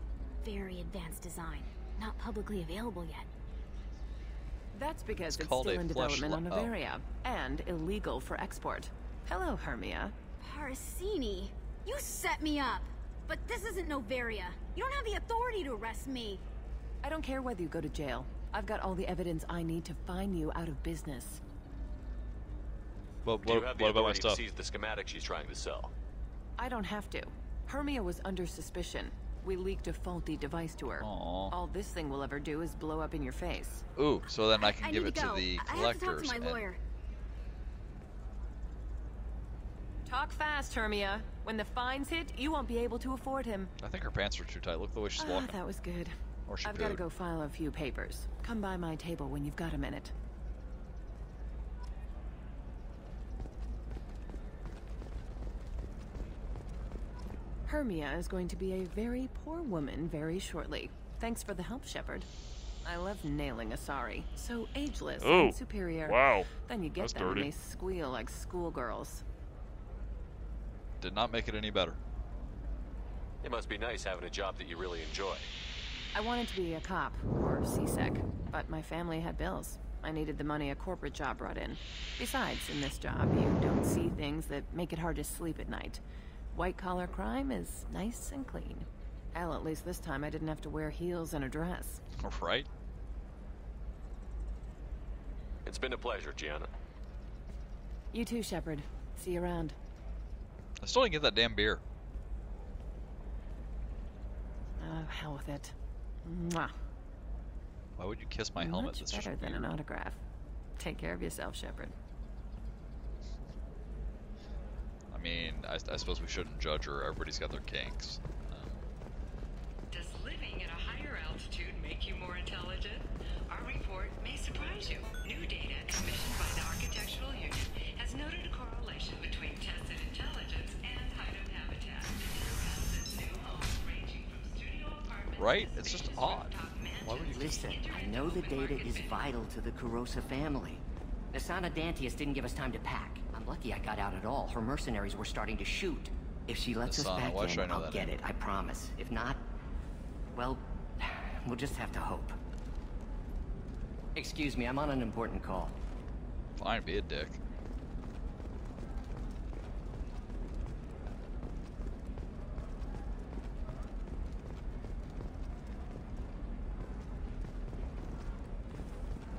Very advanced design. Not publicly available yet. That's because it's called still a in flesh development on lo- Averia, and illegal for export. Hello, Hermia. Parsini, you set me up! But this isn't Novaria. You don't have the authority to arrest me. I don't care whether you go to jail. I've got all the evidence I need to find you out of business. Well, Do you have the what about my authority to stuff? seize the schematic she's trying to sell? I don't have to. Hermia was under suspicion. We leaked a faulty device to her. Aww. All this thing will ever do is blow up in your face. Ooh, so then I can I give need it to to go. the I have to talk collectors. to my and- lawyer. Talk fast, Hermia. When the fines hit, you won't be able to afford him. I think her pants are too tight. Look at the way she's walking. That was good. Or she I've got to pooed. go file a few papers. Come by my table when you've got a minute. Hermia is going to be a very poor woman very shortly. Thanks for the help, Shepard. I love nailing Asari. So ageless Ooh, and superior. wow. Then you get That's them dirty. and they squeal like schoolgirls. Did not make it any better. It must be nice having a job that you really enjoy. I wanted to be a cop, or CSEC, but my family had bills. I needed the money a corporate job brought in. Besides, in this job, you don't see things that make it hard to sleep at night. White-collar crime is nice and clean. Hell, at least this time I didn't have to wear heels and a dress. Right? It's been a pleasure, Gianna. You too, Shepard. See you around. I still didn't get that damn beer. Oh, hell with it. Mwah. Why would you kiss my helmet? Much That's just better than an weird. autograph. Take care of yourself, Shepard. I mean, I suppose we shouldn't judge her. Everybody's got their kinks. Does living at a higher altitude make you you more intelligent? Our report may surprise you. New data commissioned by the Architectural Union has noted a correlation between tested intelligence and hideout habitat. New homes ranging from studio apartments. Right? It's just odd. Why would you Listen, I know the data is vital to the Kurosa family. Nasana Dantius didn't give us time to pack. I'm lucky I got out at all. Her mercenaries were starting to shoot. If she lets us back in, I'll get it, I promise. If not, well, we'll just have to hope. Excuse me, I'm on an important call. Fine, be a dick.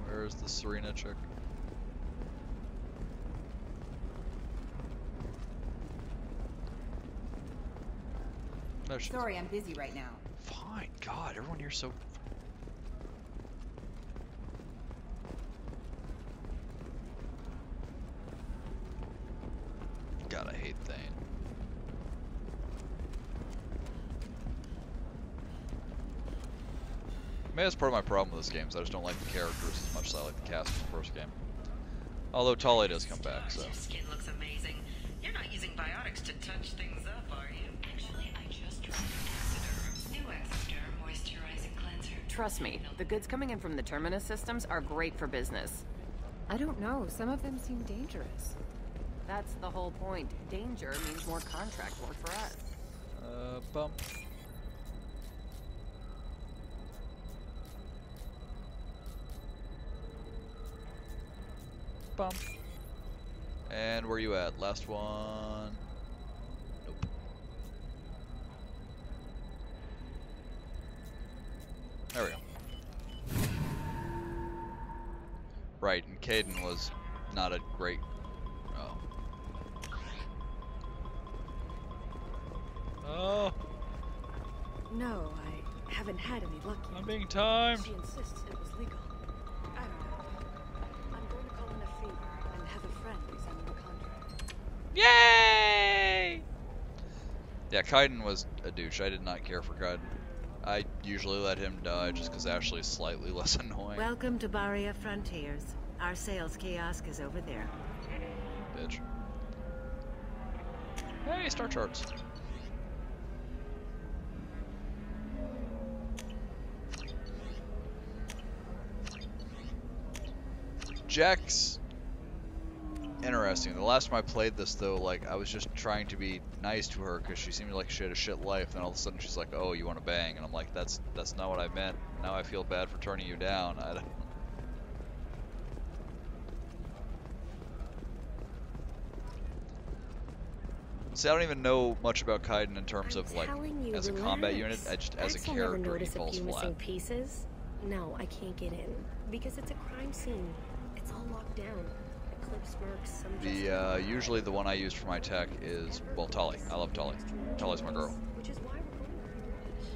Where's the Serena chick? No, sorry, I'm busy right now. Fine, God, everyone here's so... God, I hate Thane. Maybe that's part of my problem with this game, is I just don't like the characters as much as I like the cast from the first game. Although Tali does come back, so... Your skin looks amazing. You're not using biotics to touch things up, are you? Actually, I just tried Aciderm. New Aciderm moisturizing cleanser. Trust me, the goods coming in from the Terminus systems are great for business. I don't know. Some of them seem dangerous. That's the whole point. Danger means more contract work for us. Bump. Bump. And where you at? Last one. Nope. There we go. Right, and Caden was not a great... Oh. Oh. No, I haven't had any luck yet. I'm being timed. She insists it was legal. I don't know. I'm going to call in a favor and have a friend examine the contract. Yay! Yeah, Kaiden was a douche. I did not care for Kaiden. I usually let him die just because Ashley is slightly less annoying. Welcome to Baria Frontiers. Our sales kiosk is over there. Bitch. Hey, star charts. Jack's interesting. The last time I played this, though, like, I was just trying to be nice to her because she seemed like she had a shit life, and all of a sudden she's like, oh, you want to bang? And I'm like, that's not what I meant. Now I feel bad for turning you down. I don't... See, I don't even know much about Kaiden in terms of, like, as a combat unit. Just as a character, he falls flat. Missing pieces? No, I can't get in because it's a crime scene. It's all locked down. Eclipse marks, some usually the one I use for my tech is, well, Tali. I love Tali. Tali's my girl. Which is why we're going to the beach.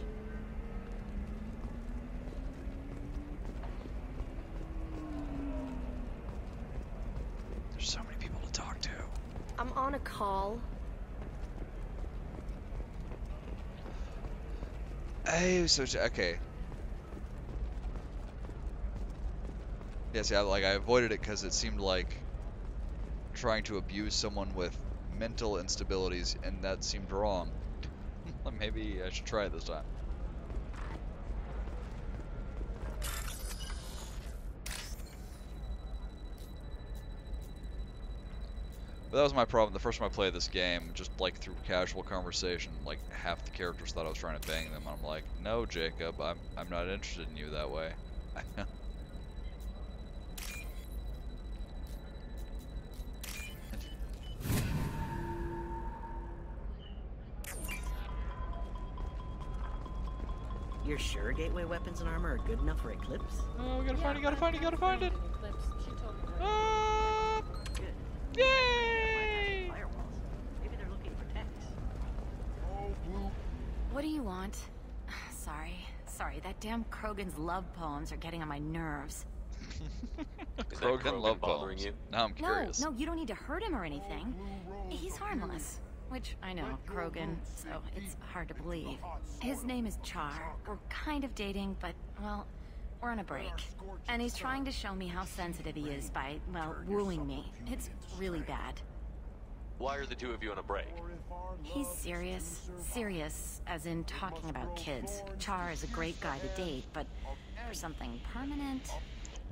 There's so many people to talk to. I'm on a call. Oh, so okay. Yeah, see, I avoided it because it seemed like trying to abuse someone with mental instabilities, and that seemed wrong. Maybe I should try it this time. But that was my problem the first time I played this game, just like through casual conversation, like half the characters thought I was trying to bang them. I'm like, no, Jacob, I'm not interested in you that way. You're sure gateway weapons and armor are good enough for Eclipse? Oh, we gotta find it, gotta find it! Eclipse. She told me that. Ah! Good. Yay! Firewalls. Maybe they're looking for techs. What do you want? Sorry, that damn Krogan's love poems are getting on my nerves. Krogan love bothering you? Now I'm curious. No, you don't need to hurt him or anything. He's harmless. Which, I know, Krogan, so it's hard to believe. His name is Char. We're kind of dating, but, well, We're on a break. And he's trying to show me how sensitive he is by, well, wooing me. It's really bad. Why are the two of you on a break? He's serious. Serious, as in talking about kids. Char is a great guy to date, but for something permanent...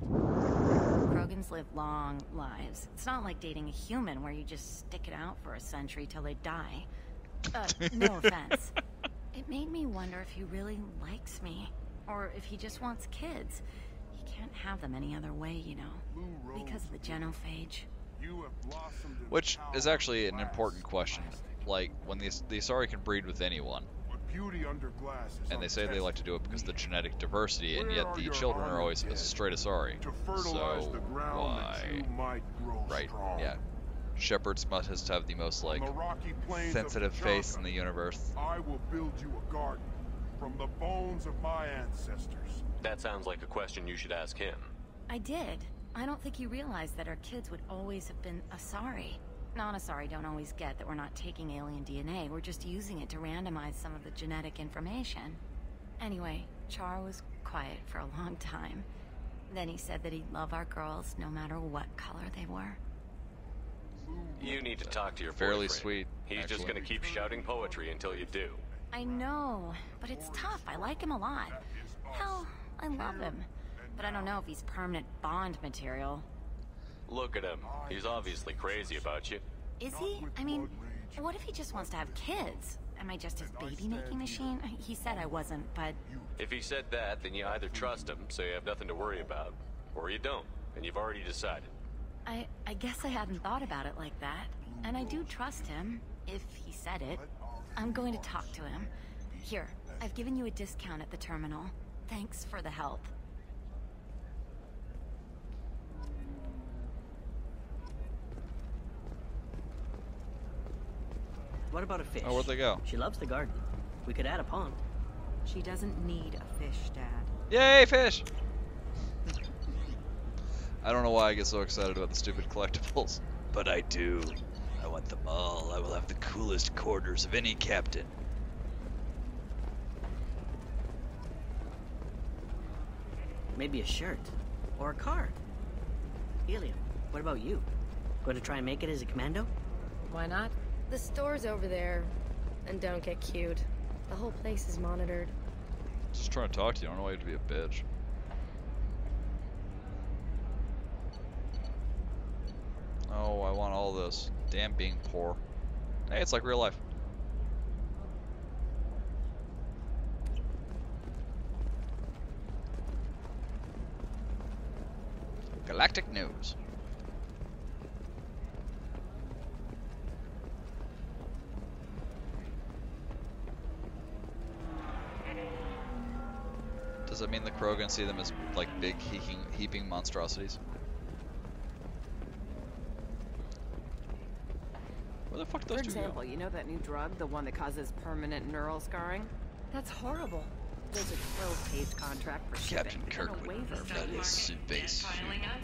Krogans live long lives. It's not like dating a human where you just stick it out for a century till they die. No offense. It made me wonder if he really likes me. Or if he just wants kids. He can't have them any other way, you know. Because of the genophage. Which is actually an important question. Like, when the Asari can breed with anyone, and they say they like to do it because of the genetic diversity, and yet the children are always straight Asari. So, why? Right, yeah. Shepherds must have the most, like, sensitive face in the universe. I will build you a garden from the bones of my ancestors. That sounds like a question you should ask him. I did. I don't think he realized that our kids would always have been Asari. Non-Asari don't always get that we're not taking alien DNA, we're just using it to randomize some of the genetic information. Anyway, Char was quiet for a long time. Then he said that he'd love our girls no matter what color they were. You need to talk to your fairly boyfriend. Sweet. He's actually. just gonna keep shouting poetry until you do. I know, but it's tough. I like him a lot. Hell, I love him. But I don't know if he's permanent Bond material. Look at him. He's obviously crazy about you. Is he? I mean, what if he just wants to have kids? Am I just his baby-making machine? He said I wasn't, but... If he said that, then you either trust him, so you have nothing to worry about, or you don't, and you've already decided. I guess I hadn't thought about it like that. And I do trust him, if he said it. I'm going to talk to him. Here, I've given you a discount at the terminal. Thanks for the help. What about a fish? Oh, where'd they go? She loves the garden. We could add a pond. She doesn't need a fish, Dad. Yay, fish! I don't know why I get so excited about the stupid collectibles, but I do. I want them all. I will have the coolest quarters of any captain. Maybe a shirt. Or a card. Helium, what about you? Going to try and make it as a commando? Why not? The store's over there. And don't get cute. The whole place is monitored. Just trying to talk to you. I don't know why you have to be a bitch. Oh, I want all this. Damn being poor. Hey, it's like real life. Galactic news. Does that mean the Krogan see them as like big heaping monstrosities? Where the fuck did those For two example, go? you know that new drug, the one that causes permanent neural scarring? That's horrible. There's a 12-page contract for shipping. Captain and a Kirkwood. waiver for That the is space.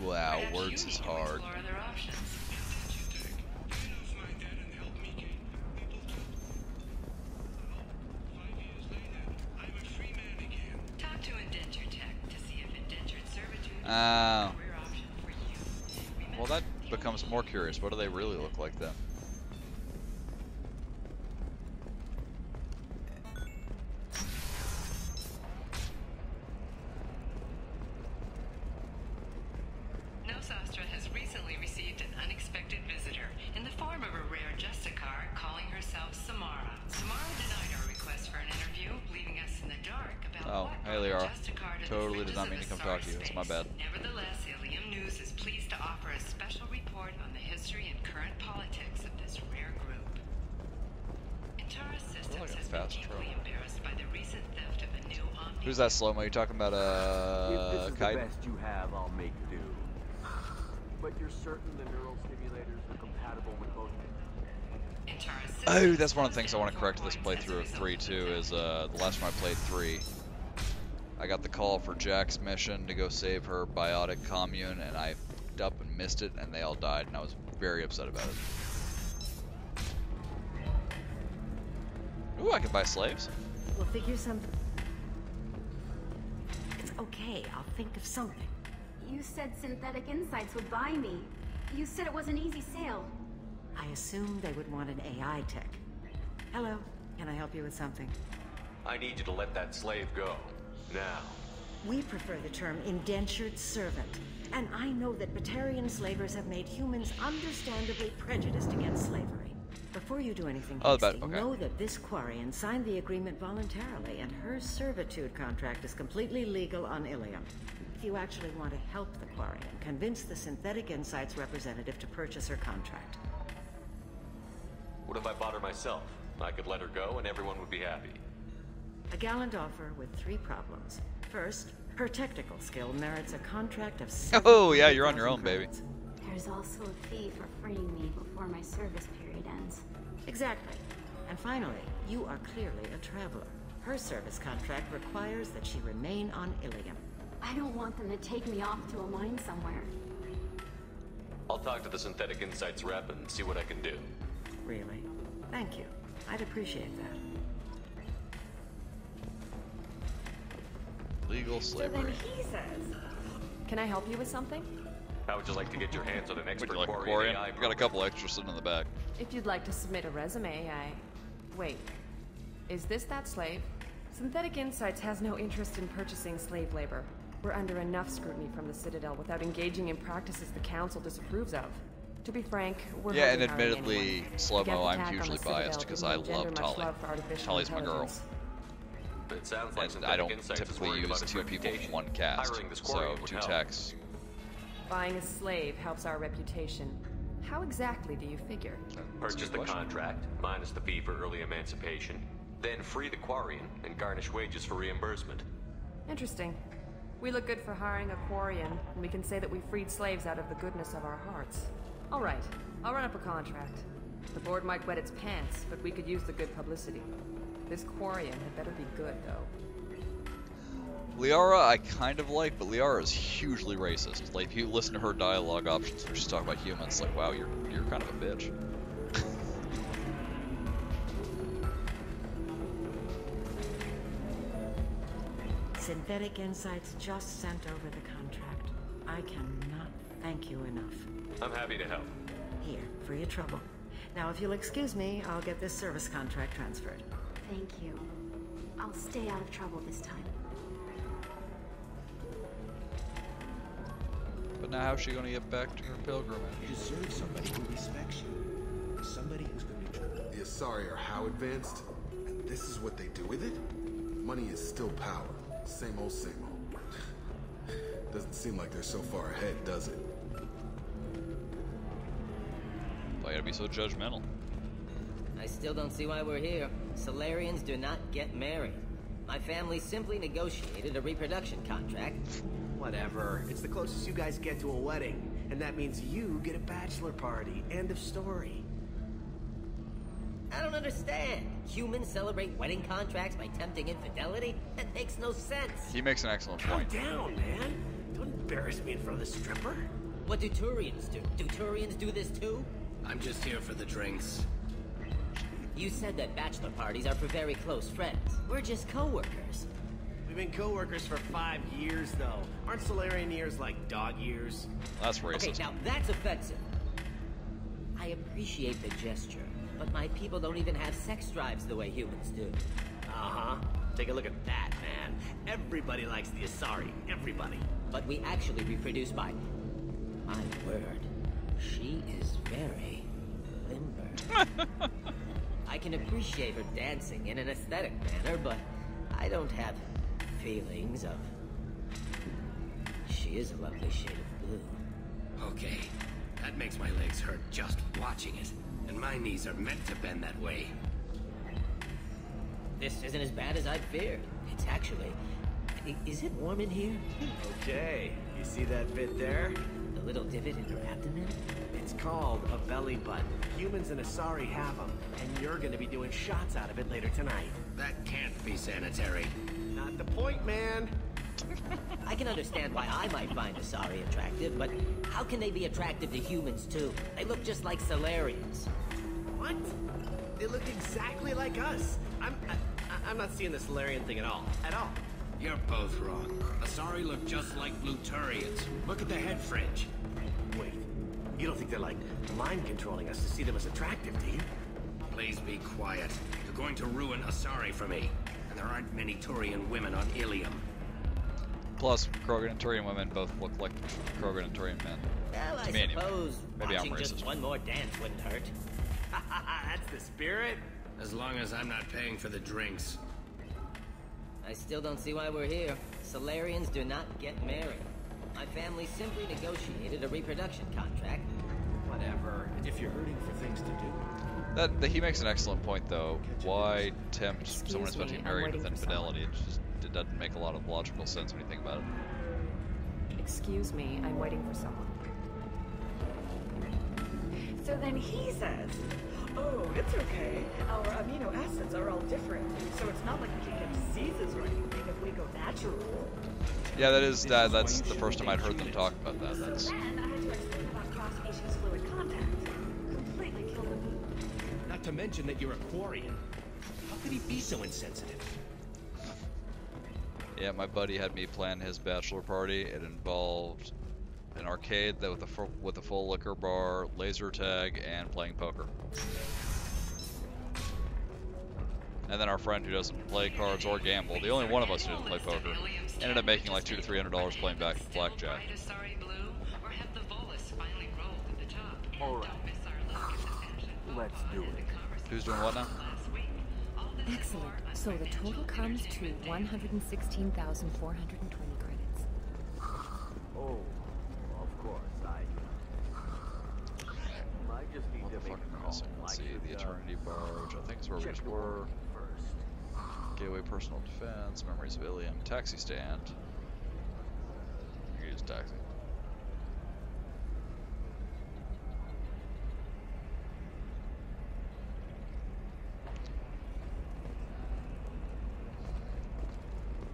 Wow, words is hard. Well, that becomes more curious. What do they really look like then? Nosastra has recently received an unexpected visitor in the form of a rare Justicar calling herself Samara. Samara denied our request for an interview, leaving us in the dark about what hey Liara. Justicar to the Totally did fringes not of mean to the come talk to you. star It's my bad. space. Nevertheless, Ilium News is pleased to offer a special report on the history and current politics of this rare group. Intara Systems has been deeply embarrassed by the recent theft of a new Omni. Who's that slow-mo? You talking about If this is Kite? the best you have, I'll make do. But you're certain the neural stimulators are compatible with both? Oh, that's one of the things I want to correct this playthrough of 3 too, is the last time I played 3, I got the call for Jack's mission to go save her biotic commune, and I f***ed up and missed it, and they all died, and I was very upset about it. Ooh, I can buy slaves. We'll figure something. It's okay. I'll think of something. You said Synthetic Insights would buy me. You said it was an easy sale. I assumed they would want an AI tech. Hello, can I help you with something? I need you to let that slave go. Now. We prefer the term indentured servant. And I know that Batarian slavers have made humans understandably prejudiced against slavery. Before you do anything hasty, know that this Quarian signed the agreement voluntarily, and her servitude contract is completely legal on Ilium. If you actually want to help the Quarian, convince the Synthetic Insights representative to purchase her contract. What if I bought her myself? I could let her go and everyone would be happy. A gallant offer with 3 problems. First, her technical skill merits a contract of Oh, yeah, you're on your own, baby. There's also a fee for freeing me before my service period ends. Exactly. And finally, you are clearly a traveler. Her service contract requires that she remain on Ilium. I don't want them to take me off to a mine somewhere. I'll talk to the Synthetic Insights rep and see what I can do. Really? Thank you. I'd appreciate that. Legal slavery. So then he says, can I help you with something? How would you like to get your hands on an expert Quarian AI? I've got a couple extras sitting in the back. If you'd like to submit a resume, Wait. Is this that slave? Synthetic Insights has no interest in purchasing slave labor. We're under enough scrutiny from the Citadel without engaging in practices the Council disapproves of. To be frank, we're yeah, and hardly hiring admittedly, anyone. slow-mo, I'm Against hugely attack on the biased Citadel because would I engender love much Tali. love for artificial Tali's my girl. intelligence. It sounds like And I don't Insights is typically worried use about 2 people reputation. from 1 cast, Hiring this so Quarian would 2 help. techs. Buying a slave helps our reputation. How exactly do you figure? Purchase the contract, minus the fee for early emancipation, then free the Quarian and garnish wages for reimbursement. Interesting. We look good for hiring a Quarian, and we can say that we freed slaves out of the goodness of our hearts. All right, I'll run up a contract. The board might wet its pants, but we could use the good publicity. This Quarian had better be good, though. Liara I kind of like, but Liara is hugely racist. Like, if you listen to her dialogue options where she's talking about humans, like, wow, you're kind of a bitch. Synthetic Insights just sent over the contract. I cannot thank you enough. I'm happy to help. Here, for your trouble. Now, if you'll excuse me, I'll get this service contract transferred. Thank you. I'll stay out of trouble this time. But now how's she going to get back to her pilgrimage? You deserve somebody who respects you. Somebody who's going to be true. The Asari are how advanced? And this is what they do with it? Money is still power. Same old, same old. Doesn't seem like they're so far ahead, does it? Why you gotta be so judgmental? I still don't see why we're here. Solarians do not get married. My family simply negotiated a reproduction contract. Whatever. It's the closest you guys get to a wedding. And that means you get a bachelor party. End of story. I don't understand. Humans celebrate wedding contracts by tempting infidelity? That makes no sense. He makes an excellent Calm point. down, man. Don't embarrass me in front of the stripper. What do Turians do? Do Turians do this too? I'm just here for the drinks. You said that bachelor parties are for very close friends. We're just co-workers. We've been co-workers for 5 years, though. Aren't Solarian years like dog years? That's racist. Okay, now that's offensive. I appreciate the gesture, but my people don't even have sex drives the way humans do. Uh-huh. Take a look at that, man. Everybody likes the Asari. Everybody. But we actually reproduce by... My word. She is very limber. I can appreciate her dancing in an aesthetic manner, but I don't have feelings of... She is a lovely shade of blue. Okay. That makes my legs hurt just watching it. And my knees are meant to bend that way. This isn't as bad as I'd feared. It's actually... Is it warm in here? Okay. You see that bit there? The little divot in her abdomen? It's called a belly button. Humans and Asari have them, and you're gonna be doing shots out of it later tonight. That can't be sanitary. Not the point, man. I can understand why I might find Asari attractive, but how can they be attractive to humans too? They look just like Solarians. What? They look exactly like us. I'm not seeing the Solarian thing at all. At all. You're both wrong. Asari look just like Bluturians. Look at the head fringe. Wait, you don't think they're like mind controlling us to see them as attractive, do you? Please be quiet. You're going to ruin Asari for me. And there aren't many Turian women on Ilium. Plus, Krogan and Turian women both look like Krogan and Turian men. Well, I anyway. suppose Maybe I'm watching racist. just one more dance wouldn't hurt. That's the spirit. As long as I'm not paying for the drinks. I still don't see why we're here. Solarians do not get married. My family simply negotiated a reproduction contract. Whatever. If you're hurting for things to do. He makes an excellent point, though. Why tempt someone who's about to get married with infidelity? It doesn't make a lot of logical sense when you think about it. Excuse me, I'm waiting for someone. So then he says, oh, it's okay. Our amino acids are all different, so it's not like we can get diseases or anything if we go natural. Yeah, that's the first time I'd heard them talk about that. That's... Then I had to explain about cross-species fluid contact. Completely killed the mood. Not to mention that you're a Quarian. How could he be so insensitive? Yeah, my buddy had me plan his bachelor party. It involved an arcade that with a full liquor bar, laser tag, and playing poker. And then our friend who doesn't play cards or gamble, the only one of us who didn't play poker, ended up making like $200 to $300 playing blackjack. Alright. Let's do it. Who's doing what now? Excellent. So the total comes to 116,420 credits. Oh, of course, I just need to make a call. Let's see, the Eternity Barge, I think is where we just were. Gateway Personal Defense, Memories of Ilium, Taxi Stand. You can use taxi.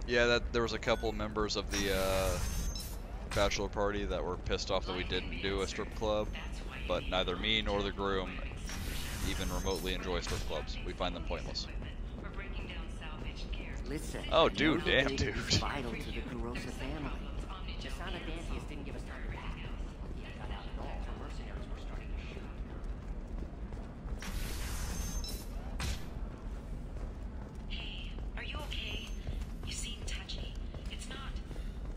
Yeah, there was a couple members of the bachelor party that were pissed off that we didn't do a strip club, but neither me nor the groom even remotely enjoy strip clubs. We find them pointless. Listen, oh, dude, damn, dude. Vital to the Kurosa family. Jasana Dantius didn't give us time to back out. He got out at all. The mercenaries were starting to shoot. Hey, are you okay? You seem touchy. It's not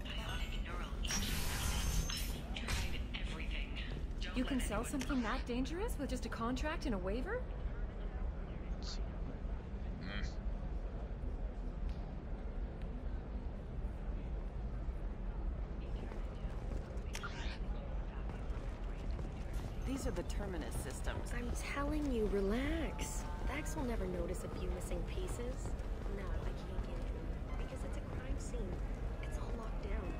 biotic neural injuries. I've tried everything. You can sell something that dangerous with just a contract and a waiver? These are the terminus systems. I'm telling you, relax. Vax will never notice a few missing pieces. No, I can't get in. Because it's a crime scene. It's all locked down.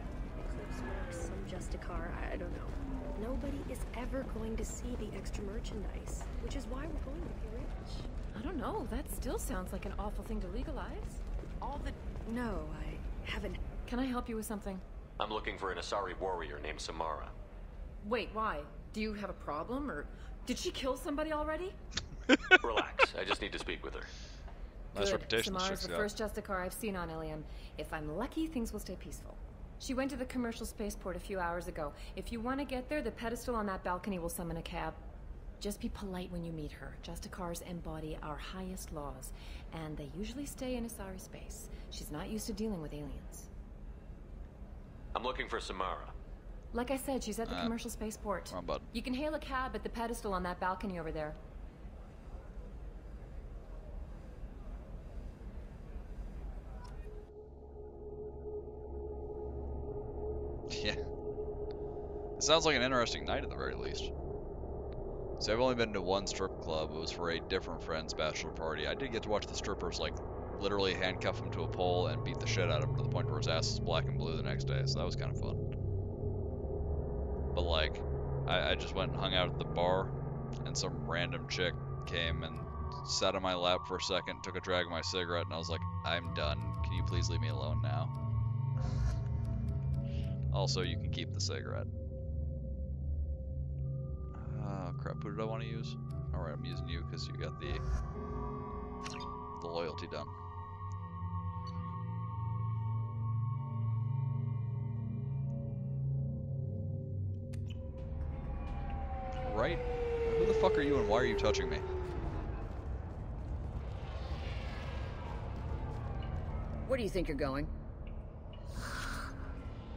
Eclipse marks, some Justicar, I don't know. Nobody is ever going to see the extra merchandise, which is why we're going to be rich. I don't know, that still sounds like an awful thing to legalize. All the... No, I haven't... Can I help you with something? I'm looking for an Asari warrior named Samara. Wait, why? Do you have a problem, or did she kill somebody already? Relax, I just need to speak with her. Nice Good. reputation. Samara's the first Justicar I've seen on Ilium. If I'm lucky, things will stay peaceful. She went to the commercial spaceport a few hours ago. If you want to get there, the pedestal on that balcony will summon a cab. Just be polite when you meet her. Justicars embody our highest laws, and they usually stay in Asari space. She's not used to dealing with aliens. I'm looking for Samara. Like I said, she's at the commercial spaceport. Wrong button. You can hail a cab at the pedestal on that balcony over there. Yeah. It sounds like an interesting night at the very least. So I've only been to one strip club. It was for a different friend's bachelor party. I did get to watch the strippers, like, literally handcuff him to a pole and beat the shit out of him to the point where his ass is black and blue the next day. So that was kind of fun. But, like, I just went and hung out at the bar, and some random chick came and sat on my lap for a second, took a drag of my cigarette, and I was like, I'm done. Can you please leave me alone now? Also, you can keep the cigarette. Crap, who did I want to use? Alright, I'm using you because you got the loyalty done. right? Who the fuck are you and why are you touching me? Where do you think you're going?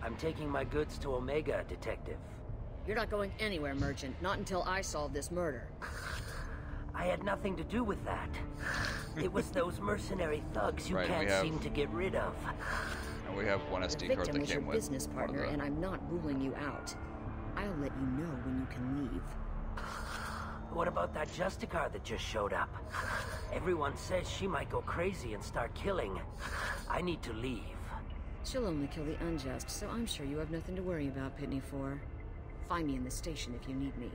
I'm taking my goods to Omega, Detective. You're not going anywhere, Merchant. Not until I solve this murder. I had nothing to do with that. It was those mercenary thugs you Right, can't seem to get rid of. And we have one The SD card victim that was your came with. business partner, and I'm not ruling you out. I'll let you know when you can leave. What about that Justicar that just showed up? Everyone says she might go crazy and start killing. I need to leave. She'll only kill the unjust, so I'm sure you have nothing to worry about, Pitney 4. Find me in the station if you need me.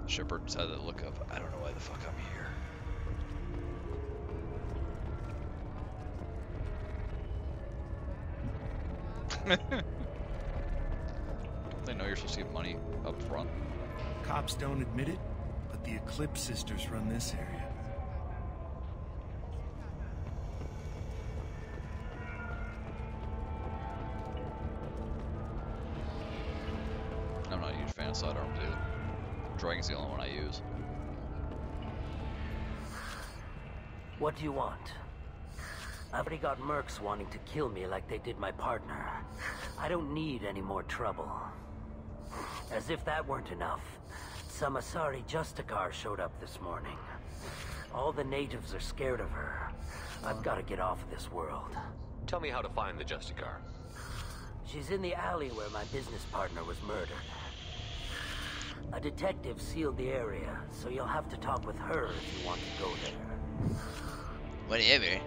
Shepard just had that look of, I don't know why the fuck I'm here. Don't they know you're supposed to get money up front? Cops don't admit it, but the Eclipse sisters run this area. I'm not a huge fan of sidearms either. Dragon's the only one I use. What do you want? I've already got mercs wanting to kill me like they did my partner. I don't need any more trouble. As if that weren't enough, some Asari Justicar showed up this morning. All the natives are scared of her. I've got to get off of this world. Tell me how to find the Justicar. She's in the alley where my business partner was murdered. A detective sealed the area, so you'll have to talk with her if you want to go there. Whatever.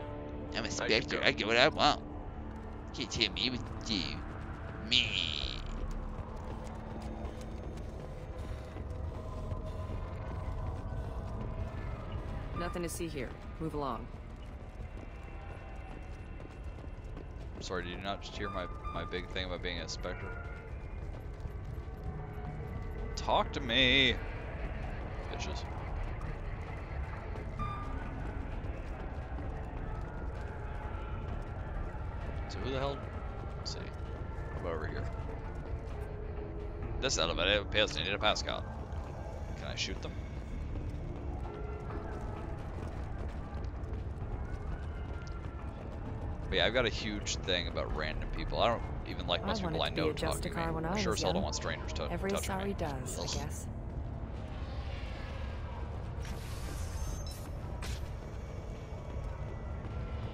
I'm a specter. I get what I want. Can't tell me what to do. Me. Nothing to see here. Move along. Sorry, did you not just hear my big thing about being a specter? Talk to me, bitches. So who the hell? Let's see. What about over here? This elevator appears to need a passcard. Can I shoot them? But yeah, I've got a huge thing about random people. I don't even like most people I know talking to me. I sure as hell don't want strangers touching me. Every Asari does, I guess.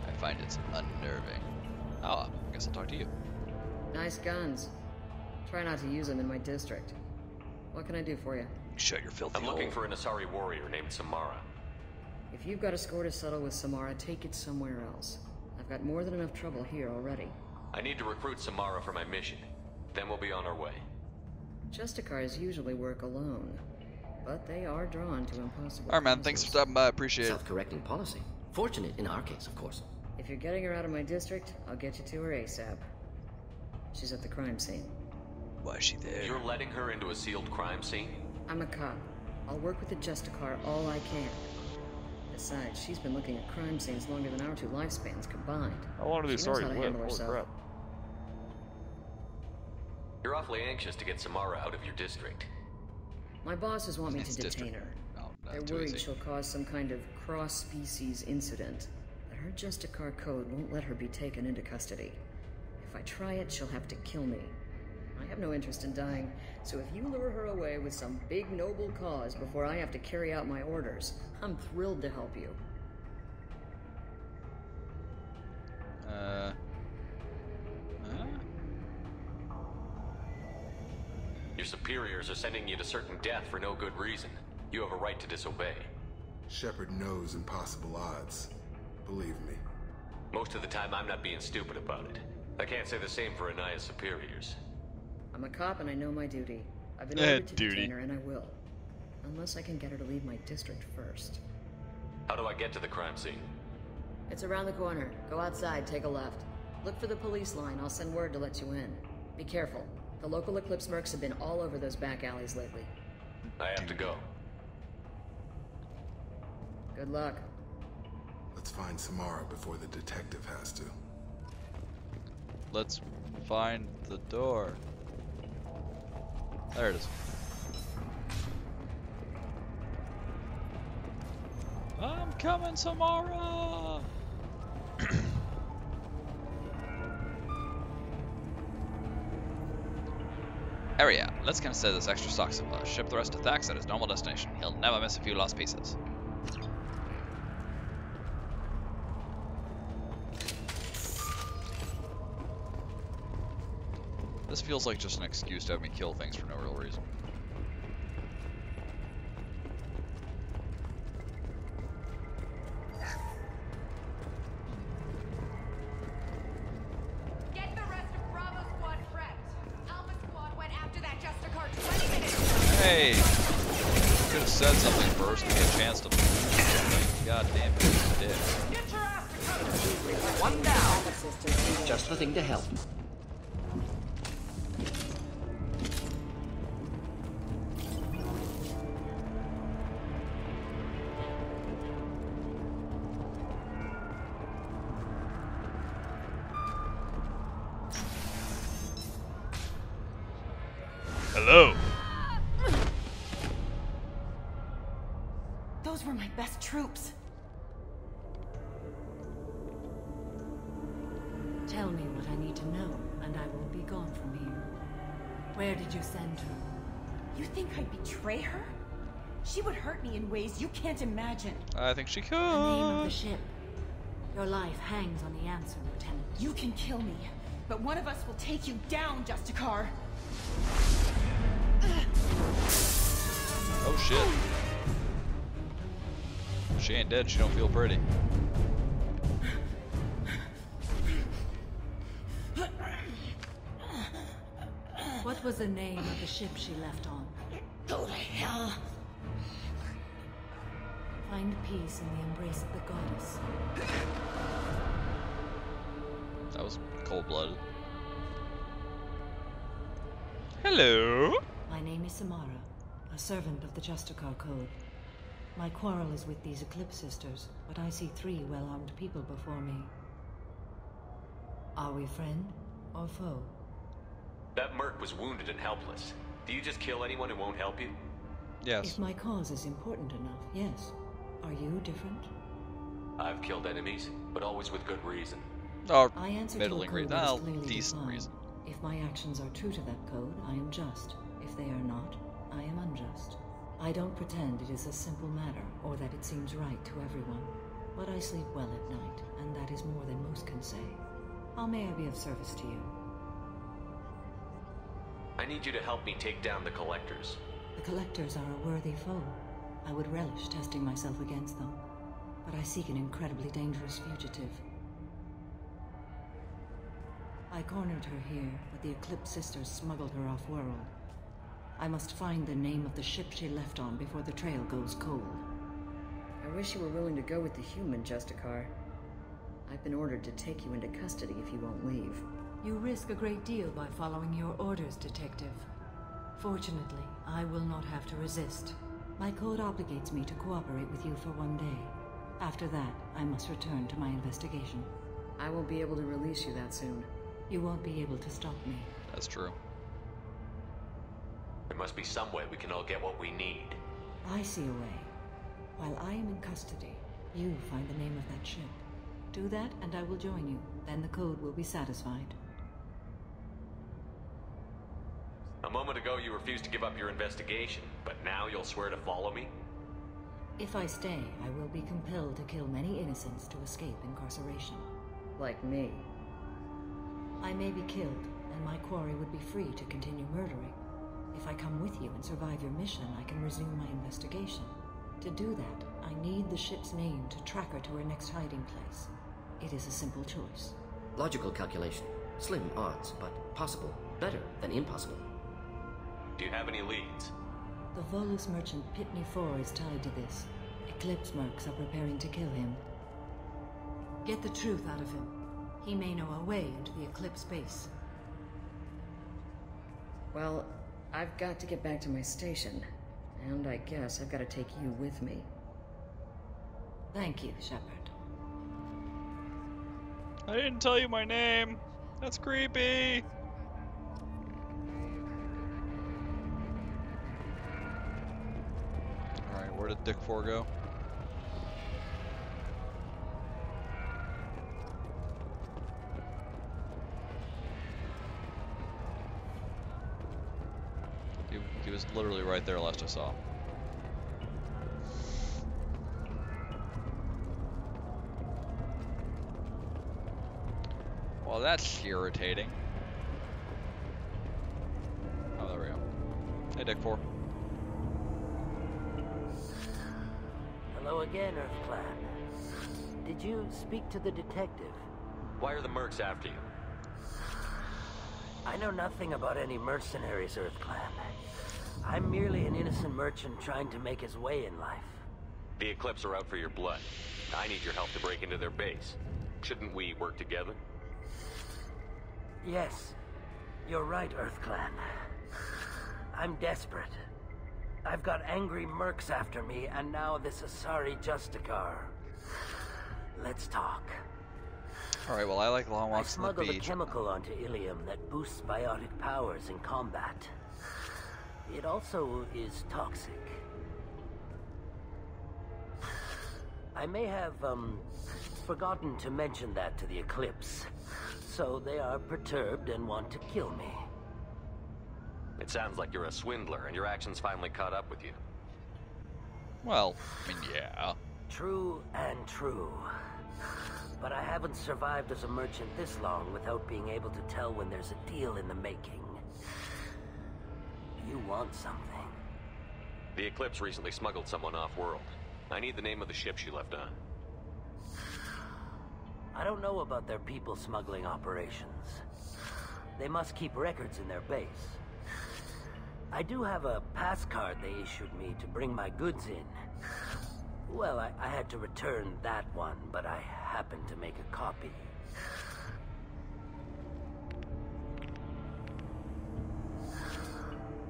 I find it unnerving. Oh, I guess I'll talk to you. Nice guns. Try not to use them in my district. What can I do for you? Shut your filthy I'm looking for an Asari warrior named Samara. If you've got a score to settle with Samara, take it somewhere else. I've got more than enough trouble here already. I need to recruit Samara for my mission. Then we'll be on our way. Justicars usually work alone, but they are drawn to impossible Alright man, thanks for stopping by, I appreciate it. Self-correcting policy. Fortunate in our case, of course. If you're getting her out of my district, I'll get you to her ASAP. She's at the crime scene. Why is she there? You're letting her into a sealed crime scene? I'm a cop. I'll work with the Justicar all I can. Besides, she's been looking at crime scenes longer than our two lifespans combined. How long do these stories live? Holy herself. crap. You're awfully anxious to get Samara out of your district. My bosses want me It's to detain district. her. No, They're not too worried easy. she'll cause some kind of cross-species incident. But her Justicar code won't let her be taken into custody. If I try it, she'll have to kill me. I have no interest in dying, so if you lure her away with some big noble cause before I have to carry out my orders, I'm thrilled to help you. Your superiors are sending you to certain death for no good reason. You have a right to disobey. Shepard knows impossible odds. Believe me. Most of the time, I'm not being stupid about it. I can't say the same for Anaya's superiors. I'm a cop and I know my duty. I've been ordered to detain her and I will. Unless I can get her to leave my district first. How do I get to the crime scene? It's around the corner. Go outside, take a left. Look for the police line. I'll send word to let you in. Be careful. The local Eclipse mercs have been all over those back alleys lately. I have to go. Good luck. Let's find Samara before the detective has to. Let's find the door. There it is. I'm coming, Samara! Area, let's consider this extra stock supply. Ship the rest to Thax at his normal destination. He'll never miss a few lost pieces. This feels like just an excuse to have me kill things for no real reason. Get the rest of Bravo Squad prepped. Alpha Squad went after that Justicar 20 minutes ago. Hey! Could have said something first to get a chance to. God damn it, you did. Get your ass to cover. One down. Just the thing to help. Hello. Those were my best troops. Tell me what I need to know, and I will be gone from here. Where did you send her? You think I'd betray her? She would hurt me in ways you can't imagine. I think she could. The name of the ship. Your life hangs on the answer, Lieutenant. You can kill me, but one of us will take you down, Justicar. Oh shit. She ain't dead, she don't feel pretty. What was the name of the ship she left on? Go to hell. Find peace in the embrace of the goddess. That was cold-blooded. Hello. My name is Samara, a servant of the Justicar Code. My quarrel is with these Eclipse Sisters, but I see 3 well-armed people before me. Are we friend or foe? That merc was wounded and helpless. Do you just kill anyone who won't help you? Yes. If my cause is important enough, yes. Are you different? I've killed enemies, but always with good reason. Oh, I answer to a middling code reason. that is Well, clearly decent defined. reason. If my actions are true to that code, I am just. If they are not, I am unjust. I don't pretend it is a simple matter, or that it seems right to everyone. But I sleep well at night, and that is more than most can say. How may I be of service to you? I need you to help me take down the Collectors. The Collectors are a worthy foe. I would relish testing myself against them. But I seek an incredibly dangerous fugitive. I cornered her here, but the Eclipse Sisters smuggled her off-world. I must find the name of the ship she left on before the trail goes cold. I wish you were willing to go with the human, Justicar. I've been ordered to take you into custody if you won't leave. You risk a great deal by following your orders, Detective. Fortunately, I will not have to resist. My code obligates me to cooperate with you for 1 day. After that, I must return to my investigation. I won't be able to release you that soon. You won't be able to stop me. That's true. There must be some way we can all get what we need. I see a way. While I am in custody, you find the name of that ship. Do that, and I will join you. Then the code will be satisfied. A moment ago you refused to give up your investigation, but now you'll swear to follow me? If I stay, I will be compelled to kill many innocents to escape incarceration. Like me. I may be killed, and my quarry would be free to continue murdering. If I come with you and survive your mission, I can resume my investigation. To do that, I need the ship's name to track her to her next hiding place. It is a simple choice. Logical calculation. Slim odds, but possible. Better than impossible. Do you have any leads? The Volus merchant Pitney 4 is tied to this. Eclipse mercs are preparing to kill him. Get the truth out of him. He may know a way into the Eclipse base. Well, I've got to get back to my station. And I guess I've got to take you with me. Thank you, Shepard. I didn't tell you my name. That's creepy. Alright, where did Dick 4 go? He was literally right there last I saw. Well, that's irritating. Oh, there we go. Hey, Dick 4. Hello again, Earth Clan. Did you speak to the detective? Why are the mercs after you? I know nothing about any mercenaries, Earth Clan. I'm merely an innocent merchant trying to make his way in life. The Eclipse are out for your blood. I need your help to break into their base. Shouldn't we work together? Yes, you're right, Earth Clan. I'm desperate. I've got angry mercs after me, and now this Asari Justicar. Let's talk. Alright, well, I like long I walks on the smuggled a beach. chemical onto Ilium that boosts biotic powers in combat. It also is toxic. I may have, forgotten to mention that to the Eclipse. So they are perturbed and want to kill me. It sounds like you're a swindler, and your actions finally caught up with you. Well, I mean, yeah. True and true. But I haven't survived as a merchant this long without being able to tell when there's a deal in the making. You want something? The Eclipse recently smuggled someone off-world. I need the name of the ship she left on. I don't know about their people smuggling operations. They must keep records in their base. I do have a pass card they issued me to bring my goods in. Well, I had to return that one, but I happened to make a copy.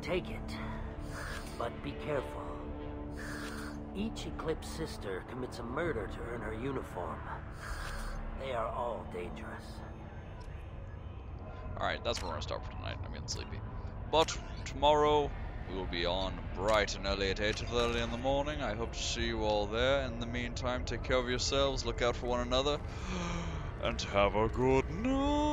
Take it, but be careful. Each Eclipse sister commits a murder to earn her uniform. They are all dangerous. Alright, that's where we're gonna start for tonight. I'm getting sleepy. But tomorrow we will be on bright and early at 8:30 in the morning. I hope to see you all there. In the meantime, take care of yourselves, look out for one another, and have a good night.